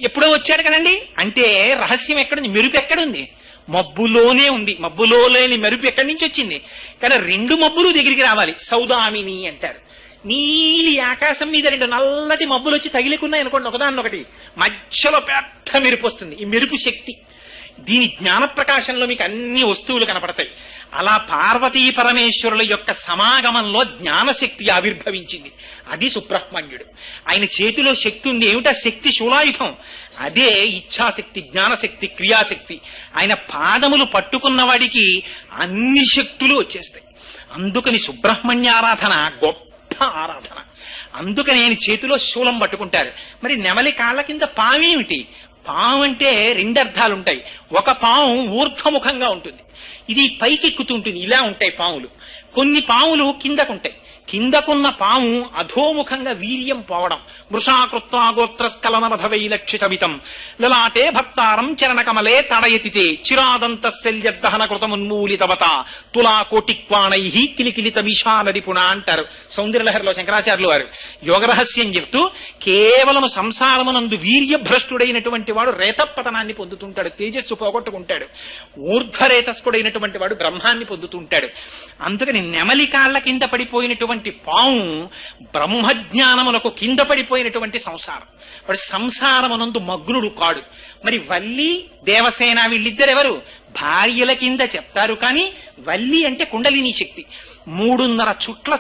ఎప్పుడో వచ్చాడు కదండి. అంటే రహస్యం ఎక్కడుంది? మెరుపు ఎక్కడుంది? మబ్బులోనే ఉంది. మబ్బులో లేని మెరుపు ఎక్కడి నుంచి వచ్చింది? కానీ 2 మబ్బులు దగ్గరికి రావాలి. సౌదామిని అంటారు. నీలి ఆకాశం మీద 2 నల్లటి మబ్బులు వచ్చి తగిలికున్నాయి అనుకోండి, ఒకదాన్నొకటి, మధ్యలో పెద్ద మెరుపు వస్తుంది. ఈ మెరుపు శక్తి. దీని జ్ఞాన ప్రకాశంలో మీకు అన్ని వస్తువులు కనపడతాయి. అలా పార్వతీ పరమేశ్వరుల యొక్క సమాగమంలో జ్ఞానశక్తి ఆవిర్భవించింది. అది సుబ్రహ్మణ్యుడు. ఆయన చేతిలో శక్తి ఉంది. ఏమిటా శక్తి? శూలాయుధం. అదే ఇచ్ఛాశక్తి, జ్ఞానశక్తి, క్రియాశక్తి. ఆయన పాదములు పట్టుకున్న వాడికి అన్ని శక్తులు వచ్చేస్తాయి. అందుకని సుబ్రహ్మణ్య ఆరాధన గొప్ప ఆరాధన. అందుకని ఆయన చేతిలో శూలం పట్టుకుంటారు. మరి నెమలి కాళ్ళ కింద పామేమిటి? పాము అంటే 2 అర్థాలుంటాయి. ఒక పాము ఊర్ధ్వముఖంగా ఉంటుంది, ఇది పైకి ఎక్కుతూ ఉంటుంది. ఇలా ఉంటాయి పాములు. కొన్ని పాములు కిందకుంటాయి. కిందకున్న పాము అధోముఖంగా వీర్యం పోవడం. వృషాకృత్వా గోత్రస్కలనమధవైలక్షితమితం లలాటే భర్తారం చరణకమలే తడయతితే చిరాదంతశల్యదహన కృతమున్మూలితవత తులా కోటిక్వాణై కిలికిలిత విశాలరిపుణ అంటారు సౌందర్యలహరిలో శంకరాచార్యులు వారు. యోగరహస్యం చెప్తూ కేవలం సంసారమునందు వీర్యభ్రష్టుడైనటువంటి వాడు రేతపతనాన్ని పొందుతుంటాడు, తేజస్సు పోగొట్టుకుంటాడు. ఊర్ధ్వరేతస్కుడైనటువంటి వాడు బ్రహ్మాన్ని పొందుతుంటాడు. అందుకని నెమలి కాళ్ల కింద పడిపోయినటువంటి పాము బ్రహ్మజ్ఞానములకు కింద పడిపోయినటువంటి సంసారం. వాడు సంసారమునందు మగ్నుడు కాడు. మరి వల్లి దేవసేన వీళ్ళిద్దరెవరు? భార్యల కింద చెప్తారు. కానీ వల్లి అంటే కుండలిని శక్తి. 3.5 చుట్ల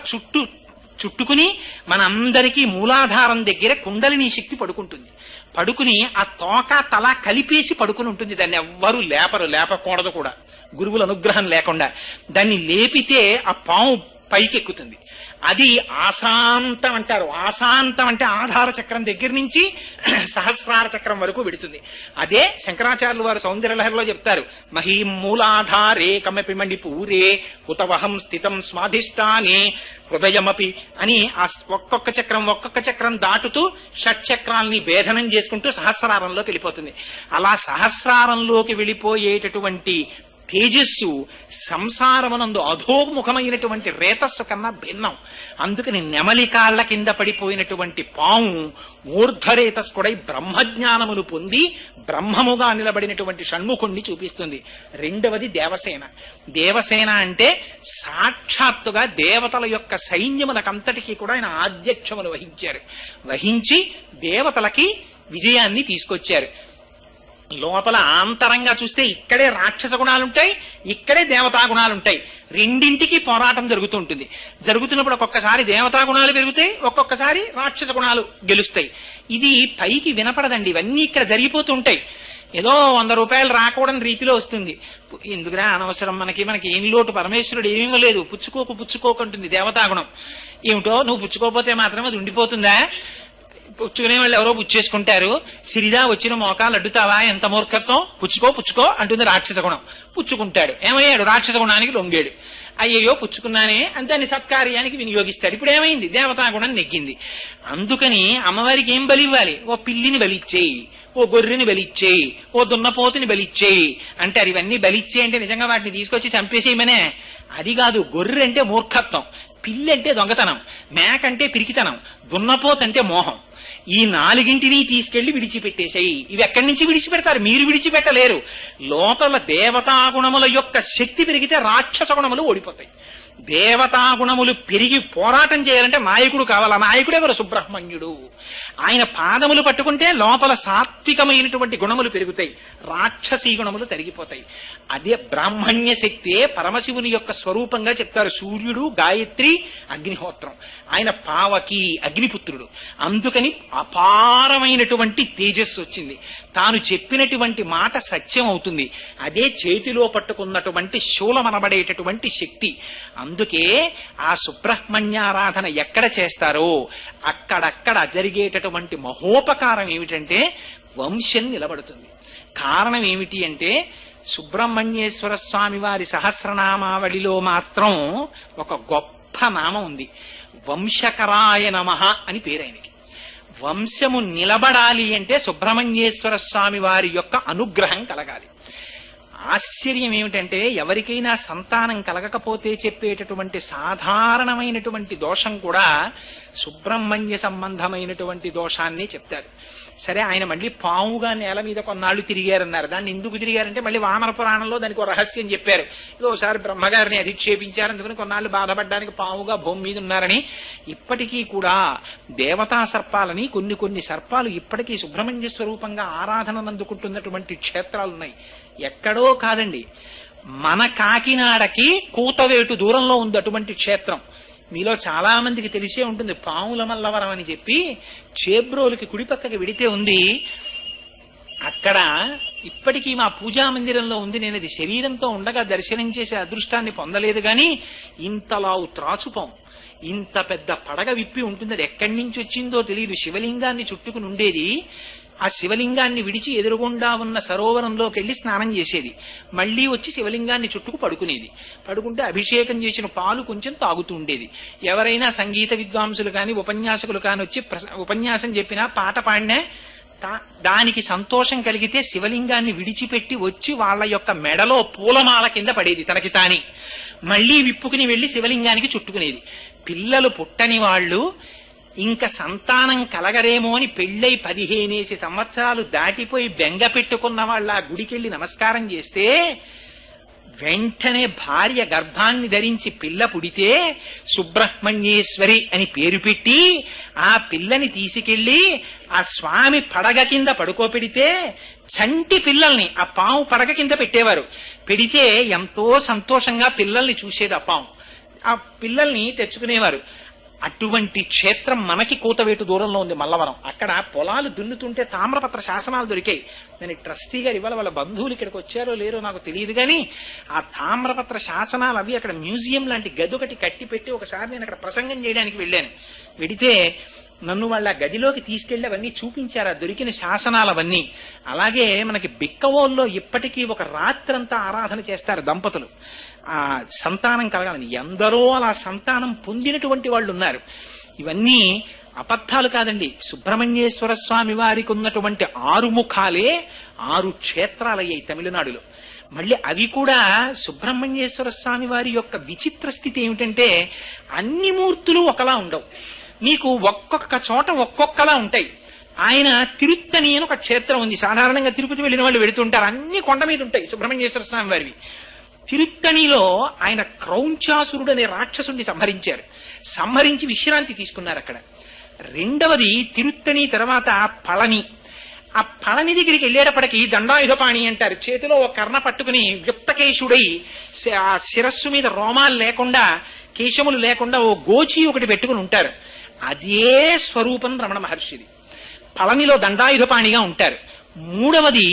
చుట్టుకుని మనందరికీ మూలాధారం దగ్గర కుండలిని శక్తి పడుకుంటుంది. పడుకుని ఆ తోక తల కలిపేసి పడుకుని ఉంటుంది. దాన్ని ఎవ్వరూ లేపకూడదు కూడా, గురువుల అనుగ్రహం లేకుండా. దాన్ని లేపితే ఆ పాము పైకెక్కుతుంది. అది ఆశాంతం అంటారు. ఆశాంతం అంటే ఆధార చక్రం దగ్గర నుంచి సహస్రార చక్రం వరకు వెడుతుంది. అదే శంకరాచార్యులు వారు సౌందర్యలహరిలో చెప్తారు. మహీం మూలాధారే కమపి మణిపూరే హుతవహం స్థితం స్వాధిష్టానే హృదయమపి అని ఆ ఒక్కొక్క చక్రం దాటుతూ షట్చక్రాల్ని భేదనం చేసుకుంటూ సహస్రారంలోకి వెళ్ళిపోతుంది. అలా సహస్రారంలోకి వెళ్ళిపోయేటటువంటి తేజస్సు సంసారమునందు అధోముఖమైనటువంటి రేతస్సు కన్నా భిన్నం. అందుకని నెమలి కాళ్ల కింద పడిపోయినటువంటి పాము ఊర్ధ్వరేతస్కుడై బ్రహ్మజ్ఞానమును పొంది బ్రహ్మముగా నిలబడినటువంటి షణ్ముఖుణ్ణి చూపిస్తుంది. 2వది దేవసేన. దేవసేన అంటే సాక్షాత్తుగా దేవతల యొక్క సైన్యములకంతటికీ కూడా ఆయన ఆధ్యక్షమును వహించి దేవతలకి విజయాన్ని తీసుకొచ్చారు. లోపల ఆంతరంగా చూస్తే ఇక్కడే రాక్షస గుణాలుంటాయి, ఇక్కడే దేవతా గుణాలుంటాయి. రెండింటికి పోరాటం జరుగుతుంటుంది. జరుగుతున్నప్పుడు ఒక్కొక్కసారి దేవతా గుణాలు పెరుగుతాయి, ఒక్కొక్కసారి రాక్షస గుణాలు గెలుస్తాయి. ఇది పైకి వినపడదండి, ఇవన్నీ ఇక్కడ జరిగిపోతుంటాయి. ఏదో 100 రూపాయలు రాకూడని రీతిలో వస్తుంది. ఎందుకురా అనవసరం, మనకి ఏమి లోటు, పరమేశ్వరుడు ఏమీ ఇవ్వలేదు, పుచ్చుకోకుంటుంది దేవతాగుణం. ఏమిటో నువ్వు పుచ్చుకోకపోతే మాత్రం అది ఉండిపోతుందా? పుచ్చుకునే వాళ్ళు ఎవరో పుచ్చేసుకుంటారు. సిరిదా వచ్చిన మోకాలు అడ్డుతావా, ఎంత మూర్ఖత్వం, పుచ్చుకో అంటుంది రాక్షస గుణం. పుచ్చుకుంటాడు, ఏమయ్యాడు, రాక్షస గుణానికి లొంగాడు. అయ్యయ్యో పుచ్చుకున్నానే అని దాన్ని సత్కార్యానికి వినియోగిస్తాడు. ఇప్పుడు ఏమైంది, దేవతాగుణం నెగ్గింది. అందుకని అమ్మవారికి ఏం బలి ఇవ్వాలి, ఓ పిల్లిని బలిచ్చేయి, ఓ గొర్రెని బలిచ్చేయి, ఓ దున్నపోతుని బలిచ్చేయి అంటారు. ఇవన్నీ బలిచ్చేయి అంటే నిజంగా వాటిని తీసుకొచ్చి చంపేసేయమనే? అది కాదు. గొర్రె అంటే మూర్ఖత్వం, పిల్లి అంటే దొంగతనం, మేక అంటే పిరికితనం, దున్నపోతు అంటే మోహం. ఈ 4ంటిని తీసుకెళ్లి విడిచిపెట్టేశాయి. ఇవి ఎక్కడి నుంచి విడిచిపెడతారు? మీరు విడిచిపెట్టలేరు. లోపల దేవతాగుణముల యొక్క శక్తి పెరిగితే రాక్షస గుణములు ఓడిపోతాయి. దేవతాగుణములు పెరిగి పోరాటం చేయాలంటే నాయకుడు కావాలి. ఆ నాయకుడు ఎవరు? సుబ్రహ్మణ్యుడు. ఆయన పాదములు పట్టుకుంటే లోపల సాత్వికమైనటువంటి గుణములు పెరుగుతాయి, రాక్షసీ గుణములు తరిగిపోతాయి. అదే బ్రాహ్మణ్య శక్తే పరమశివుని యొక్క స్వరూపంగా చెప్తారు. సూర్యుడు, గాయత్రి, అగ్నిహోత్రం. ఆయన పావకి, అగ్నిపుత్రుడు. అందుకని అపారమైనటువంటి తేజస్సు వచ్చింది. తాను చెప్పినటువంటి మాట సత్యం అవుతుంది. అదే చేతిలో పట్టుకున్నటువంటి శూలమనబడేటటువంటి శక్తి. అందుకే ఆ సుబ్రహ్మణ్యారాధన ఎక్కడ చేస్తారో అక్కడక్కడ జరిగేటటువంటి మహోపకారం ఏమిటంటే వంశం నిలబడుతుంది. కారణం ఏమిటి అంటే సుబ్రహ్మణ్యేశ్వర స్వామి వారి సహస్రనామావళిలో మాత్రం ఒక గొప్ప నామం ఉంది, వంశకరాయ నమః అని పేరు ఆయనకి. వంశము నిలబడాలి అంటే సుబ్రహ్మణ్యేశ్వర స్వామి వారి యొక్క అనుగ్రహం కలగాలి. ఆశ్చర్యం ఏమిటంటే ఎవరికైనా సంతానం కలగకపోతే చెప్పేటటువంటి సాధారణమైనటువంటి దోషం కూడా సుబ్రహ్మణ్య సంబంధమైనటువంటి దోషాన్ని చెప్తారు. సరే, ఆయన మళ్ళీ పావుగా నేల మీద కొన్నాళ్ళు తిరిగారన్నారు. దాన్ని ఎందుకు తిరిగారంటే మళ్ళీ వామన పురాణంలో దానికి ఒక రహస్యం చెప్పారు. ఒకసారి బ్రహ్మగారిని అధిక్షేపించారు, అందుకని కొన్నాళ్ళు బాధపడడానికి పావుగా భూమి మీద ఉన్నారని. ఇప్పటికీ కూడా దేవతా సర్పాలని కొన్ని సర్పాలు ఇప్పటికీ సుబ్రహ్మణ్య స్వరూపంగా ఆరాధనను అందుకుంటున్నటువంటి క్షేత్రాలున్నాయి. ఎక్కడో కాదండి, మన కాకినాడకి కూతవేటు దూరంలో ఉంది అటువంటి క్షేత్రం. మీలో చాలా మందికి తెలిసే ఉంటుంది, పాముల మల్లవరం అని చెప్పి చేబ్రోలుకి కుడిపక్కకి విడితే ఉంది. అక్కడ ఇప్పటికీ మా పూజా మందిరంలో ఉంది. నేను అది శరీరంతో ఉండగా దర్శనం చేసే అదృష్టాన్ని పొందలేదు, కానీ ఇంతలావు త్రాచుపాం, ఇంత పెద్ద పడగ విప్పి ఉంటుంది. అది ఎక్కడి నుంచి వచ్చిందో తెలియదు. శివలింగాన్ని చుట్టుకుని ఉండేది. ఆ శివలింగాన్ని విడిచి ఎదురుగుండా ఉన్న సరోవరంలోకి వెళ్లి స్నానం చేసేది. మళ్లీ వచ్చి శివలింగాన్ని చుట్టుకు పడుకునేది. పడుకుంటే అభిషేకం చేసిన పాలు కొంచెం తాగుతూ ఉండేది. ఎవరైనా సంగీత విద్వాంసులు కాని ఉపన్యాసకులు కాని వచ్చి ఉపన్యాసం చెప్పినా పాట పాడినా దానికి సంతోషం కలిగితే శివలింగాన్ని విడిచిపెట్టి వచ్చి వాళ్ళ యొక్క మెడలో పూలమాల కింద పడేది తనకి తాని. మళ్లీ విప్పుకుని వెళ్లి శివలింగానికి చుట్టుకునేది. పిల్లలు పుట్టని వాళ్ళు ఇంకా సంతానం కలగరేమో అని పెళ్ళై 15 సంవత్సరాలు దాటిపోయి బెంగ పెట్టుకున్న వాళ్ళ గుడికెళ్ళి నమస్కారం చేస్తే వెంటనే భార్య గర్భాన్ని ధరించి పిల్ల పుడితే సుబ్రహ్మణ్యేశ్వరి అని పేరు పెట్టి ఆ పిల్లని తీసుకెళ్లి ఆ స్వామి పడగ కింద పడుకోపెడితే చంటి పిల్లల్ని ఆ పాము పడగ కింద పెట్టేవారు. పెడితే ఎంతో సంతోషంగా పిల్లల్ని చూసేది ఆ పాము. ఆ పిల్లల్ని తెచ్చుకునేవారు. అటువంటి క్షేత్రం మనకి కూతవేటు దూరంలో ఉంది, మల్లవరం. అక్కడ పొలాలు దున్నుతుంటే తామ్రపత్ర శాసనాలు దొరికాయి. నేను ట్రస్టీ గారు ఇవాళ వాళ్ళ బంధువులు ఇక్కడికి వచ్చారో లేరో నాకు తెలియదు, కానీ ఆ తామ్రపత్ర శాసనాలు అవి అక్కడ మ్యూజియం లాంటి గది ఒకటి కట్టి పెట్టి ఒకసారి నేను అక్కడ ప్రసంగం చేయడానికి వెళ్ళాను. వెడితే నన్ను వాళ్ళ గదిలోకి తీసుకెళ్లి అవన్నీ చూపించారు, ఆ దొరికిన శాసనాలు అవన్నీ. అలాగే మనకి బిక్కవోల్లో ఇప్పటికీ ఒక రాత్రంతా ఆరాధన చేస్తారు దంపతులు, ఆ సంతానం కలగాలని. ఎందరో అలా సంతానం పొందినటువంటి వాళ్ళు ఉన్నారు. ఇవన్నీ అబద్ధాలు కాదండి. సుబ్రహ్మణ్యేశ్వర స్వామి వారికి ఉన్నటువంటి 6 ముఖాలే 6 క్షేత్రాలయ్యాయి తమిళనాడులో. మళ్ళీ అవి కూడా సుబ్రహ్మణ్యేశ్వర స్వామి వారి యొక్క విచిత్ర స్థితి ఏమిటంటే అన్ని మూర్తులు ఒకలా ఉండవు. మీకు ఒక్కొక్క చోట ఒక్కొక్కలా ఉంటాయి. ఆయన తిరుత్తని అని ఒక క్షేత్రం ఉంది. సాధారణంగా తిరుపతి వెళ్ళిన వాళ్ళు వెళుతుంటారు. అన్ని కొండ మీద ఉంటాయి సుబ్రహ్మణ్యేశ్వర స్వామి వారివి. తిరుత్తణిలో ఆయన క్రౌంచాసురుడు అనే రాక్షసుడిని సంహరించి విశ్రాంతి తీసుకున్నారు అక్కడ. రెండవది తిరుత్తణి తర్వాత పళని. ఆ పళని దగ్గరికి వెళ్ళేటప్పటికి దండాయుధపాణి అంటారు. చేతిలో ఒక కర్ణ పట్టుకుని వ్యుక్తకేశుడై ఆ శిరస్సు మీద రోమాలు లేకుండా, కేశములు లేకుండా ఓ గోచి ఒకటి పెట్టుకుని ఉంటారు. అదే స్వరూపం రమణ మహర్షిది. పళనిలో దండాయుధపాణిగా ఉంటారు. మూడవది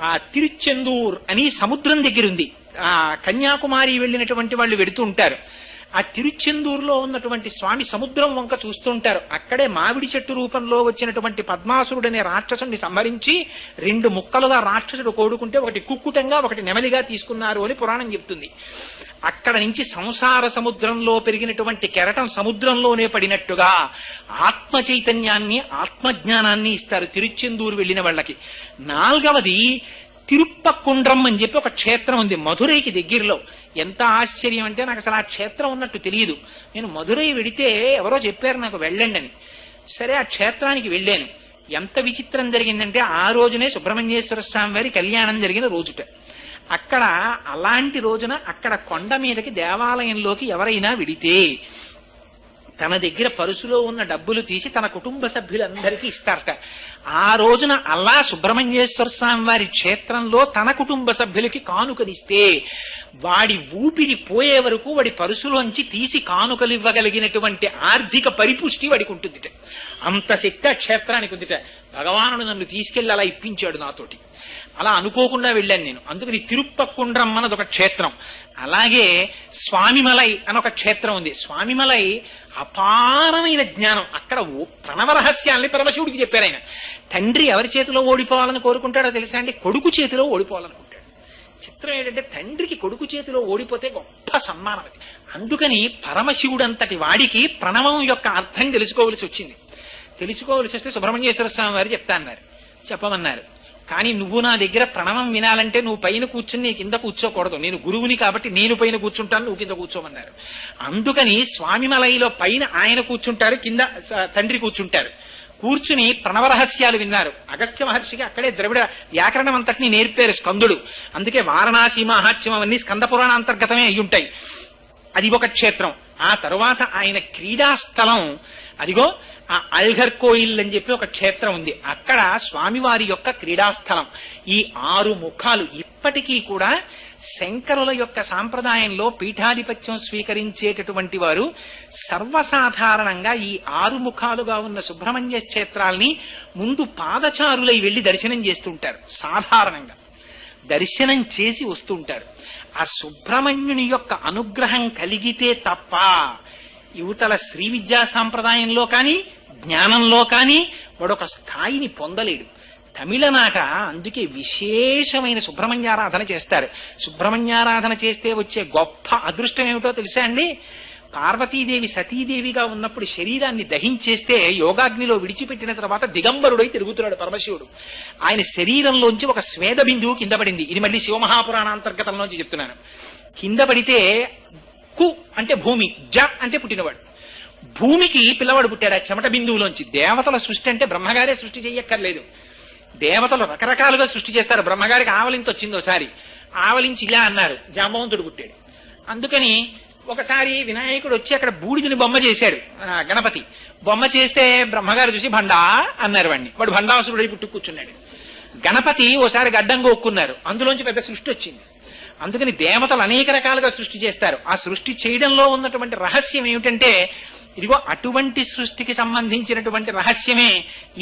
ఆ తిరుచెందూర్ అని సముద్రం దగ్గర ఉంది. ఆ కన్యాకుమారి వెళ్ళినటువంటి వాళ్ళు వెడుతూ ఉంటారు. ఆ తిరుచెందూరులో ఉన్నటువంటి స్వామి సముద్రం వంక చూస్తూ ఉంటారు. అక్కడే మామిడి చెట్టు రూపంలో వచ్చినటువంటి పద్మాసురుడనే రాక్షసుని సంహరించి 2 ముక్కలుగా రాక్షసుడు కోడుకుంటే ఒకటి కుక్కుటంగా ఒకటి నెమలిగా తీసుకున్నారు అని పురాణం చెప్తుంది. అక్కడ నుంచి సంసార సముద్రంలో పెరిగినటువంటి కెరటం సముద్రంలోనే పడినట్టుగా ఆత్మ చైతన్యాన్ని ఆత్మజ్ఞానాన్ని ఇస్తారు తిరుచెందూరు వెళ్ళిన వాళ్ళకి. 4వది తిరుప్పకుండ్రం అని చెప్పి ఒక క్షేత్రం ఉంది మధురైకి దగ్గరలో. ఎంత ఆశ్చర్యం అంటే నాకు అసలు ఆ క్షేత్రం ఉన్నట్టు తెలియదు. నేను మధురై వెడితే ఎవరో చెప్పారు నాకు వెళ్ళండి అని. సరే ఆ క్షేత్రానికి వెళ్ళాను. ఎంత విచిత్రం జరిగిందంటే ఆ రోజునే సుబ్రహ్మణ్యేశ్వర స్వామి వారి కళ్యాణం జరిగిన రోజుట. అక్కడ అలాంటి రోజున అక్కడ కొండ మీదకి దేవాలయంలోకి ఎవరైనా వెడితే తన దగ్గర పరుసులో ఉన్న డబ్బులు తీసి తన కుటుంబ సభ్యులందరికీ ఇస్తారట. ఆ రోజున అలా సుబ్రహ్మణ్యేశ్వర స్వామి వారి క్షేత్రంలో తన కుటుంబ సభ్యులకి కానుకలిస్తే వాడి ఊపిరి పోయే వరకు వాడి పరుసులోంచి తీసి కానుకలు ఇవ్వగలిగినటువంటి ఆర్థిక పరిపుష్టి వాడికి ఉంటుందిట. అంత శక్తి ఆ క్షేత్రానికి ఉందిట. భగవానుడు నన్ను తీసుకెళ్లి అలా ఇప్పించాడు నాతోటి. అలా అనుకోకుండా వెళ్ళాను నేను. అందుకని తిరుప్పకుండ్రం అన్నది ఒక క్షేత్రం. అలాగే స్వామిమలై అని ఒక క్షేత్రం ఉంది. స్వామిమలై అపారమైన జ్ఞానం. అక్కడ ప్రణవ రహస్యాల్ని పరమశివుడికి చెప్పారు ఆయన. తండ్రి ఎవరి చేతిలో ఓడిపోవాలని కోరుకుంటాడో తెలుసా అండి? కొడుకు చేతిలో ఓడిపోవాలనుకుంటాడు. చిత్రం ఏంటంటే తండ్రికి కొడుకు చేతిలో ఓడిపోతే గొప్ప సన్మానం అది. అందుకని పరమశివుడంతటి వాడికి ప్రణవం యొక్క అర్థం తెలుసుకోవలసి వచ్చింది. తెలుసుకోవలసి వస్తే సుబ్రహ్మణ్యేశ్వర స్వామి వారు చెప్తా అన్నారు. చెప్పమన్నారు. కానీ నువ్వు నా దగ్గర ప్రణవం వినాలంటే నువ్వు పైన కూర్చుని నీ కింద కూర్చోకూడదు. నేను గురువుని కాబట్టి నేను పైన కూర్చుంటాను, నువ్వు కింద కూర్చోమన్నారు. అందుకని స్వామిమలైలో పైన ఆయన కూర్చుంటారు, కింద తండ్రి కూర్చుంటారు. కూర్చుని ప్రణవ రహస్యాలు విన్నారు. అగస్త్య మహర్షికి అక్కడే ద్రవిడ వ్యాకరణం అంతటినీ నేర్పారు స్కందుడు. అందుకే వారణాసి మహాత్మ్యం అవన్నీ స్కంద పురాణ అంతర్గతమే అయ్యుంటాయి. అది ఒక క్షేత్రం. ఆ తరువాత ఆయన క్రీడాస్థలం అదిగో ఆ అల్ఘర్ కోయిల్ అని చెప్పి ఒక క్షేత్రం ఉంది. అక్కడ స్వామివారి యొక్క క్రీడాస్థలం. ఈ 6 ముఖాలు ఇప్పటికీ కూడా శంకరుల యొక్క సాంప్రదాయంలో పీఠాధిపత్యం స్వీకరించేటటువంటి వారు సర్వసాధారణంగా ఈ 6 ముఖాలుగా ఉన్న సుబ్రహ్మణ్య క్షేత్రాల్ని ముందు పాదచారులై వెళ్లి దర్శనం చేస్తుంటారు. సాధారణంగా దర్శనం చేసి వస్తుంటారు. ఆ సుబ్రహ్మణ్యుని యొక్క అనుగ్రహం కలిగితే తప్ప యువతల శ్రీ విద్యా సాంప్రదాయంలో కానీ జ్ఞానంలో కానీ వాడొక స్థాయిని పొందలేడు. తమిళనాట అందుకే విశేషమైన సుబ్రహ్మణ్యారాధన చేస్తారు. సుబ్రహ్మణ్యారాధన చేస్తే వచ్చే గొప్ప అదృష్టం ఏమిటో తెలుసా అండి? పార్వతీదేవి సతీదేవిగా ఉన్నప్పుడు శరీరాన్ని దహించేస్తే యోగాగ్నిలో విడిచిపెట్టిన తర్వాత దిగంబరుడై తిరుగుతున్నాడు పరమశివుడు. ఆయన శరీరంలోంచి ఒక స్వేద బిందువు కింద పడింది. ఇది మళ్ళీ శివమహాపురాణాంతర్గతంలోంచి చెప్తున్నాను. కింద పడితే కు అంటే భూమి, జ అంటే పుట్టినవాడు. భూమికి పిల్లవాడు పుట్టాడు ఆ చెమట బిందువులోంచి. దేవతల సృష్టి అంటే బ్రహ్మగారే సృష్టి చెయ్యక్కర్లేదు. దేవతలు రకరకాలుగా సృష్టి చేస్తారు. బ్రహ్మగారికి ఆవలింత వచ్చింది ఒకసారి. ఆవలించి ఇలా అన్నారు, జాంబవంతుడు పుట్టాడు. అందుకని ఒకసారి వినాయకుడు వచ్చి అక్కడ బూడిదని బొమ్మ చేశాడు. గణపతి బొమ్మ చేస్తే బ్రహ్మగారు చూసి భండా అన్నారు వాడిని. వాడు భండాసురుడై పుట్టు కూర్చున్నాడు. గణపతి ఓసారి గడ్డం గోక్కున్నారు. అందులోంచి పెద్ద సృష్టి వచ్చింది. అందుకని దేవతలు అనేక రకాలుగా సృష్టి చేస్తారు. ఆ సృష్టి చేయడంలో ఉన్నటువంటి రహస్యం ఏమిటంటే ఇదిగో అటువంటి సృష్టికి సంబంధించినటువంటి రహస్యమే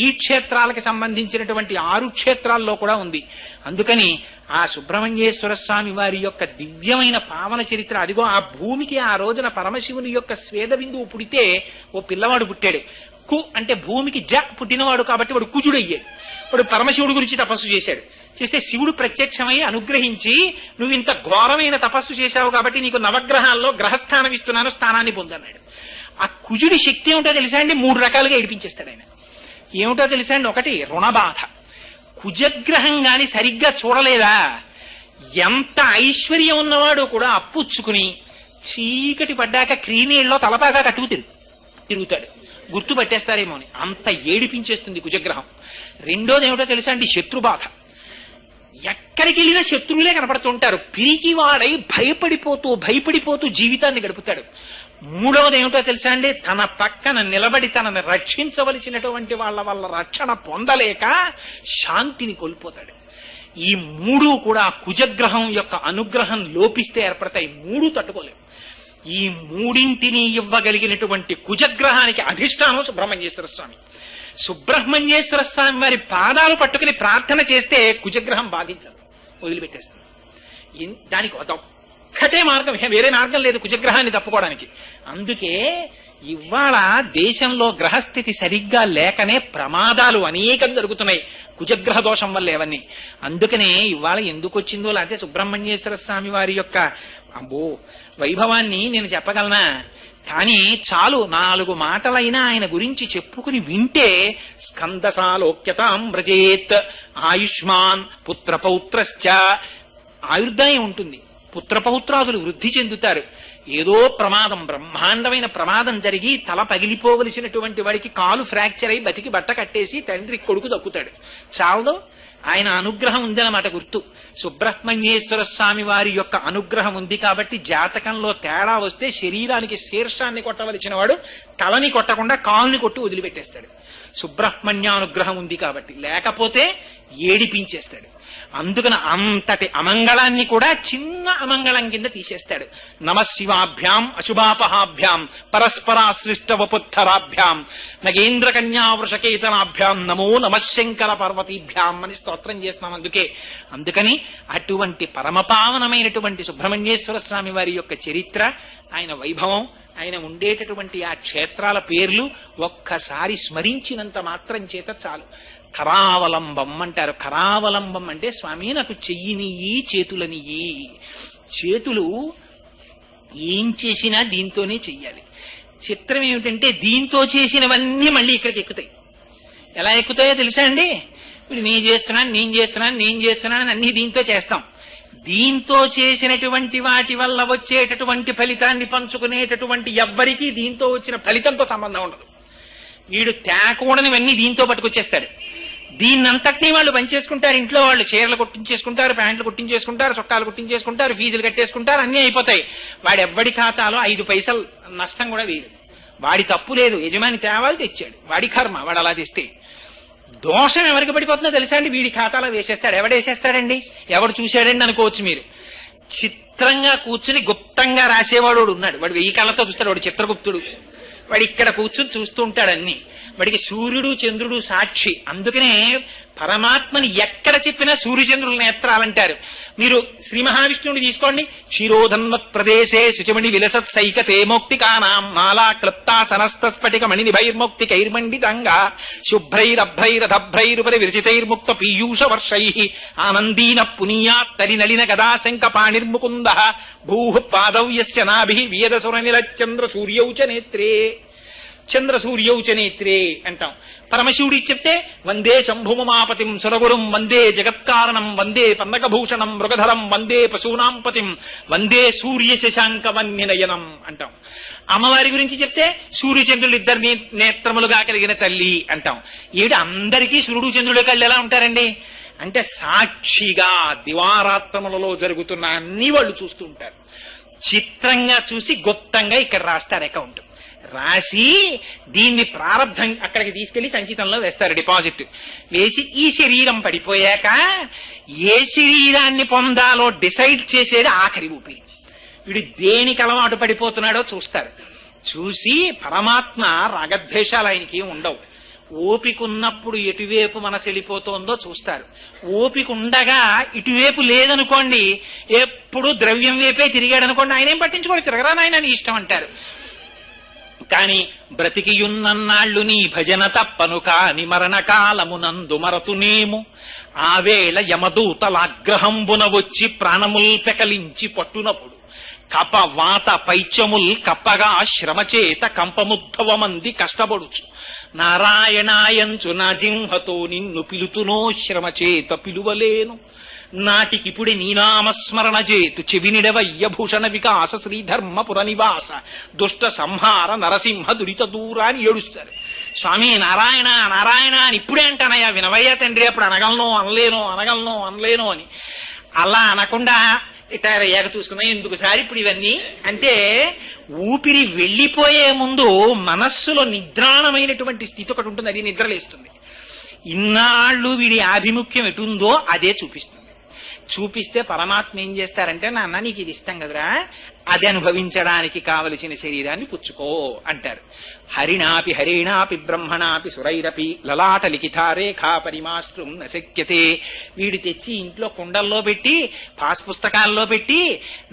ఈ క్షేత్రాలకు సంబంధించినటువంటి 6 క్షేత్రాల్లో కూడా ఉంది. అందుకని ఆ సుబ్రహ్మణ్యేశ్వర స్వామి వారి యొక్క దివ్యమైన పావన చరిత్ర అదిగో ఆ భూమికి ఆ రోజున పరమశివుని యొక్క స్వేద బిందువు పుడితే ఓ పిల్లవాడు పుట్టాడు. కు అంటే భూమికి జ పుట్టినవాడు కాబట్టి వాడు కుజుడయ్యాడు. వాడు పరమశివుడి గురించి తపస్సు చేశాడు. చేస్తే శివుడు ప్రత్యక్షమై అనుగ్రహించి నువ్వు ఇంత ఘోరమైన తపస్సు చేశావు కాబట్టి నీకు నవగ్రహాల్లో గ్రహస్థానం ఇస్తున్నాను, స్థానాన్ని పొందన్నాడు. ఆ కుజుడి శక్తి ఏమిటో తెలుసా అండి? 3 రకాలుగా ఏడిపించేస్తాడు ఆయన. ఏమిటో తెలుసా అండి? ఒకటి రుణబాధ. కుజగ్రహం గాని సరిగ్గా చూడలేదా, ఎంత ఐశ్వర్యం ఉన్నవాడు కూడా అప్పుచ్చుకుని చీకటి పడ్డాక క్రీనీళ్ళలో తలపాగా కట్టుకు తిరుగుతాడు. గుర్తు పట్టేస్తారేమో అని అంత ఏడిపించేస్తుంది కుజగ్రహం. రెండోది ఏమిటో తెలుసా అండి? శత్రుబాధ. ఎక్కడికి వెళ్ళినా శత్రువులే కనపడుతుంటారు. పిరికివాడై భయపడిపోతూ జీవితాన్ని గడుపుతాడు. మూడవది ఏమిటో తెలుసా అండి? తన పక్కన నిలబడి తనని రక్షించవలసినటువంటి వాళ్ళ వల్ల రక్షణ పొందలేక శాంతిని కోల్పోతాడు. ఈ 3 కూడా కుజగ్రహం యొక్క అనుగ్రహం లోపిస్తే ఏర్పడతాయి. 3 తట్టుకోలేవు. ఈ మూడింటిని ఇవ్వగలిగినటువంటి కుజగ్రహానికి అధిష్టానం సుబ్రహ్మణ్యేశ్వర స్వామి. సుబ్రహ్మణ్యేశ్వర స్వామి వారి పాదాలు పట్టుకుని ప్రార్థన చేస్తే కుజగ్రహం బాధించదు, వదిలిపెట్టేస్తుంది. దానికి ఒక్కటే మార్గం, వేరే మార్గం లేదు కుజగ్రహాన్ని తప్పుకోవడానికి. అందుకే ఇవాళ దేశంలో గ్రహస్థితి సరిగ్గా లేకనే ప్రమాదాలు అనేకం జరుగుతున్నాయి, కుజగ్రహ దోషం వల్ల ఏవన్నీ. అందుకనే ఇవాళ ఎందుకు వచ్చిందో, లేకపోతే సుబ్రహ్మణ్యేశ్వర స్వామి వారి యొక్క వైభవాన్ని నేను చెప్పగలనా? కానీ చాలు 4 మాటలైనా ఆయన గురించి చెప్పుకుని వింటే స్కందసాలోక్యతాం వ్రజేత్ ఆయుష్మాన్ పుత్రపౌత్రశ్చ, ఆయుర్దాయం ఉంటుంది, పుత్రపౌత్రాదులు వృద్ధి చెందుతారు. ఏదో ప్రమాదం, బ్రహ్మాండమైన ప్రమాదం జరిగి తల పగిలిపోవలసినటువంటి వాడికి కాలు ఫ్రాక్చర్ అయి బతికి బట్ట కట్టేసి తండ్రి కొడుకు దక్కుతాడు. చాలదో ఆయన అనుగ్రహం ఉందన్నమాట గుర్తు. సుబ్రహ్మణ్యేశ్వర స్వామి వారి యొక్క అనుగ్రహం ఉంది కాబట్టి జాతకంలో తేడా వస్తే శరీరానికి శీర్షాన్ని కొట్టవలసిన వాడు తలని కొట్టకుండా కాలుని కొట్టి వదిలిపెట్టేస్తాడు. సుబ్రహ్మణ్యానుగ్రహం ఉంది కాబట్టి, లేకపోతే ఏడిపించేస్తాడు. అందుకని అంతటి అమంగళాన్ని కూడా చిన్న అమంగళం కింద తీసేస్తాడు. నమశివాభ్యాం అశుభాపహాభ్యాం పరస్పరాశ్లిష్ట వపుత్తరాభ్యాం నగేంద్ర కన్యా వృషకేతనాభ్యాం నమో నమశంకర పార్వతీభ్యాం అని స్తోత్రం చేస్తున్నాం. అందుకని అటువంటి పరమపావనమైనటువంటి సుబ్రహ్మణ్యేశ్వర స్వామి వారి యొక్క చరిత్ర, ఆయన వైభవం, ఆయన ఉండేటటువంటి ఆ క్షేత్రాల పేర్లు ఒక్కసారి స్మరించినంత మాత్రం చేత చాలు. కరావలంబం అంటారు. కరావలంబం అంటే స్వామి నాకు చెయ్యినియ్యి చేతులనియ్యి. చేతులు ఏం చేసినా దీంతోనే చెయ్యాలి. చిత్రం ఏమిటంటే దీంతో చేసినవన్నీ మళ్ళీ ఇక్కడికి ఎక్కుతాయి. ఎలా ఎక్కుతాయో తెలుసా అండి? ఇప్పుడు నేను చేస్తున్నాను అన్ని దీంతో చేస్తాం. దీంతో చేసినటువంటి వాటి వల్ల వచ్చేటటువంటి ఫలితాన్ని పంచుకునేటటువంటి ఎవ్వరికీ దీంతో వచ్చిన ఫలితంతో సంబంధం ఉండదు. వీడు తేకూడనివన్నీ దీంతో పట్టుకొచ్చేస్తాడు. దీన్నంతటినీ వాళ్ళు పనిచేసుకుంటారు. ఇంట్లో వాళ్ళు చీరలు కుట్టించేసుకుంటారు, ప్యాంట్లు కుట్టించేసుకుంటారు, చొక్కాలు కుట్టించేసుకుంటారు, ఫీజులు కట్టేసుకుంటారు, అన్నీ అయిపోతాయి. వాడెవ్వడి ఖాతాలో 5 పైసలు నష్టం కూడా వేయరు. వాడి తప్పు లేదు, యజమాని తేవాలి, తెచ్చాడు, వాడి కర్మ, వాడు అలా తెస్తే. దోషం ఎవరికి పడిపోతుందో తెలుసా అండి? వీడి ఖాతాలో వేసేస్తాడు. ఎవడేసేస్తాడండి? ఎవడు చూశాడండి అనుకోవచ్చు మీరు. చిత్రంగా కూర్చుని గుప్తంగా రాసేవాడు ఉన్నాడు. వాడు 1000 కళ్ళతో చూస్తాడు, వాడు చిత్రగుప్తుడు. వాడు ఇక్కడ కూర్చుని చూస్తూ ఉంటాడు అన్ని. వాడికి సూర్యుడు చంద్రుడు సాక్షి. అందుకనే పరమాత్మని ఎక్కడ చెప్పినా సూర్యచంద్రుల నేత్రాలంటారు. మీరు శ్రీ మహావిష్ణువుని తీసుకోండి. క్షీరోధన్వత్ ప్రదేశే శుచమణి విలసత్ సైకతే మౌక్తికానాం మాలా క్లుప్తా సనస్త స్ఫటిక మణినిభైర్మౌక్తికైర్మండితంగా శుభ్రైరభ్రైరధభ్రైరుపరి విరచితైర్ముక్త పీయూష వర్షై ఆనందీన పునీయాత్ తరినలిన గదా శంక పాణిర్ముకుంద భూః పాదౌ యస్య నాభిః వేదసురనిలచంద్ర సూర్యౌ చ నేత్రే. చంద్రసూర్యౌ చ నేత్రే అంటాం. పరమశివుడికి చెప్తే వందే శంభుమమాపతిం సురగురుం వందే జగత్కారణం వందే పన్నకభూషణం మృగధరం వందే పశూనాంపతిం వందే సూర్య శశాంక వన్యనయనం అంటాం. అమ్మవారి గురించి చెప్తే సూర్యచంద్రులు ఇద్దరిని నేత్రములుగా కలిగిన తల్లి అంటాం. ఏడు అందరికీ సూర్యుడు చంద్రుడి కళ్ళు ఎలా ఉంటారండి అంటే సాక్షిగా దివారాత్రములలో జరుగుతున్న అన్ని వాళ్ళు చూస్తూ ఉంటారు. చిత్రంగా చూసి గుప్తంగా ఇక్కడ రాస్తారు అకౌంట్. రాసి దీన్ని ప్రారంభం అక్కడికి తీసుకెళ్లి సంచితంలో వేస్తారు, డిపాజిట్ వేసి ఈ శరీరం పడిపోయాక ఏ శరీరాన్ని పొందాలో డిసైడ్ చేసేది ఆఖరి ఊపిరి. వీడు దేనికి అలవాటు పడిపోతున్నాడో చూస్తారు. చూసి పరమాత్మ రాగద్వేషాలు ఆయనకి ఉండవు. ఓపిక ఉన్నప్పుడు ఎటువైపు మనసు వెళ్ళిపోతోందో చూస్తారు. ఓపిక ఉండగా ఇటువైపు లేదనుకోండి, ఎప్పుడు ద్రవ్యం వైపే తిరిగాడు అనుకోండి, ఆయన ఏం పట్టించుకోడు, తిరగరా నాయన నీ ఇష్టం అంటారు. కాని బ్రతికియున్నన్నాళ్ళు నీ భజన తప్పను కాని మరణకాలమునందు మరతునేము ఆవేళ యమదూతలాగ్రహంబున వచ్చి ప్రాణముల్ పెకలించి పట్టునప్పుడు కప వాత పైత్యముల్ కప్పగా శ్రమచేత కంపముద్భవమంది కష్టపడుచు నారాయణాయంచు నా జింహతో నిన్ను పిలుతునో శ్రమచేత పిలువలేను నాటికిపుడి నీనామస్మరణ చేతు చెవినిడవయ్య భూషణ వికాస శ్రీధర్మపుర నివాస దుష్ట సంహార నరసింహ దురిత దూర అని ఏడుస్తారు. స్వామి నారాయణ నారాయణ అని ఇప్పుడే అంటానయ్యా, వినవయ్యా తండ్రి, అప్పుడు అనగలను అని. అలా అనకుండా రిటైర్ అయ్యాక చూసుకున్నా ఎందుకు సార్ ఇప్పుడు ఇవన్నీ అంటే, ఊపిరి వెళ్లిపోయే ముందు మనస్సులో నిద్రాణమైనటువంటి స్థితి ఒకటి ఉంటుంది, అది నిద్రలేస్తుంది. ఇన్నాళ్ళు వీడి ఆభిముఖ్యం ఎటుందో అదే చూపిస్తుంది. చూపిస్తే పరమాత్మ ఏం చేస్తారంటే, నాన్న నీకు ఇది ఇష్టం కదరా అది అనుభవించడానికి కావలసిన శరీరాన్ని పుచ్చుకో అంటారు. హరిణాపి హరేణాపి బ్రహ్మణాపి సురైరపి లలాట లిఖితారేఖా పరిమాశ్రం నశక్యతే. వీడు తెచ్చి ఇంట్లో కుండల్లో పెట్టి పాస్ పుస్తకాల్లో పెట్టి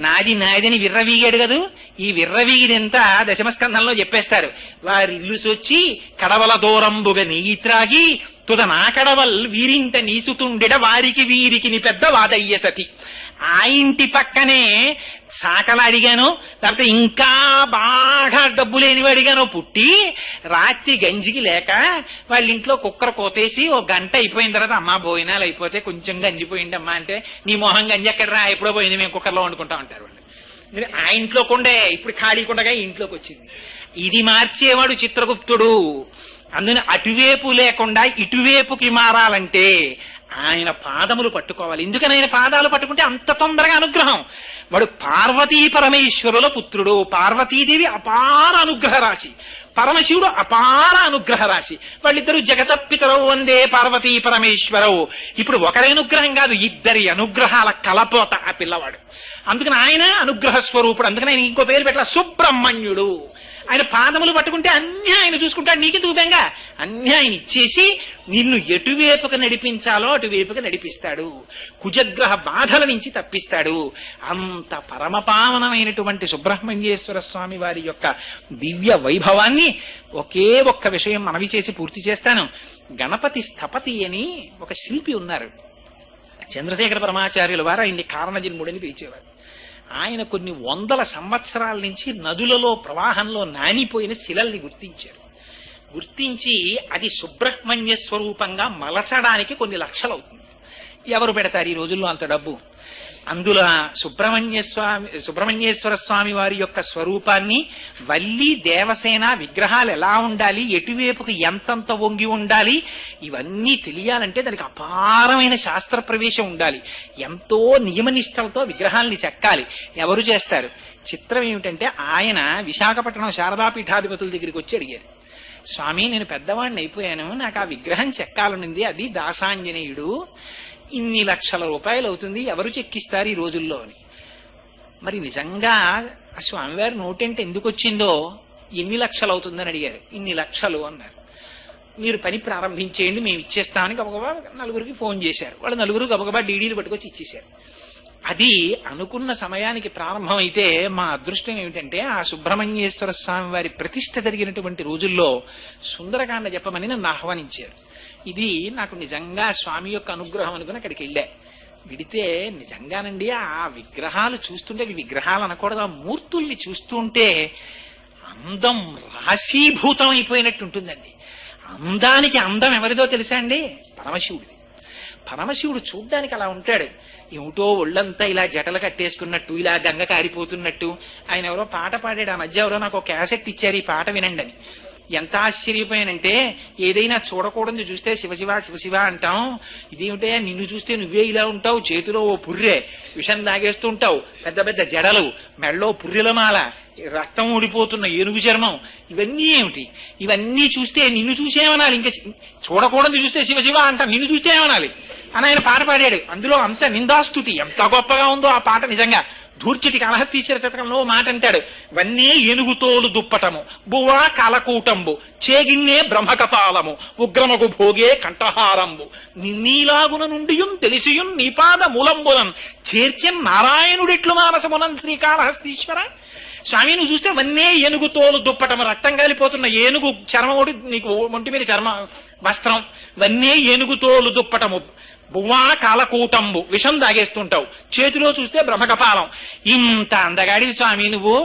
నాది నాదని విర్రవీగాడు కదూ. ఈ విర్రవీగిదంతా దశమస్కంధంలో చెప్పేస్తారు. వారి ఇల్లు సొచ్చి కడవల దూరంబుగా నెయ్యి త్రాగి తుద నా కడవల్ వీరింట నీసుతుండెడ వారికి వీరికి ని పెద్ద వాదయ్య సతి. ఆ ఇంటి పక్కనే చాకలు అడిగాను, లేకపోతే ఇంకా బాగా డబ్బు లేనివాడిగానో పుట్టి రాత్రి గంజికి లేక వాళ్ళ ఇంట్లో కుక్కర కోతేసి ఓ గంట అయిపోయిన తర్వాత అమ్మా భోజనాలు అయిపోతే కొంచెం గంజిపోయింది అమ్మా అంటే, నీ మొహం గంజి ఎక్కడ రా, ఎప్పుడో పోయింది, మేము కుక్కర్లో వండుకుంటా ఉంటారు వాళ్ళు. ఆ ఇంట్లో కొండే ఇప్పుడు ఖాళీ కుండగా ఇంట్లోకి వచ్చింది. ఇది మార్చేవాడు చిత్రగుప్తుడు. అందుని అటువైపు లేకుండా ఇటువైపుకి మారాలంటే ఆయన పాదములు పట్టుకోవాలి. ఎందుకని ఆయన పాదాలు పట్టుకుంటే అంత తొందరగా అనుగ్రహం. వాడు పార్వతీ పరమేశ్వరుల పుత్రుడు. పార్వతీదేవి అపార అనుగ్రహ రాశి, పరమశివుడు అపార అనుగ్రహ రాశి. వాళ్ళిద్దరూ జగతపితరవు వందే పార్వతీ పరమేశ్వరవు. ఇప్పుడు ఒకరి అనుగ్రహం కాదు, ఇద్దరి అనుగ్రహాల కలపోత ఆ పిల్లవాడు. అందుకని ఆయన అనుగ్రహ స్వరూపుడు. అందుకని ఆయన ఇంకో పేరు పెట్టాల, సుబ్రహ్మణ్యుడు. ఆయన పాదములు పట్టుకుంటే అన్ని ఆయన చూసుకుంటాడు. నీకు దూపంగా అన్ని ఆయన ఇచ్చేసి నిన్ను ఎటువైపుకు నడిపించాలో అటువైపుకు నడిపిస్తాడు. కుజగ్రహ బాధల నుంచి తప్పిస్తాడు. అంత పరమపావనమైనటువంటి సుబ్రహ్మణ్యేశ్వర స్వామి వారి యొక్క దివ్య వైభవాన్ని ఒకే ఒక్క విషయం మనవి చేసి పూర్తి చేస్తాను. గణపతి స్థపతి అని ఒక శిల్పి ఉన్నారు. చంద్రశేఖర పరమాచార్యుల వారు ఆయన్ని కారణజన్ముడని పిలిచేవారు. ఆయన కొన్ని వందల సంవత్సరాల నుంచి నదులలో ప్రవాహంలో నానిపోయిన శిలల్ని గుర్తించారు. గుర్తించి అది సుబ్రహ్మణ్య స్వరూపంగా మలచడానికి కొన్ని లక్షలు అవుతుంది. ఎవరు పెడతారు ఈ రోజుల్లో అంత డబ్బు? అందులో సుబ్రహ్మణ్యేశ్వర స్వామి వారి యొక్క స్వరూపాన్ని, వల్లి దేవసేన విగ్రహాలు ఎలా ఉండాలి, ఎటువైపుకు ఎంతంత వంగి ఉండాలి, ఇవన్నీ తెలియాలంటే దానికి అపారమైన శాస్త్ర ప్రవేశం ఉండాలి. ఎంతో నియమనిష్టలతో విగ్రహాల్ని చెక్కాలి. ఎవరు చేస్తారు? చిత్రం ఏమిటంటే ఆయన విశాఖపట్నం శారదాపీఠాధిపతుల దగ్గరికి వచ్చి అడిగారు, స్వామి నేను పెద్దవాడిని అయిపోయాను, నాకు ఆ విగ్రహం చెక్కాలనుంది, అది దాసాంజనేయుడు, ఇన్ని లక్షల రూపాయలు అవుతుంది, ఎవరు చెక్కిస్తారు ఈ రోజుల్లో అని. మరి నిజంగా ఆ స్వామివారి నోటంటే ఎందుకు వచ్చిందో, ఎన్ని లక్షలు అవుతుందని అడిగారు. ఇన్ని లక్షలు అన్నారు. మీరు పని ప్రారంభించేయండి, మేము ఇచ్చేస్తామని గబగబా నలుగురికి ఫోన్ చేశారు. వాళ్ళు నలుగురు గబగబా డీడీలు పట్టుకొచ్చి ఇచ్చేశారు. అది అనుకున్న సమయానికి ప్రారంభమైతే మా అదృష్టం ఏమిటంటే ఆ సుబ్రహ్మణ్యేశ్వర స్వామి వారి ప్రతిష్ఠ జరిగినటువంటి రోజుల్లో సుందరకాండ చెప్పమని నన్ను ఆహ్వానించారు. ఇది నాకు నిజంగా స్వామి యొక్క అనుగ్రహం అనుకుని అక్కడికి వెళ్ళా. విడితే నిజంగానండి ఆ విగ్రహాలు చూస్తుంటే, అవి విగ్రహాలు అనకూడదు, ఆ మూర్తుల్ని చూస్తుంటే అందం రాశీభూతం అయిపోయినట్టు ఉంటుందండి. అందానికి అందం ఎవరిదో తెలుసా అండి? పరమశివుడిది. పరమశివుడు చూడ్డానికి అలా ఉంటాడు. ఏమిటో ఒళ్ళంతా ఇలా జటలు కట్టేసుకున్నట్టు, ఇలా గంగ కారిపోతున్నట్టు. ఆయన ఎవరో పాట పాడాడు ఆ మధ్య, ఎవరో నాకు ఒక క్యాసెట్ ఇచ్చారు ఈ పాట వినండి అని. ఎంత ఆశ్చర్యపోయానంటే, ఏదైనా చూడకూడదు చూస్తే శివశివ శివశివ అంటాం, ఇదేమిటే నిన్ను చూస్తే నువ్వే ఇలా ఉంటావు, చేతిలో ఓ పుర్రె, విషం తాగేస్తూ ఉంటావు, పెద్ద పెద్ద జడలు, మెళ్ళో పుర్రెల మాల, రక్తం ఊడిపోతున్న ఏనుగు చర్మం, ఇవన్నీ ఏమిటి? ఇవన్నీ చూస్తే నిన్ను చూసేమనాలి, ఇంకా చూడకూడదు చూస్తే శివశివ అంటాం, నిన్ను చూస్తే ఏమనాలి అని ఆయన పాట పాడాడు. అందులో అంత నిందాస్తుతి, ఎంత గొప్పగా ఉందో ఆ పాట. నిజంగా ధూర్చటి కాళహస్తీశ్వర శతకంలో మాట అంటాడు, వన్నే ఏనుగుతోలు దుప్పటము, బువ్వా కాలకూటంబు, చేగిన్నే బ్రహ్మకపాలము, ఉగ్రమగు భోగే కంఠహారంబు, నిన్నీలాగున నుండియుం తెలిసియుం నీపాద మూలంబునం చేర్చెన్ నారాయణుడిట్లు మానసమునం శ్రీకాళహస్తీశ్వర. స్వామి నువ్వు చూస్తే వన్నే ఏనుగు తోలు దుప్పటము, రక్తం కాలిపోతున్న ఏనుగు చర్మముడు నీకు ఒంటి మీద చర్మ వస్త్రం, వన్నే ఏనుగు తోలు దుప్పటము, బువ్వా కాలకూటంబు, విషం దాగేస్తుంటావు, చేతిలో చూస్తే బ్రహ్మకపాలం. ఇంత అందగాడి స్వామి నువ్వు,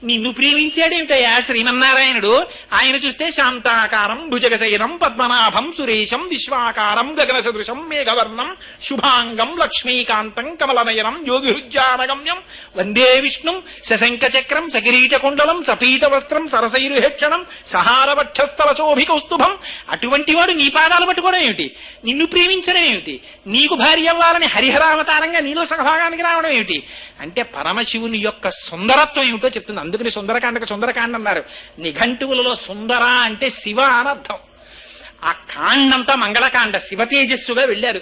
నిన్ను ప్రేమించాడేమిటయా శ్రీమన్నారాయణుడు. ఆయన చూస్తే శాంతాకారం భుజగశయనం పద్మనాభం సురేశం విశ్వాకారం గగన సదృశం మేఘవర్ణం శుభాంగం లక్ష్మీకాంతం కమలనయనం యోగిహృజ్జానగమ్యం వందే విష్ణుం శశంక చక్రం సకిరీట కుండలం సపీత వస్త్రం సరసైరుహేక్షణం సహారవక్షస్థల శోభికౌస్తుభం. అటువంటి వాడు నీ పాదాలు పట్టుకోవడం ఏమిటి? నిన్ను ప్రేమించడం ఏమిటి? నీకు భార్య అవ్వాలని హరిహరావతారంగా నీలో సహభాగానికి రావడం ఏమిటి? అంటే పరమశివుని యొక్క సుందరత్వం ఏమిటో చెప్తుంది. అందుకని సుందరకాండకు సుందరకాండ అన్నారు. నిఘంటువులలో సుందర అంటే శివ అనర్థం. ఆ కాండంతా మంగళకాండ, శివ తేజస్సుగా వెళ్ళారు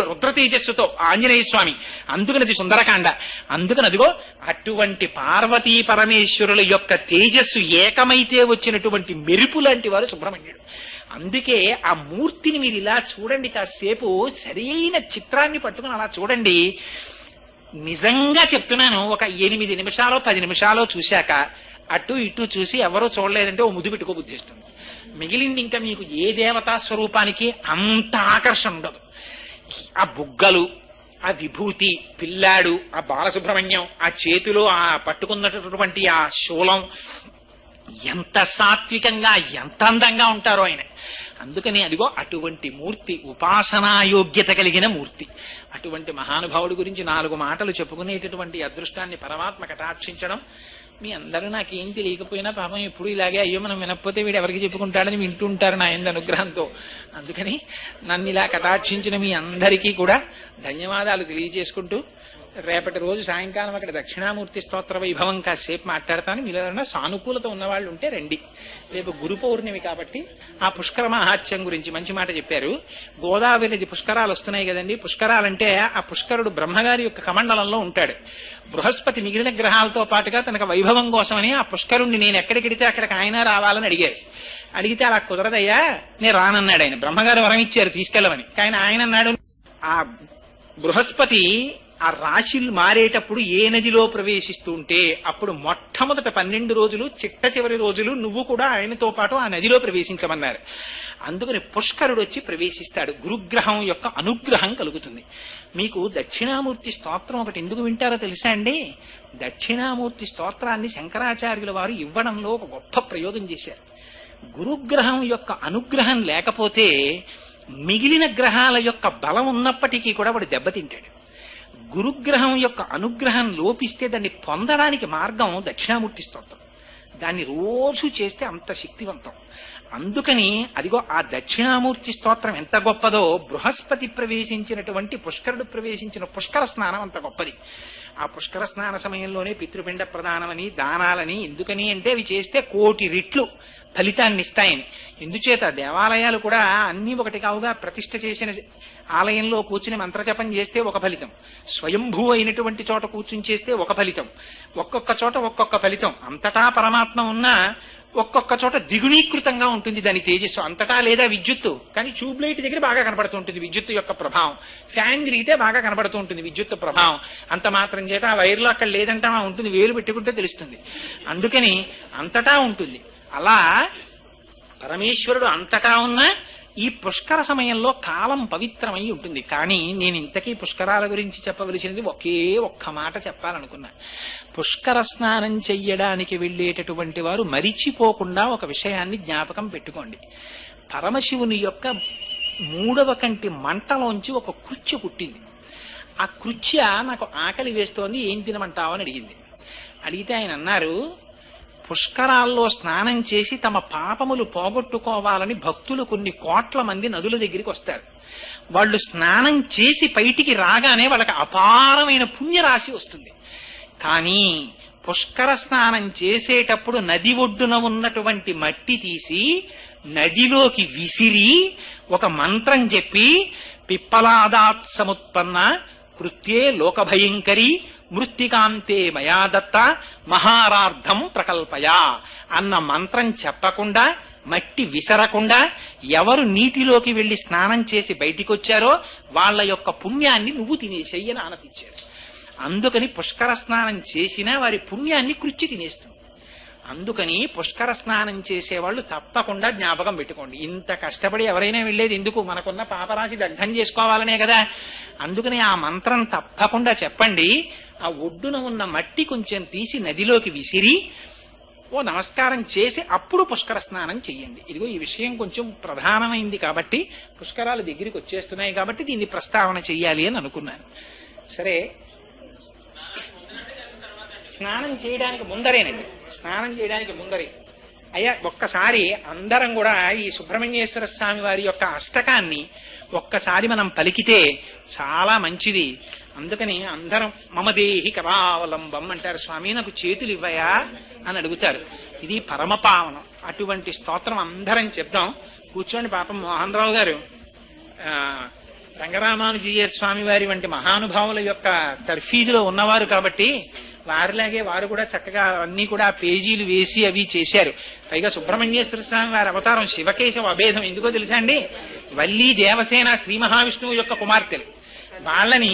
రుద్ర తేజస్సుతో ఆంజనేయ స్వామి. అందుకని అది సుందరకాండ. అందుకని అదిగో అటువంటి పార్వతీ పరమేశ్వరుల యొక్క తేజస్సు ఏకమైతే వచ్చినటువంటి మెరుపు లాంటి వారు సుబ్రహ్మణ్యుడు. అందుకే ఆ మూర్తిని మీరు ఇలా చూడండి, కాసేపు సరైన చిత్రాన్ని పట్టుకుని అలా చూడండి. నిజంగా చెప్తున్నాను, ఒక 8 నిమిషాలో 10 నిమిషాలో చూశాక అటు ఇటు చూసి ఎవరో చూడలేదంటే ఓ ముద్దు పెట్టుకో బుద్ధి వస్తుంది. మిగిలింది ఇంకా మీకు ఏ దేవతా స్వరూపానికి అంత ఆకర్షణ ఉండదు. ఆ బుగ్గలు, ఆ విభూతి, పిల్లాడు, ఆ బాలసుబ్రహ్మణ్యం, ఆ చేతిలో ఆ పట్టుకున్నటువంటి ఆ శూలం, ఎంత సాత్వికంగా ఎంత అందంగా ఉంటారో ఆయన. అందుకని అదిగో అటువంటి మూర్తి, ఉపాసనాయోగ్యత కలిగిన మూర్తి. అటువంటి మహానుభావుడి గురించి 4 మాటలు చెప్పుకునేటటువంటి అదృష్టాన్ని పరమాత్మ కటాక్షించడం. మీ అందరూ నాకేం తెలియకపోయినా పాపం ఎప్పుడు ఇలాగే అయ్యో మనం వినకపోతే వీడు ఎవరికి చెప్పుకుంటాడని వింటూ ఉంటారు నా యందు అనుగ్రహంతో. అందుకని నన్ను ఇలా కటాక్షించిన మీ అందరికీ కూడా ధన్యవాదాలు తెలియజేసుకుంటూ, రేపటి రోజు సాయంకాలం అక్కడ దక్షిణామూర్తి స్తోత్ర వైభవం కాసేపు మాట్లాడతాను. మీలో సానుకూలత ఉన్నవాళ్ళు ఉంటే రండి. రేపు గురు పౌర్ణమి కాబట్టి ఆ పుష్కర మహాత్యం గురించి మంచి మాట చెప్పారు. గోదావరి పుష్కరాలు వస్తున్నాయి కదండి. పుష్కరాలంటే ఆ పుష్కరుడు బ్రహ్మగారి యొక్క కమండలంలో ఉంటాడు. బృహస్పతి మిగిలిన గ్రహాలతో పాటుగా తనకు వైభవం కోసమని ఆ పుష్కరుణ్ణి నేను ఎక్కడికెడితే అక్కడికి ఆయన రావాలని అడిగారు. అడిగితే అలా కుదరదయ్యా, నేను రానన్నాడు ఆయన. బ్రహ్మగారు వరం ఇచ్చారు తీసుకెళ్ళమని. కానీ ఆయన అన్నాడు, ఆ బృహస్పతి ఆ రాశులు మారేటప్పుడు ఏ నదిలో ప్రవేశిస్తూ ఉంటే అప్పుడు మొట్టమొదట 12 రోజులు, చిట్ట చివరి రోజులు నువ్వు కూడా ఆయనతో పాటు ఆ నదిలో ప్రవేశించమన్నారు. అందుకని పుష్కరుడు వచ్చి ప్రవేశిస్తాడు. గురుగ్రహం యొక్క అనుగ్రహం కలుగుతుంది. మీకు దక్షిణామూర్తి స్తోత్రం ఒకటి ఎందుకు వింటారో తెలుసా అండి? దక్షిణామూర్తి స్తోత్రాన్ని శంకరాచార్యుల వారు ఇవ్వడంలో ఒక గొప్ప ప్రయోగం చేశారు. గురుగ్రహం యొక్క అనుగ్రహం లేకపోతే మిగిలిన గ్రహాల యొక్క బలం ఉన్నప్పటికీ కూడా వాడు దెబ్బతింటాడు. గురుగ్రహం యొక్క అనుగ్రహం లోపిస్తే దాన్ని పొందడానికి మార్గం దక్షిణామూర్తి స్తోత్రం. దాన్ని రోజు చేస్తే అంత శక్తివంతం. అందుకని అదిగో ఆ దక్షిణామూర్తి స్తోత్రం ఎంత గొప్పదో, బృహస్పతి ప్రవేశించినటువంటి పుష్కరుడు ప్రవేశించిన పుష్కర స్నానం అంత గొప్పది. ఆ పుష్కర స్నాన సమయంలోనే పితృపిండ ప్రదానమని, దానాలని, ఎందుకని అంటే అవి చేస్తే 1,000,000 రెట్లు ఫలితాన్ని ఇస్తాయని. ఎందుచేత దేవాలయాలు కూడా అన్ని ఒకటి కావుగా. ప్రతిష్ఠ చేసిన ఆలయంలో కూర్చుని మంత్రజపం చేస్తే ఒక ఫలితం, స్వయంభూ అయినటువంటి చోట కూర్చుని చేస్తే ఒక ఫలితం, ఒక్కొక్క చోట ఒక్కొక్క ఫలితం. అంతటా పరమాత్మ ఉన్నా ఒక్కొక్క చోట ద్విగుణీకృతంగా ఉంటుంది దాని తేజస్సు. అంతటా లేదా విద్యుత్తు, కానీ ట్యూబ్ లైట్ దగ్గర బాగా కనబడుతూ ఉంటుంది విద్యుత్తు యొక్క ప్రభావం. ఫ్యాన్ తిరిగితే బాగా కనబడుతూ ఉంటుంది విద్యుత్తు ప్రభావం. అంత మాత్రం చేత ఆ వైర్లో అక్కడ లేదంటే ఉంటుంది, వేలు పెట్టుకుంటే తెలుస్తుంది. అందుకని అంతటా ఉంటుంది. అలా పరమేశ్వరుడు అంతటా ఉన్న ఈ పుష్కర సమయంలో కాలం పవిత్రమై ఉంటుంది. కానీ నేను ఇంతకీ పుష్కరాల గురించి చెప్పవలసినది ఒకే ఒక్క మాట చెప్పాలనుకున్నా. పుష్కర స్నానం చెయ్యడానికి వెళ్ళేటటువంటి వారు మరిచిపోకుండా ఒక విషయాన్ని జ్ఞాపకం పెట్టుకోండి. పరమశివుని యొక్క 3వ కంటి మంటలోంచి ఒక కృత్య పుట్టింది. ఆ కృత్య నాకు ఆకలి వేస్తోంది, ఏం తినమంటావు అని అడిగింది. అడిగితే ఆయన అన్నారు, పుష్కరాల్లో స్నానం చేసి తమ పాపములు పోగొట్టుకోవాలని భక్తులు కొన్ని కోట్ల మంది నదుల దగ్గరికి వస్తారు. వాళ్ళు స్నానం చేసి బయటికి రాగానే వాళ్ళకి అపారమైన పుణ్యరాశి వస్తుంది. కానీ పుష్కర స్నానం చేసేటప్పుడు నది ఒడ్డున ఉన్నటువంటి మట్టి తీసి నదిలోకి విసిరి ఒక మంత్రం చెప్పి, పిప్పలాదాత్ సముత్పన్న కృత్యే లోకభయంకరి మృత్తికాంతే మయా దత్త మహారార్థం ప్రకల్పయా అన్న మంత్రం చెప్పకుండా, మట్టి విసరకుండా ఎవరు నీటిలోకి వెళ్లి స్నానం చేసి బయటికి వచ్చారో వాళ్ళ యొక్క పుణ్యాన్ని నువ్వు తినేసేయని ఆనతిచ్చారు. అందుకని పుష్కర స్నానం చేసినా వారి పుణ్యాన్ని కృత్య తినేస్తుంది. అందుకని పుష్కర స్నానం చేసేవాళ్ళు తప్పకుండా జ్ఞాపకం పెట్టుకోండి. ఇంత కష్టపడి ఎవరైనా వెళ్ళేది ఎందుకు? మనకున్న పాపరాశి దగ్ధం చేసుకోవాలనే కదా. అందుకని ఆ మంత్రం తప్పకుండా చెప్పండి. ఆ ఒడ్డున ఉన్న మట్టి కొంచెం తీసి నదిలోకి విసిరి ఓ నమస్కారం చేసి అప్పుడు పుష్కర స్నానం చెయ్యండి. ఇదిగో ఈ విషయం కొంచెం ప్రధానమైంది కాబట్టి, పుష్కరాలు దగ్గరికి వచ్చేస్తున్నాయి కాబట్టి దీన్ని ప్రస్తావన చెయ్యాలి అని అనుకున్నాను. సరే, స్నానం చేయడానికి ముందరేనండి, స్నానం చేయడానికి ముందరే. అయ్యా ఒక్కసారి అందరం కూడా ఈ సుబ్రహ్మణ్యేశ్వర స్వామి వారి యొక్క అష్టకాన్ని ఒక్కసారి మనం పలికితే చాలా మంచిది. అందుకని అందరం మమదేహి కరావలంబం అంటారు. స్వామి నాకు చేతులు ఇవ్వయా అని అడుగుతారు. ఇది పరమపావనం. అటువంటి స్తోత్రం అందరం చెప్దాం. కూర్చోండి పాపం మోహన్ రావు గారు రంగరామానుజీయ స్వామి వారి వంటి మహానుభావుల యొక్క తర్ఫీదులో ఉన్నవారు కాబట్టి వారిలాగే వారు కూడా చక్కగా అన్ని కూడా పేజీలు వేసి అవి చేశారు. పైగా సుబ్రహ్మణ్యేశ్వర స్వామి వారి అవతారం శివకేశవ అభేదం ఎందుకో తెలుసా అండి? వల్లి దేవసేన శ్రీ మహావిష్ణువు యొక్క కుమార్తెలు. వాళ్ళని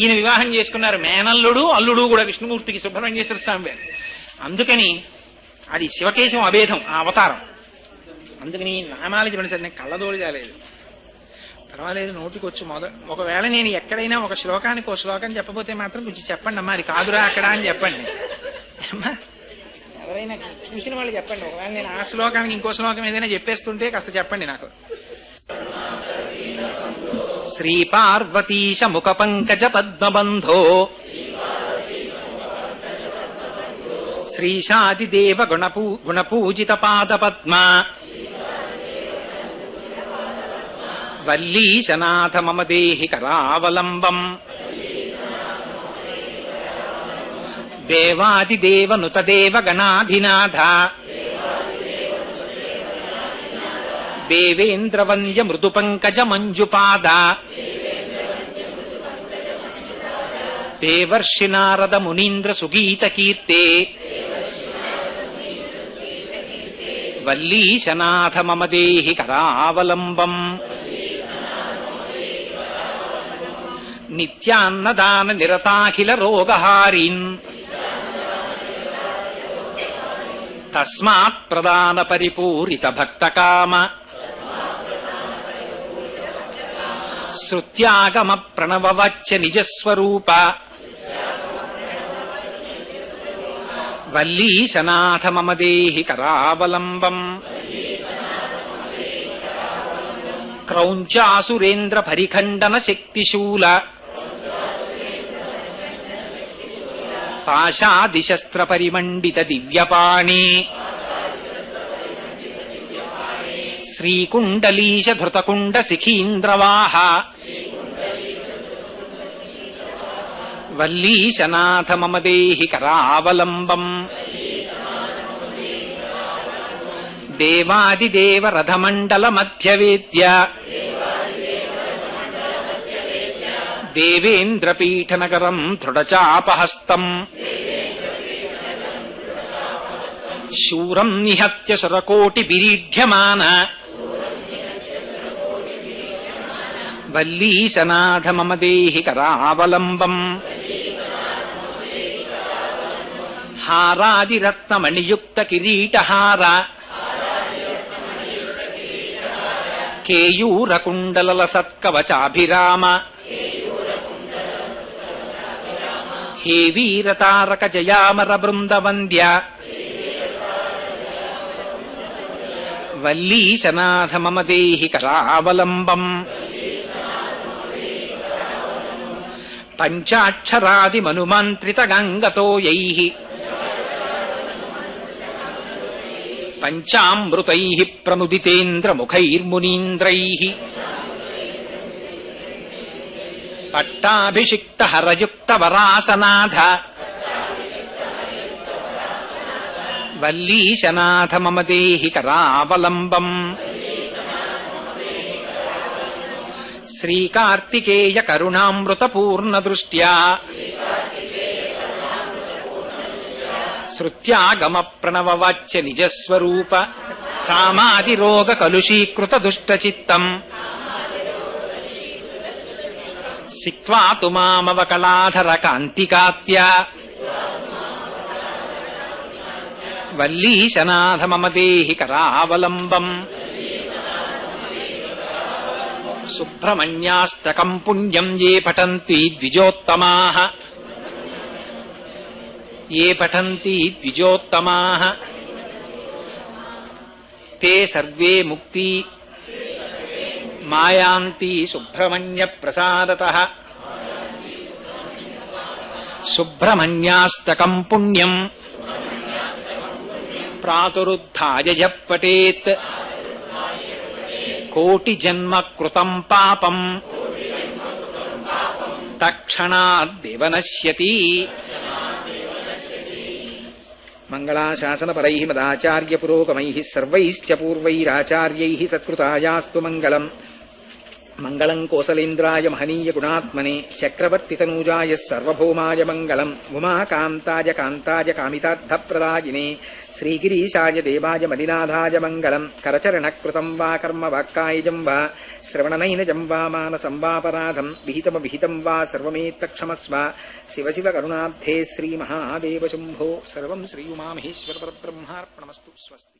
ఈయన వివాహం చేసుకున్నారు. మేనల్లుడు అల్లుడు కూడా విష్ణుమూర్తికి సుబ్రహ్మణ్యేశ్వర స్వామి వారు. అందుకని అది శివకేశవ అభేదం ఆ అవతారం. అందుకని నామాలు చెప్పండి. నేను కళ్ళదోడు కాలేదు, పర్వాలేదు, నోటికి వచ్చి ఒకవేళ నేను ఎక్కడైనా ఒక శ్లోకానికి ఒక శ్లోకం చెప్పబోతే మాత్రం కొంచెం చెప్పండి అమ్మా, అది కాదురా అక్కడ అని చెప్పండి అమ్మా. ఎవరైనా చూసిన వాళ్ళు చెప్పండి. ఒకవేళ నేను ఆ శ్లోకానికి ఇంకో శ్లోకం ఏదైనా చెప్పేస్తుంటే కాస్త చెప్పండి నాకు. శ్రీ పార్వతీశ ముఖ పంకజ పద్మబంధో శ్రీశాదిదేవ గుణపూజిత పాద పద్మ వల్లీశనాథ మమ దేహి కరావలంబం దేవాదిదేవ నుతదేవ గణాధినాథ దేవేంద్రవంద్య మృదు పంకజ మంజుపాద దేవర్షి నారద మునీంద్ర సుగీత కీర్తే వల్లీశనాథ మమ దేహి కరావలంబం నిత్యాన్నదాన నిరతాఖిల రోగహారీన్ తస్మాత్ ప్రదాన పరిపూరిత భక్తకామ శృత్యాగమ ప్రణవవచ్చ నిజస్వరూప వల్లీశనాథ మమ దేహి కరావలంబం క్రౌంచాసురేంద్ర పరిఖండన శక్తిశూల పాశాదిశస్త్ర పరిమండిత దివ్యపాణి శ్రీకుండలీశ ధృతకుండ శిఖీంద్రవాహ వల్లీశనాథ మమ దేహి కరావలంబం దేవాదిదేవ రథమండల మధ్యవేద్య దేవేంద్రపీఠనగరం దృఢచాపహస్తం శూరం నిహత్య సురకోటి బిరీఢ్యమాన వల్లీశనాథ మమ దేహి కరావలంబం హారాదిరత్నమణియుక్త కిరీటహార కేయూరకుండలల సత్కవచాభిరామ హే వీరతారక జయామర బృందవంద్య వల్లీశనాథ మమ దేహి కరావలంబం పంచాక్షరాది మనుమంత్రిత గంగతోయైః పంచామృతైః ప్రముదితేంద్ర ముఖైర్మునీంద్రైః పట్టాభిషిక్త హరయుక్త వరాసనాథ వల్లీశనాథ మమ దేహి కరావలంబం శ్రీకార్తికేయ కరుణామృత పూర్ణ దృష్ట్యా శృత్యాగమ ప్రణవవాచ్య నిజస్వరూప కామాదిరోగ కలుషీకృత దుష్టచిత్తం సిక్త్వా తు మామవకళాధర కాంతికాత్య వల్లీశనాథ మమ దేహి కరావలంబం సుబ్రహ్మణ్యాష్టకం పుణ్యం ఏ పఠంతి ద్విజోత్తమాః ఏ పఠంతి ద్విజోత్తమాః తే సర్వే ముక్తి మాయాంతి సుబ్రహ్మణ్య ప్రసాదతః సుబ్రహ్మణ్యాష్టకం పుణ్యం ప్రాతురుద్ధాయ యః పఠేత్ కోటి జన్మ కృతం పాపం తక్షణాదేవ నశ్యతి.
మంగళాశాసనపరైః మదాచార్య పురోగమైః సర్వైశ్చ పూర్వైరాచార్యైః సత్కృతాయాస్తు మంగళం. మంగళం కోసలేంద్రాయ మహనీయ గుణాత్మనే చక్రవర్తితనూజాయ సర్వభౌమాయ మంగళం. ఉమాకాంతాయ కాంతాయ కామితార్థప్రదాయినే శ్రీగిరీశాయ దేవాయ మలినాథాయ మంగళం. కరచరణకృతం వా కర్మ వాక్కాయజం వా శ్రవణనైనజం వా మానసం వాపరాధం విహితమవిహితం వా సర్వమేత్తక్షమస్వ. శివ శివ కరుణాబ్ధే శ్రీమహాదేవ శంభో. సర్వం శ్రీ ఉమామహేశ్వర పరబ్రహ్మార్పణమస్తు. స్వస్తి.